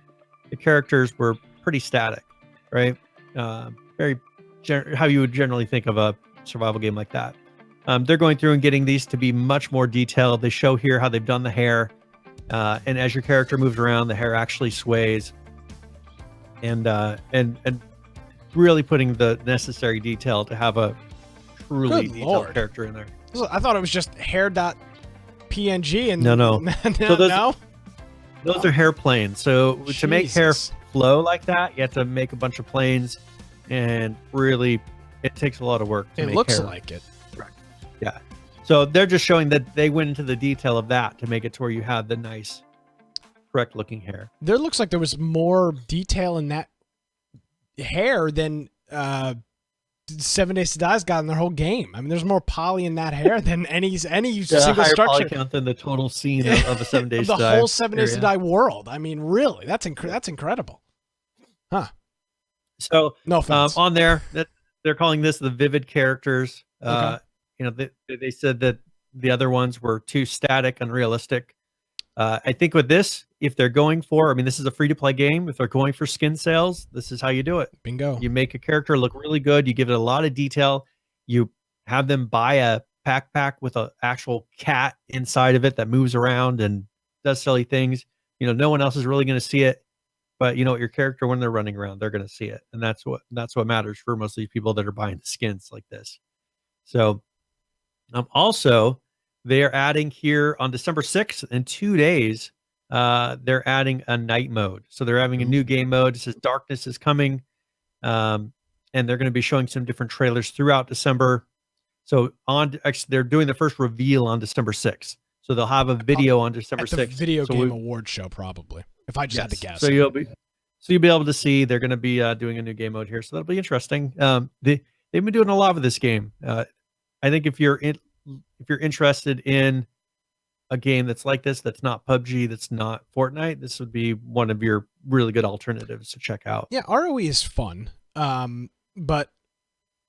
the characters were pretty static, right? Very how you would generally think of a survival game like that. They're going through and getting these to be much more detailed. They show here how they've done the hair. And as your character moves around, the hair actually sways, and really putting the necessary detail to have a truly detailed character in there. I thought it was just hair.png and no. So those no? are hair planes. So Jesus. To make hair flow like that, you have to make a bunch of planes, and really, it takes a lot of work. It looks like it. Right. Yeah. So they're just showing that they went into the detail of that to make it to where you have the nice correct looking hair. There looks like there was more detail in that hair than 7 Days to Die's got in their whole game. I mean, there's more poly in that hair than any single higher structure. poly count than the total scene of a 7 Days the to Die. whole 7 Days to Die world. I mean, really, that's incredible. Huh. So no offense. on there, that they're calling this the vivid characters. Okay. They said that the other ones were too static, unrealistic. I think with this, if they're going for, I mean, this is a free-to-play game. If they're going for skin sales, this is how you do it. Bingo. You make a character look really good. You give it a lot of detail. You have them buy a backpack with an actual cat inside of it that moves around and does silly things. No one else is really going to see it. But your character, when they're running around, they're going to see it. And that's what matters for most of these people that are buying the skins like this. So also, they're adding here on December 6th, in 2 days, they're adding a night mode. So they're having a new game mode. It says Darkness is coming. And they're going to be showing some different trailers throughout December. So they're doing the first reveal on December 6th. So they'll have a video on December 6th. At the video game award show, probably. If I just had to guess. So you'll be able to see they're going to be doing a new game mode here. So that'll be interesting. They've been doing a lot with this game. I think if you're interested in a game that's like this, that's not PUBG, that's not Fortnite, this would be one of your really good alternatives to check out. Yeah, ROE is fun. But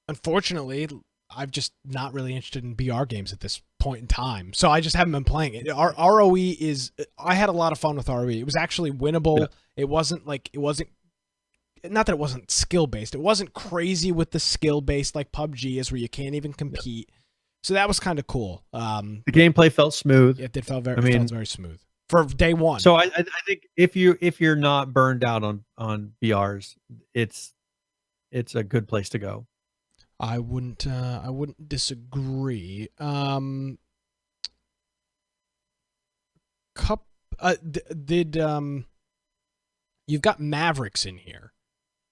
unfortunately, I'm just not really interested in BR games at this point in time. So I just haven't been playing it. ROE I had a lot of fun with ROE. It was actually winnable. Yeah. It wasn't not that it wasn't skill-based. It wasn't crazy with the skill-based like PUBG is, where you can't even compete. Yeah. So that was kind of cool. The gameplay felt smooth. It felt very smooth for day one. So I think if you're not burned out on BRs, it's a good place to go. I wouldn't disagree. You've got Mavericks in here.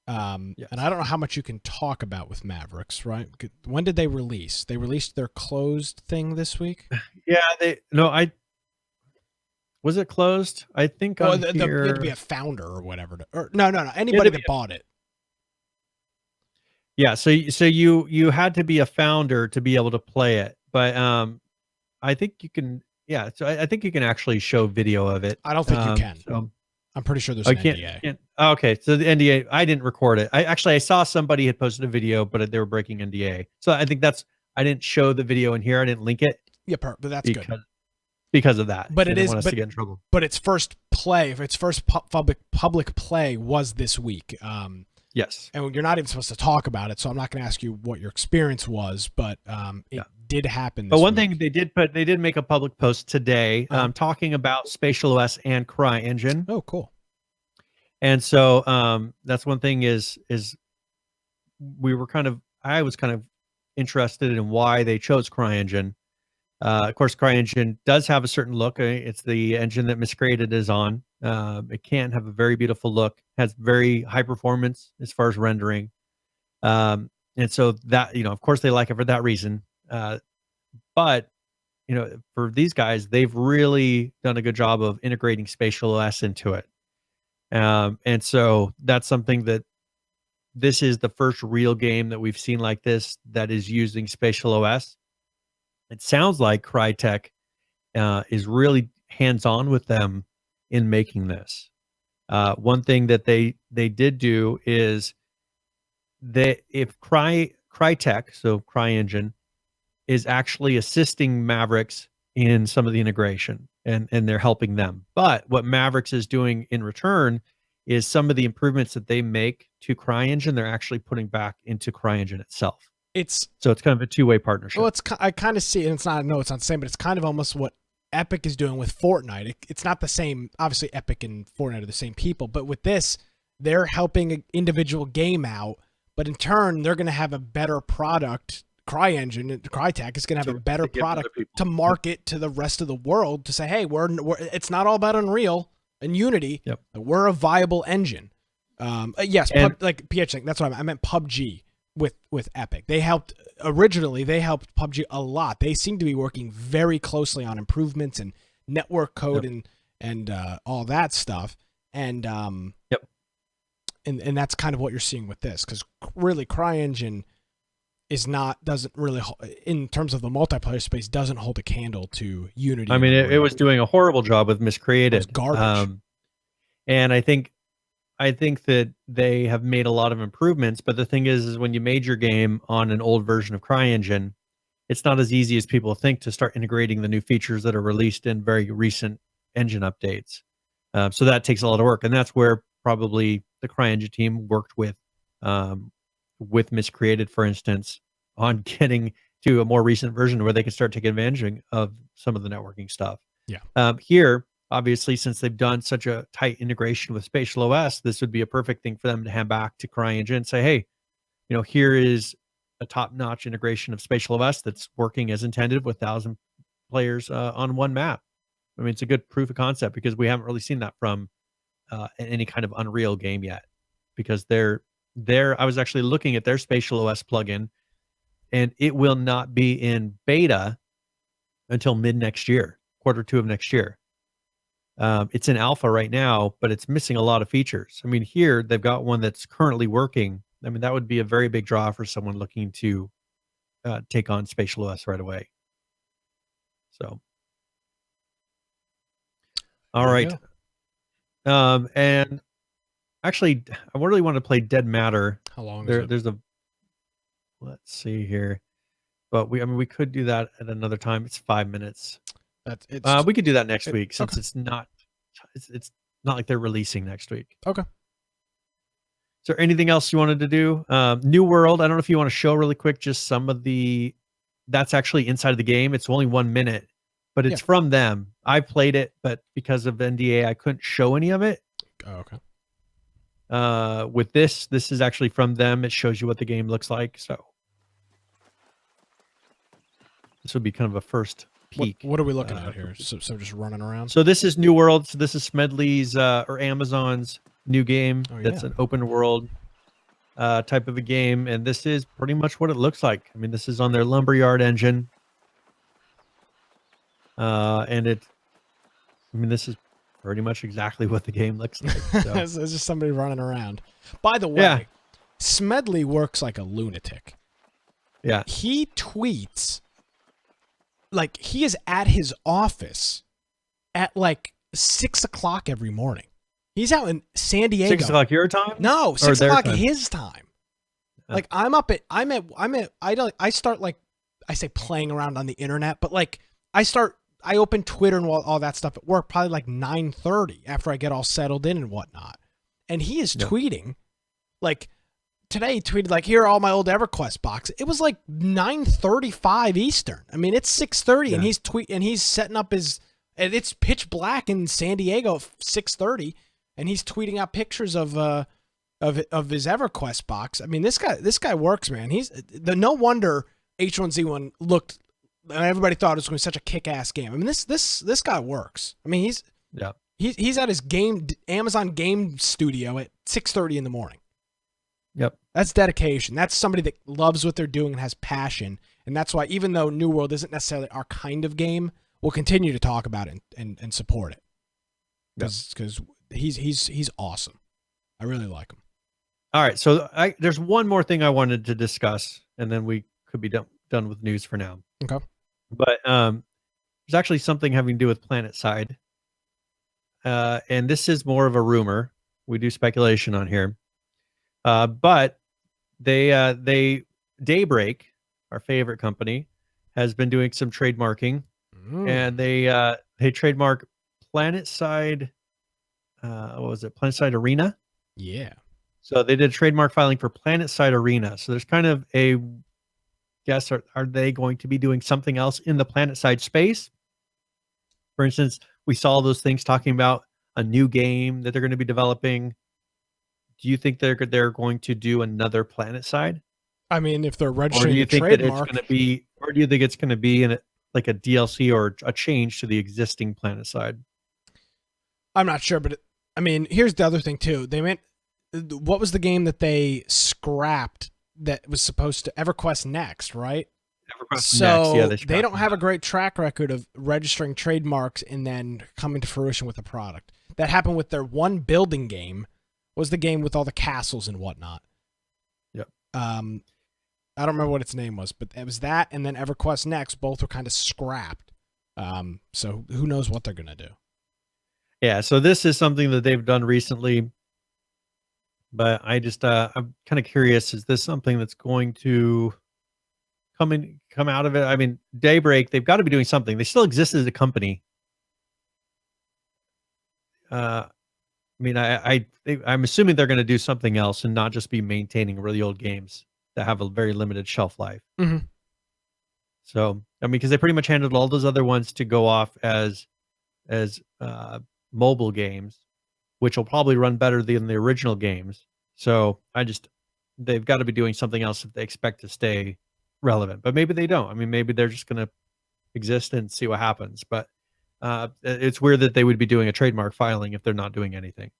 Yes. And I don't know how much you can talk about with Mavericks, right? When did they release? They released their closed thing this week? Yeah, was it closed? I think you had to be a founder or whatever. No. Anybody that bought it. Yeah, so you had to be a founder to be able to play it, but I think you can. Yeah, so I think you can actually show video of it. I don't think you can. So I'm pretty sure there's an NDA. Okay, so the NDA, I didn't record it. I saw somebody had posted a video, but they were breaking NDA. So I think I didn't show the video in here. I didn't link it. Yeah, but that's good because of that. But it is. Want us to get in trouble. But its first public play was this week. Yes. And you're not even supposed to talk about it, so I'm not going to ask you what your experience was, but it did happen. But one thing they did make a public post today talking about Spatial OS and CryEngine. Oh, cool. And so that's one thing is I was kind of interested in why they chose CryEngine. Of course, CryEngine does have a certain look. It's the engine that Miscreated is on. It can have a very beautiful look, has very high performance as far as rendering. And so that, of course they like it for that reason. But, for these guys, they've really done a good job of integrating Spatial OS into it. And so that's something that this is the first real game that we've seen like this that is using Spatial OS. It sounds like Crytek is really hands-on with them in making this. One thing that they did do is if Crytek, so CryEngine, is actually assisting Mavericks in some of the integration and they're helping them. But what Mavericks is doing in return is some of the improvements that they make to CryEngine, they're actually putting back into CryEngine itself. So it's kind of a two-way partnership. Well, I kind of see it. It's not the same, but it's kind of almost what Epic is doing with Fortnite. It's not the same. Obviously, Epic and Fortnite are the same people, but with this, they're helping an individual game out, but in turn, they're going to have a better product. CryEngine, Crytek is going to have a better product to market to the rest of the world to say, hey, it's not all about Unreal and Unity. Yep. We're a viable engine. Yes, like PH, that's what I meant PUBG. With Epic, they helped PUBG a lot. They seem to be working very closely on improvements and network code and all that stuff. And Yep. And that's kind of what you're seeing with this, because really CryEngine doesn't really, in terms of the multiplayer space, doesn't hold a candle to Unity. I mean, it was doing a horrible job with Miscreated. It was garbage. And I think that they have made a lot of improvements, but the thing is when you made your game on an old version of CryEngine, it's not as easy as people think to start integrating the new features that are released in very recent engine updates. So that takes a lot of work, and that's where probably the CryEngine team worked with Miscreated, for instance, on getting to a more recent version where they can start taking advantage of some of the networking stuff. Yeah. Here, obviously, since they've done such a tight integration with Spatial OS, this would be a perfect thing for them to hand back to CryEngine and say, hey, here is a top-notch integration of Spatial OS that's working as intended with 1,000 players on one map. I mean, it's a good proof of concept because we haven't really seen that from any kind of Unreal game yet. Because I was actually looking at their Spatial OS plugin, and it will not be in beta until mid next year, Q2 of next year. It's in alpha right now, but it's missing a lot of features. I mean, here they've got one that's currently working. I mean, that would be a very big draw for someone looking to take on Spatial OS right away. So, all right. And actually, I really want to play Dead Matter. How long is it? Let's see here. But we could do that at another time. It's 5 minutes. We could do that next week since it's not like they're releasing next week. Okay. Is there anything else you wanted to do? New World. I don't know if you want to show really quick just some of that's actually inside of the game. It's only 1 minute, but it's from them. I played it, but because of NDA, I couldn't show any of it. Oh, okay. With this is actually from them. It shows you what the game looks like. So this would be kind of a first peek. What are we looking at here? So just running around. So this is New World. So this is Smedley's or Amazon's new game. That's an open world type of a game, and this is pretty much what it looks like. I mean, this is on their Lumberyard engine, and this is pretty much exactly what the game looks like. So. It's just somebody running around. By the way, Smedley works like a lunatic. Yeah, he tweets like he is at his office at like 6 o'clock every morning. He's out in San Diego. 6 o'clock your time? No, 6 o'clock his time. Like I start like, I say playing around on the internet, but like I open Twitter and all that stuff at work probably like 9:30 after I get all settled in and whatnot. And he is tweeting like, today he tweeted like, here are all my old EverQuest boxes. It was like 9:35 Eastern. I mean, it's 6:30 and he's setting up and it's pitch black in San Diego at 6:30, and he's tweeting out pictures of his EverQuest box. I mean, this guy works, man. No wonder H1Z1 looked. Everybody thought it was going to be such a kick-ass game. I mean, this guy works. I mean, he's at his Amazon game studio at 6:30 in the morning. Yep. That's dedication. That's somebody that loves what they're doing and has passion. And that's why, even though New World isn't necessarily our kind of game, we'll continue to talk about it and support it. Because he's awesome. I really like him. All right. So there's one more thing I wanted to discuss, and then we could be done with news for now. Okay. But there's actually something having to do with PlanetSide. And this is more of a rumor. We do speculation on here. But they Daybreak, our favorite company, has been doing some trademarking, and they trademark PlanetSide. What was it? PlanetSide Arena. Yeah. So they did a trademark filing for PlanetSide Arena. So there's kind of a guess: are they going to be doing something else in the PlanetSide space? For instance, we saw those things talking about a new game that they're going to be developing. Do you think they're going to do another PlanetSide? I mean, if they're registering a trademark, or do you think it's going to be like a DLC or a change to the existing PlanetSide? I'm not sure, but I mean, here's the other thing too. What was the game that they scrapped that was supposed to EverQuest Next, right? So they don't have a great track record of registering trademarks and then coming to fruition with a product. That happened with their one building game, was the game with all the castles and whatnot. Yep. I don't remember what its name was, but it was that, and then EverQuest Next. Both were kind of scrapped. So who knows what they're gonna do? Yeah. So this is something that they've done recently, but I just I'm kind of curious: is this something that's going to come out of it? I mean, Daybreak, they've got to be doing something. They still exist as a company. I mean, I'm assuming they're going to do something else and not just be maintaining really old games that have a very limited shelf life. Mm-hmm. So, I mean, because they pretty much handled all those other ones to go off as mobile games, which will probably run better than the original games. So they've got to be doing something else if they expect to stay relevant, but maybe they don't. I mean, maybe they're just going to exist and see what happens. But it's weird that they would be doing a trademark filing if they're not doing anything.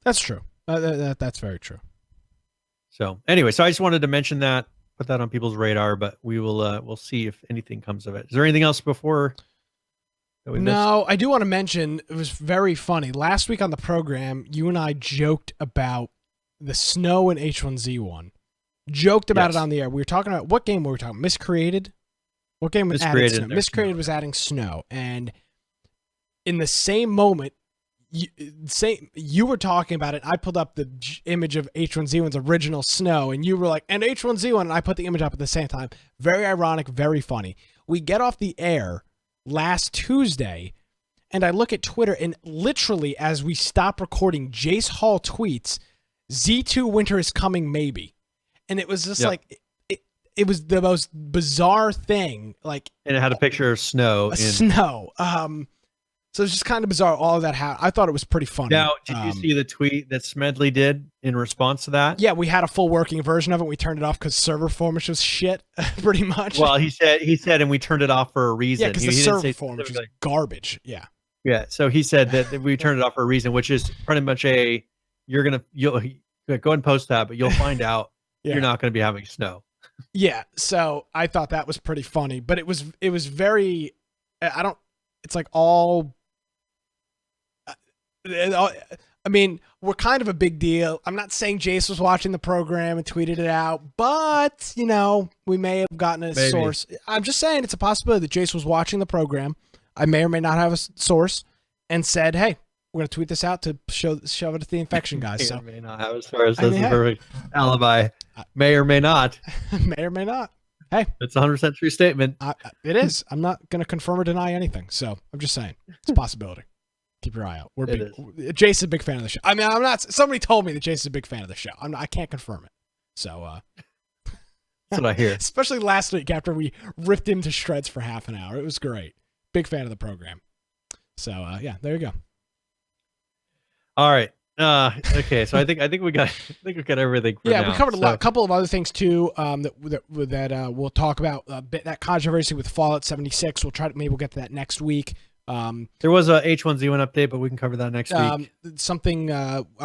That's true. That's very true. So anyway, so I just wanted to mention that, put that on people's radar, but we'll see if anything comes of it. Is there anything else before? No, I do want to mention, it was very funny. Last week on the program, you and I joked about the snow in H1Z1. Joked about it on the air. We were talking about, what game were we talking about? Miscreated? What game was adding snow? Miscreated was adding snow. And in the same moment, you were talking about it. I pulled up the image of H1Z1's original snow, and you were like, and H1Z1, and I put the image up at the same time. Very ironic, very funny. We get off the air last Tuesday, and I look at Twitter, and literally as we stop recording, Jace Hall tweets, Z2 winter is coming, maybe. And it was just like, it was the most bizarre thing. Like, and it had a picture of snow. Snow. So it's just kind of bizarre, all of that happened. I thought it was pretty funny. Now, did you see the tweet that Smedley did in response to that? Yeah, we had a full working version of it. We turned it off because server performance was shit, pretty much. Well, he said, and we turned it off for a reason. Yeah, because the server performance was garbage. Yeah. Yeah, so he said that we turned it off for a reason, which is pretty much you'll go ahead and post that, but you'll find out you're not going to be having snow. Yeah, so I thought that was pretty funny, but it was very, it's like all, I mean, we're kind of a big deal. I'm not saying Jace was watching the program and tweeted it out, but, we may have gotten a source. I'm just saying it's a possibility that Jace was watching the program. I may or may not have a source and said, hey, we're going to tweet this out to shove it at the infection guys. So may not have a source. That's a perfect alibi. May or may not. May or may not. Hey. It's 100% true statement. It is. I'm not going to confirm or deny anything. So I'm just saying it's a possibility. Keep your eye out. Jace is a big fan of the show. I mean, I'm not. Somebody told me that Jace is a big fan of the show. I can't confirm it. So that's what I hear. Especially last week after we ripped him to shreds for half an hour. It was great. Big fan of the program. So yeah, there you go. All right. Okay. So I think we got everything. For now. We covered a couple of other things too. That we'll talk about. That controversy with Fallout 76. We'll get to that next week. There was a H1Z1 update, but we can cover that next week. Something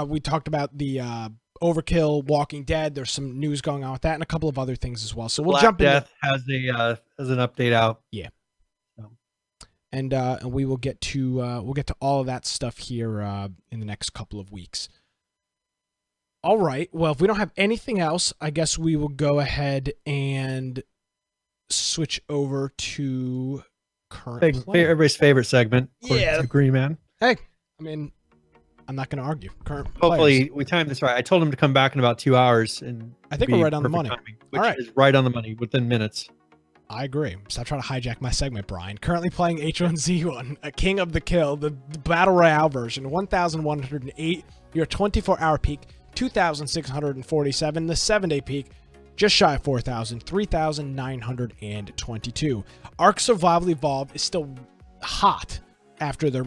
we talked about the Overkill, Walking Dead. There's some news going on with that, and a couple of other things as well. So we'll jump in. Death has an update out. Yeah. And we will get to all of that stuff here in the next couple of weeks. All right. Well, if we don't have anything else, I guess we will go ahead and switch over to current play. Everybody's favorite segment. Yeah, Green Man. Hey, I mean, I'm not going to argue. Hopefully, we timed this right. I told him to come back in about 2 hours, and I think we're right on the money. Timing, which is right on the money within minutes. I agree. Stop trying to hijack my segment, Brian. Currently playing H1Z1, a King of the Kill, the Battle Royale version, 1,108. Your 24-hour peak, 2,647. The 7-day peak, just shy of 4,000, 3,922. Ark Survival Evolved is still hot after their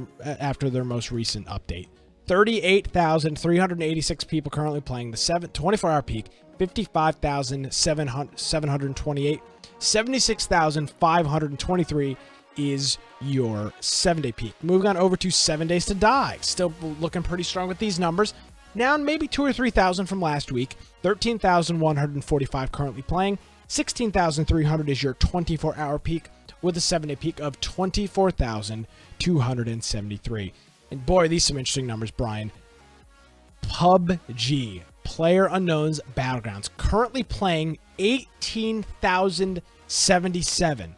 most recent update. 38,386 people currently playing the 24-hour peak, 55,728. 76,523 is your 7-day peak. Moving on over to 7 Days to Die. Still looking pretty strong with these numbers. Down maybe 2,000 or 3,000 from last week. 13,145 currently playing. 16,300 is your 24-hour peak with a 7-day peak of 24,273. And boy, these are some interesting numbers, Brian. PUBG, Player Unknown's Battlegrounds, currently playing 18,077.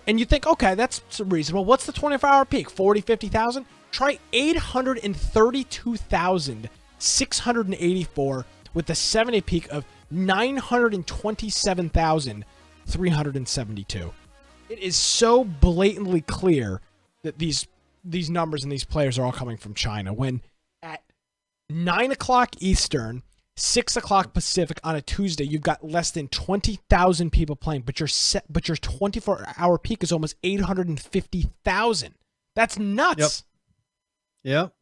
And you think, okay, that's reasonable. What's the 24-hour peak? 40, 50,000? Try 832,684 with the 7-day peak of 927,372. It is so blatantly clear that these numbers and these players are all coming from China, when at 9 o'clock Eastern, 6 o'clock Pacific on a Tuesday, you've got less than 20,000 people playing, but your 24-hour peak is almost 850,000. That's nuts. Yep.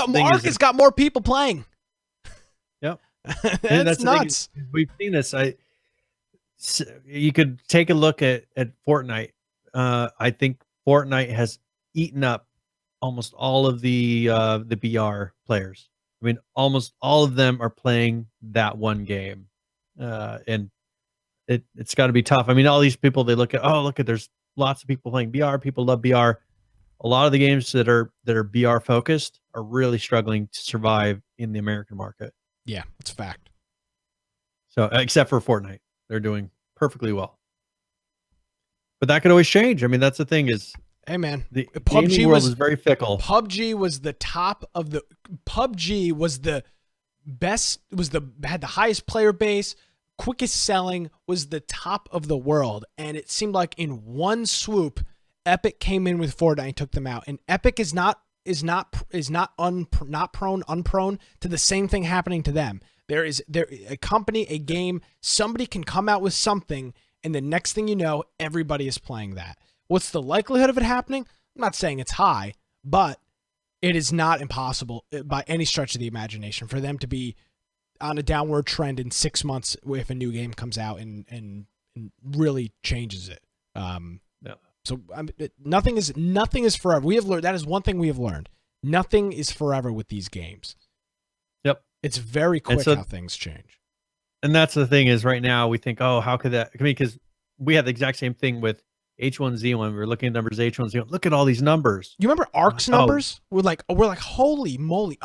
Marcus got more people playing. Yep. That's nuts. We've seen this. You could take a look at Fortnite. I think Fortnite has eaten up almost all of the BR players. I mean, almost all of them are playing that one game, and it's got to be tough. I mean, all these people, they look at, there's lots of people playing BR. People love BR. A lot of the games that are BR focused are really struggling to survive in the American market. Yeah, it's a fact. So, except for Fortnite, they're doing perfectly well. But that could always change. I mean, that's the thing is, hey man, the PUBG world is very fickle. PUBG was the top of the. PUBG was the best. Had the highest player base, quickest selling. Was the top of the world, and it seemed like in one swoop, Epic came in with Fortnite and took them out. And Epic is not unprone to the same thing happening to them. There a company, a game, somebody can come out with something, and the next thing you know, everybody is playing that. What's the likelihood of it happening? I'm not saying it's high, but it is not impossible by any stretch of the imagination for them to be on a downward trend in 6 months if a new game comes out and really changes it. So nothing is forever. We have learned, that is one thing we have learned. Nothing is forever with these games. Yep. It's very quick how things change. And that's the thing is right now we think, oh, how could that? I mean, because we had the exact same thing with H1Z1. We were looking at numbers H1Z1. Look at all these numbers. You remember ARC's numbers? We're like, holy moly.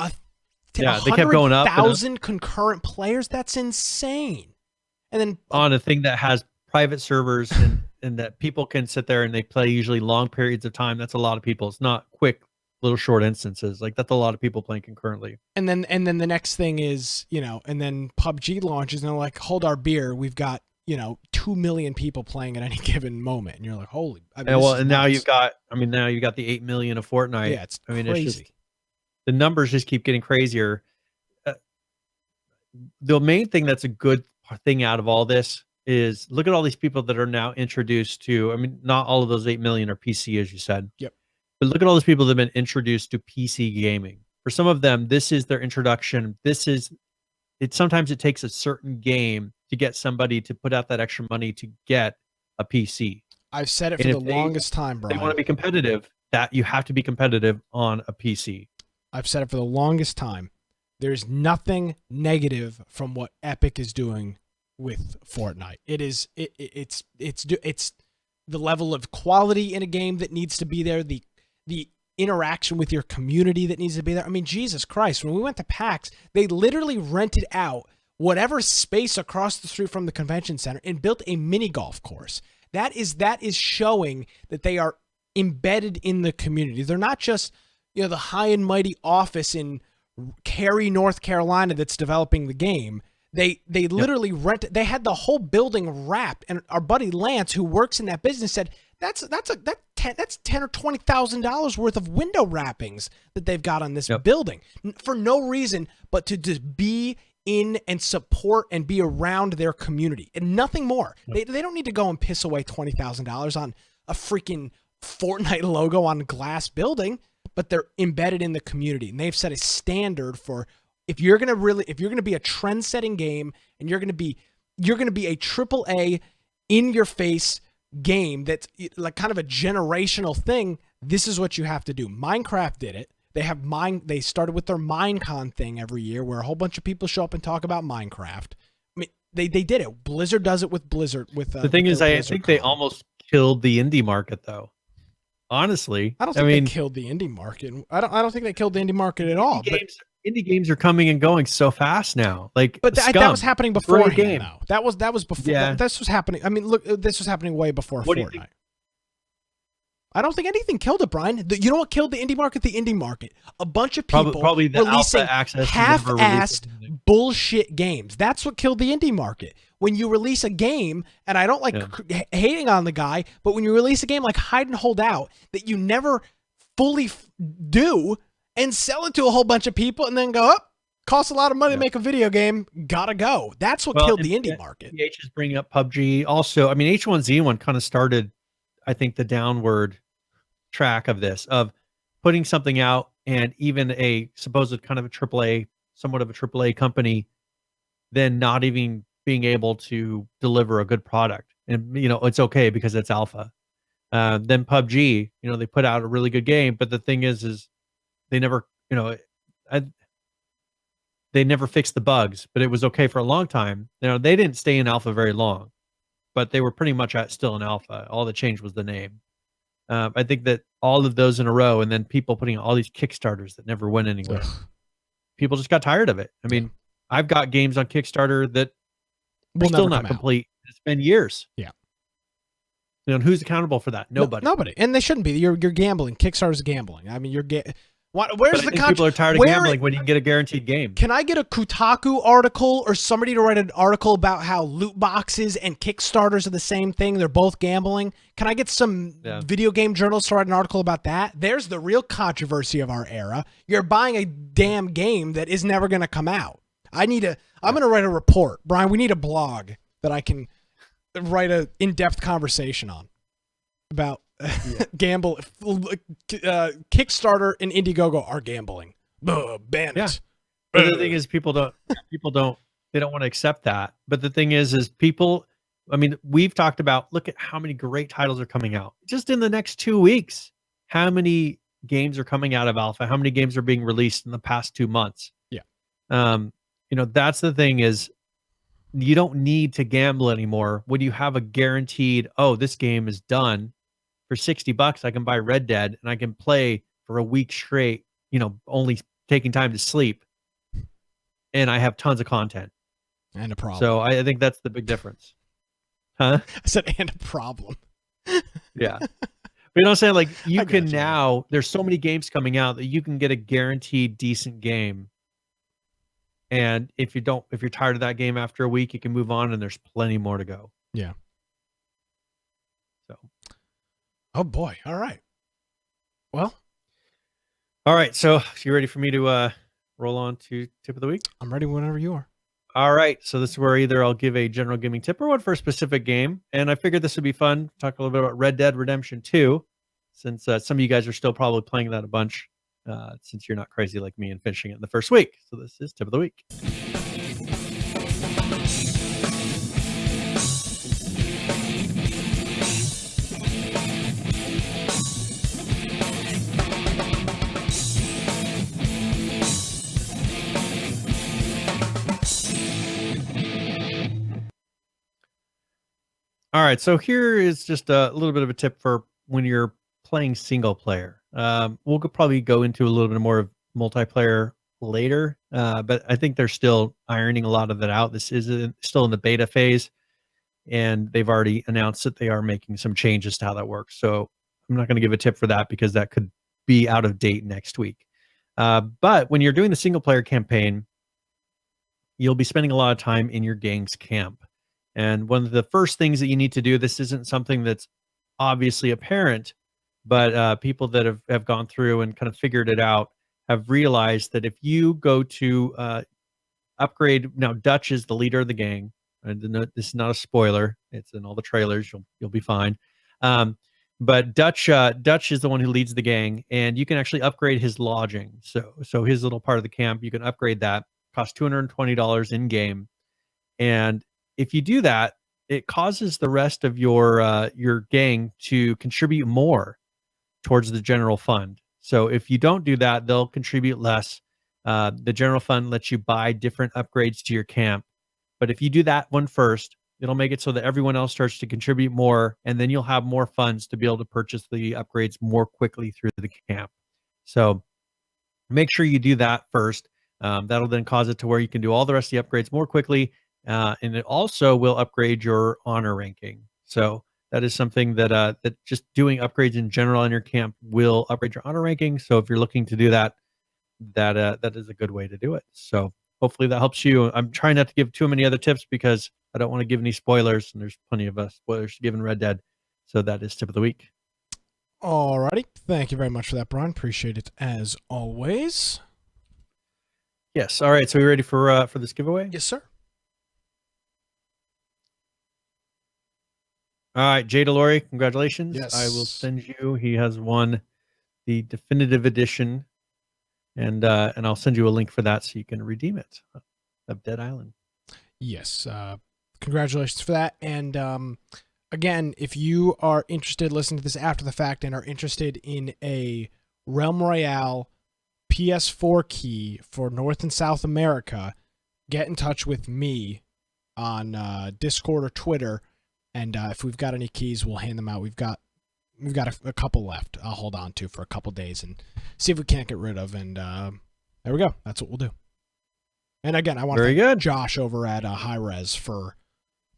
They kept going up. 100,000 concurrent players? That's insane. And then on a thing that has private servers and that people can sit there and they play usually long periods of time. That's a lot of people. It's not quick little short instances. Like that's a lot of people playing concurrently. And then the next thing is, and then PUBG launches and they're like, hold our beer. We've got, 2 million people playing at any given moment. And you're like, holy. Now you've got the 8 million of Fortnite. Yeah, it's crazy. It's just, the numbers just keep getting crazier. The main thing that's a good thing out of all this is look at all these people that are now introduced to, not all of those 8 million are PC, as you said. Yep. But look at all those people that have been introduced to PC gaming. For some of them, this is their introduction. Sometimes it takes a certain game to get somebody to put out that extra money to get a PC. I've said it for the longest time, Brian. They want to be competitive, that you have to be competitive on a PC. I've said it for the longest time. There's nothing negative from what Epic is doing with Fortnite. It's the level of quality in a game that needs to be there, the interaction with your community that needs to be there. Jesus Christ, when we went to PAX, they literally rented out whatever space across the street from the convention center and built a mini golf course. That is showing that they are embedded in the community. They're not just, the high and mighty office in Cary, North Carolina that's developing the game. They literally rented. They had the whole building wrapped, and our buddy Lance, who works in that business, said that's $10,000 or $20,000 worth of window wrappings that they've got on this building for no reason but to just be in and support and be around their community and nothing more. They don't need to go and piss away $20,000 on a freaking Fortnite logo on a glass building, but they're embedded in the community, and they've set a standard for. If you're gonna be a trend-setting game and you're gonna be a AAA in-your-face game that's like kind of a generational thing, this is what you have to do. Minecraft did it. They started with their Minecon thing every year, where a whole bunch of people show up and talk about Minecraft. They did it. Blizzard does it with Blizzard. With the thing is, I think they BlizzardCon. almost killed the indie market, though. Honestly, I don't think they killed the indie market. I don't think they killed the indie market at all. Indie games are coming and going so fast now. Like, but that was happening beforehand. Though that was before. Yeah. This was happening. I mean, look, this was happening way before Fortnite. I don't think anything killed it, Brian. You know what killed the indie market? The indie market. A bunch of people probably the releasing access half-assed bullshit games. That's what killed the indie market. When you release a game, and I don't like hating on the guy, but when you release a game like Hide and Hold Out that you never fully do and sell it to a whole bunch of people and then go, oh, costs a lot of money to make a video game, gotta go. That's what killed the indie market. H is bringing up PUBG. Also, I mean, H1Z1 kind of started, I think, the downward track of this, of putting something out, and even a supposed kind of a AAA, somewhat of a AAA company, then not even being able to deliver a good product. And, you know, it's okay because it's alpha. Then PUBG, you know, they put out a really good game, but the thing is they never, you know, they never fixed the bugs, but it was okay for a long time. You know, they didn't stay in alpha very long, but they were pretty much still in alpha. All that changed was the name. I think that all of those in a row, and then people putting all these Kickstarters that never went anywhere. People just got tired of it. I mean, I've got games on Kickstarter that are still not complete. It's been years. Yeah. You know, and who's accountable for that? Nobody. Nobody. And they shouldn't be. You're gambling. Kickstarter's gambling. I mean, where's the people are tired of gambling when you can get a guaranteed game. Can I get a Kotaku article or somebody to write an article about how loot boxes and Kickstarters are the same thing? They're both gambling. Can I get some video game journalists to write an article about that? There's the real controversy of our era. You're buying a damn game that is never going to come out. I'm going to write a report. Brian, we need a blog that I can write a in-depth conversation on about gamble. Kickstarter and Indiegogo are gambling. Ban it. Yeah. But the thing is, they don't want to accept that. But the thing is people, I mean, we've talked about, look at how many great titles are coming out just in the next 2 weeks. How many games are coming out of alpha? How many games are being released in the past 2 months? Yeah. You know, that's the thing, is you don't need to gamble anymore when you have a guaranteed, oh, this game is done. For $60, I can buy Red Dead and I can play for a week straight, you know, only taking time to sleep. And I have tons of content. And a problem. So I think that's the big difference. Huh? I said, and a problem. Yeah. But you know what I'm saying? Like, you can now, there's so many games coming out that you can get a guaranteed decent game. And if you're tired of that game after a week, you can move on, and there's plenty more to go. Yeah. So. Oh boy. All right. Well. All right. So you ready for me to roll on to tip of the week? I'm ready whenever you are. All right. So this is where either I'll give a general gaming tip or one for a specific game. And I figured this would be fun. Talk a little bit about Red Dead Redemption 2, since some of you guys are still probably playing that a bunch, since you're not crazy like me and finishing it in the first week. So this is tip of the week. All right, so here is just a little bit of a tip for when you're playing single player. We'll probably go into a little bit more of multiplayer later, but I think they're still ironing a lot of that out. This is still in the beta phase, and they've already announced that they are making some changes to how that works. So I'm not going to give a tip for that because that could be out of date next week. But when you're doing the single player campaign, you'll be spending a lot of time in your gang's camp. And one of the first things that you need to do, this isn't something that's obviously apparent, but people that have gone through and kind of figured it out have realized that if you go to upgrade, now Dutch is the leader of the gang, and this is not a spoiler, it's in all the trailers, you'll be fine. But Dutch is the one who leads the gang, and you can actually upgrade his lodging. So his little part of the camp, you can upgrade that, costs $220 in game. And if you do that, it causes the rest of your gang to contribute more towards the general fund. So if you don't do that, they'll contribute less. The general fund lets you buy different upgrades to your camp. But if you do that one first, it'll make it so that everyone else starts to contribute more, and then you'll have more funds to be able to purchase the upgrades more quickly through the camp. So make sure you do that first. That'll then cause it to where you can do all the rest of the upgrades more quickly. And it also will upgrade your honor ranking. So that is something that that just doing upgrades in general in your camp will upgrade your honor ranking. So if you're looking to do that, that is a good way to do it. So hopefully that helps you. I'm trying not to give too many other tips because I don't want to give any spoilers, and there's plenty of spoilers to give in Red Dead. So that is tip of the week. Alrighty. Thank you very much for that, Brian. Appreciate it as always. Yes. All right. So we ready for this giveaway? Yes, sir. All right, Jay Delori, congratulations. Yes. I will send you. He has won the definitive edition, and I'll send you a link for that so you can redeem it of Dead Island. Yes. Congratulations for that. And again, if you are interested, listening to this after the fact and are interested in a Realm Royale PS4 key for North and South America, get in touch with me on Discord or Twitter. And if we've got any keys, we'll hand them out. We've got a couple left. I'll hold on to for a couple days and see if we can't get rid of. And there we go. That's what we'll do. And again, I want to thank Josh over at High Res for,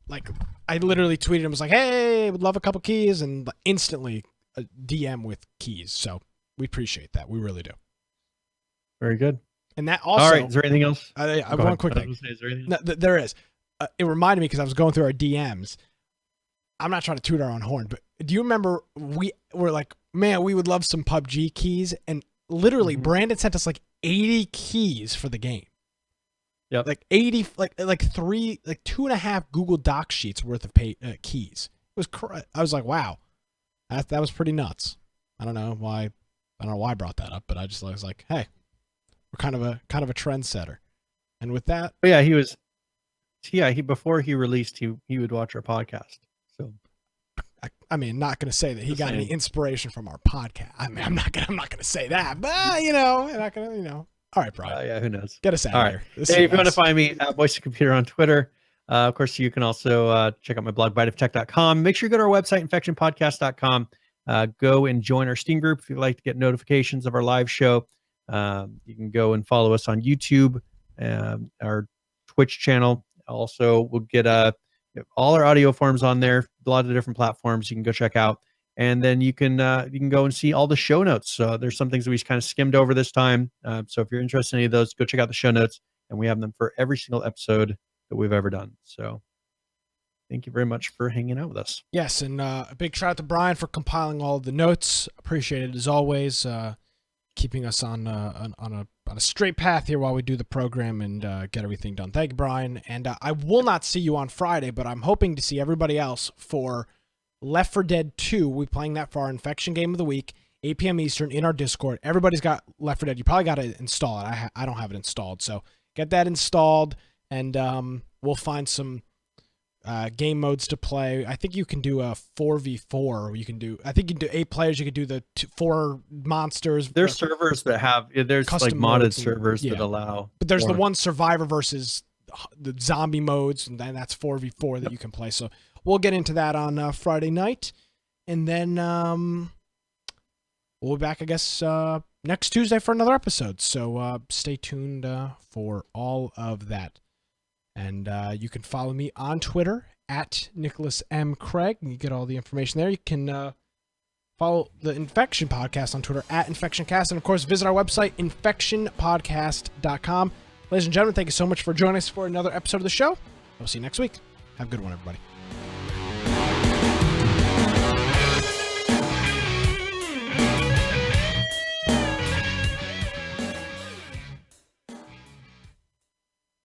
like, I literally tweeted him, was like, hey, would love a couple keys, and instantly a DM with keys. So we appreciate that. We really do. Very good. And that also. All right. Is there anything else? I have one quick thing. Is there anything? No, there is. It reminded me because I was going through our DMs. I'm not trying to toot our own horn, but do you remember we were like, man, we would love some PUBG keys, and literally Brandon sent us like 80 keys for the game. Yep. Like 80, like 2.5 Google Doc sheets worth of keys. It was I was like, wow, that was pretty nuts. I don't know why I brought that up, but I was like, hey, we're kind of a trendsetter. And with that, before he released, he would watch our podcast. So, I mean, not going to say that he got any inspiration from our podcast. I mean, I'm not gonna say that, but I'm not gonna, All right, Brian. Yeah, who knows? Get us out of here. Hey, if you want to find me at Voice of Computer on Twitter, of course, you can also check out my blog, biteoftech.com. Make sure you go to our website, infectionpodcast.com. Go and join our Steam group if you'd like to get notifications of our live show. You can go and follow us on YouTube, our Twitch channel. Also, we'll get all our audio forms on there, a lot of different platforms you can go check out. And then you can go and see all the show notes. So there's some things that we kind of skimmed over this time. So if you're interested in any of those, go check out the show notes. And we have them for every single episode that we've ever done. So thank you very much for hanging out with us. Yes, and a big shout out to Brian for compiling all of the notes. Appreciate it as always. Keeping us on a straight path here while we do the program and get everything done. Thank you, Brian. And I will not see you on Friday, but I'm hoping to see everybody else for Left 4 Dead 2. We're playing that for our Infection Game of the Week, 8 p.m. Eastern in our Discord. Everybody's got Left 4 Dead. You probably got to install it. I don't have it installed, so get that installed, and we'll find some game modes to play. I think you can do a 4v4. I think you can do 8 players. You can do the 4 monsters. There's servers that have, there's like modded servers that allow. But there's the one survivor versus the zombie modes, and then that's 4v4 that you can play. So we'll get into that on Friday night. And then we'll be back, I guess, next Tuesday for another episode. So stay tuned for all of that. And you can follow me on Twitter at Nicholas M. Craig, and you get all the information there. You can follow the Infection Podcast on Twitter at InfectionCast, and of course, visit our website, infectionpodcast.com. Ladies and gentlemen, thank you so much for joining us for another episode of the show. We'll see you next week. Have a good one, everybody.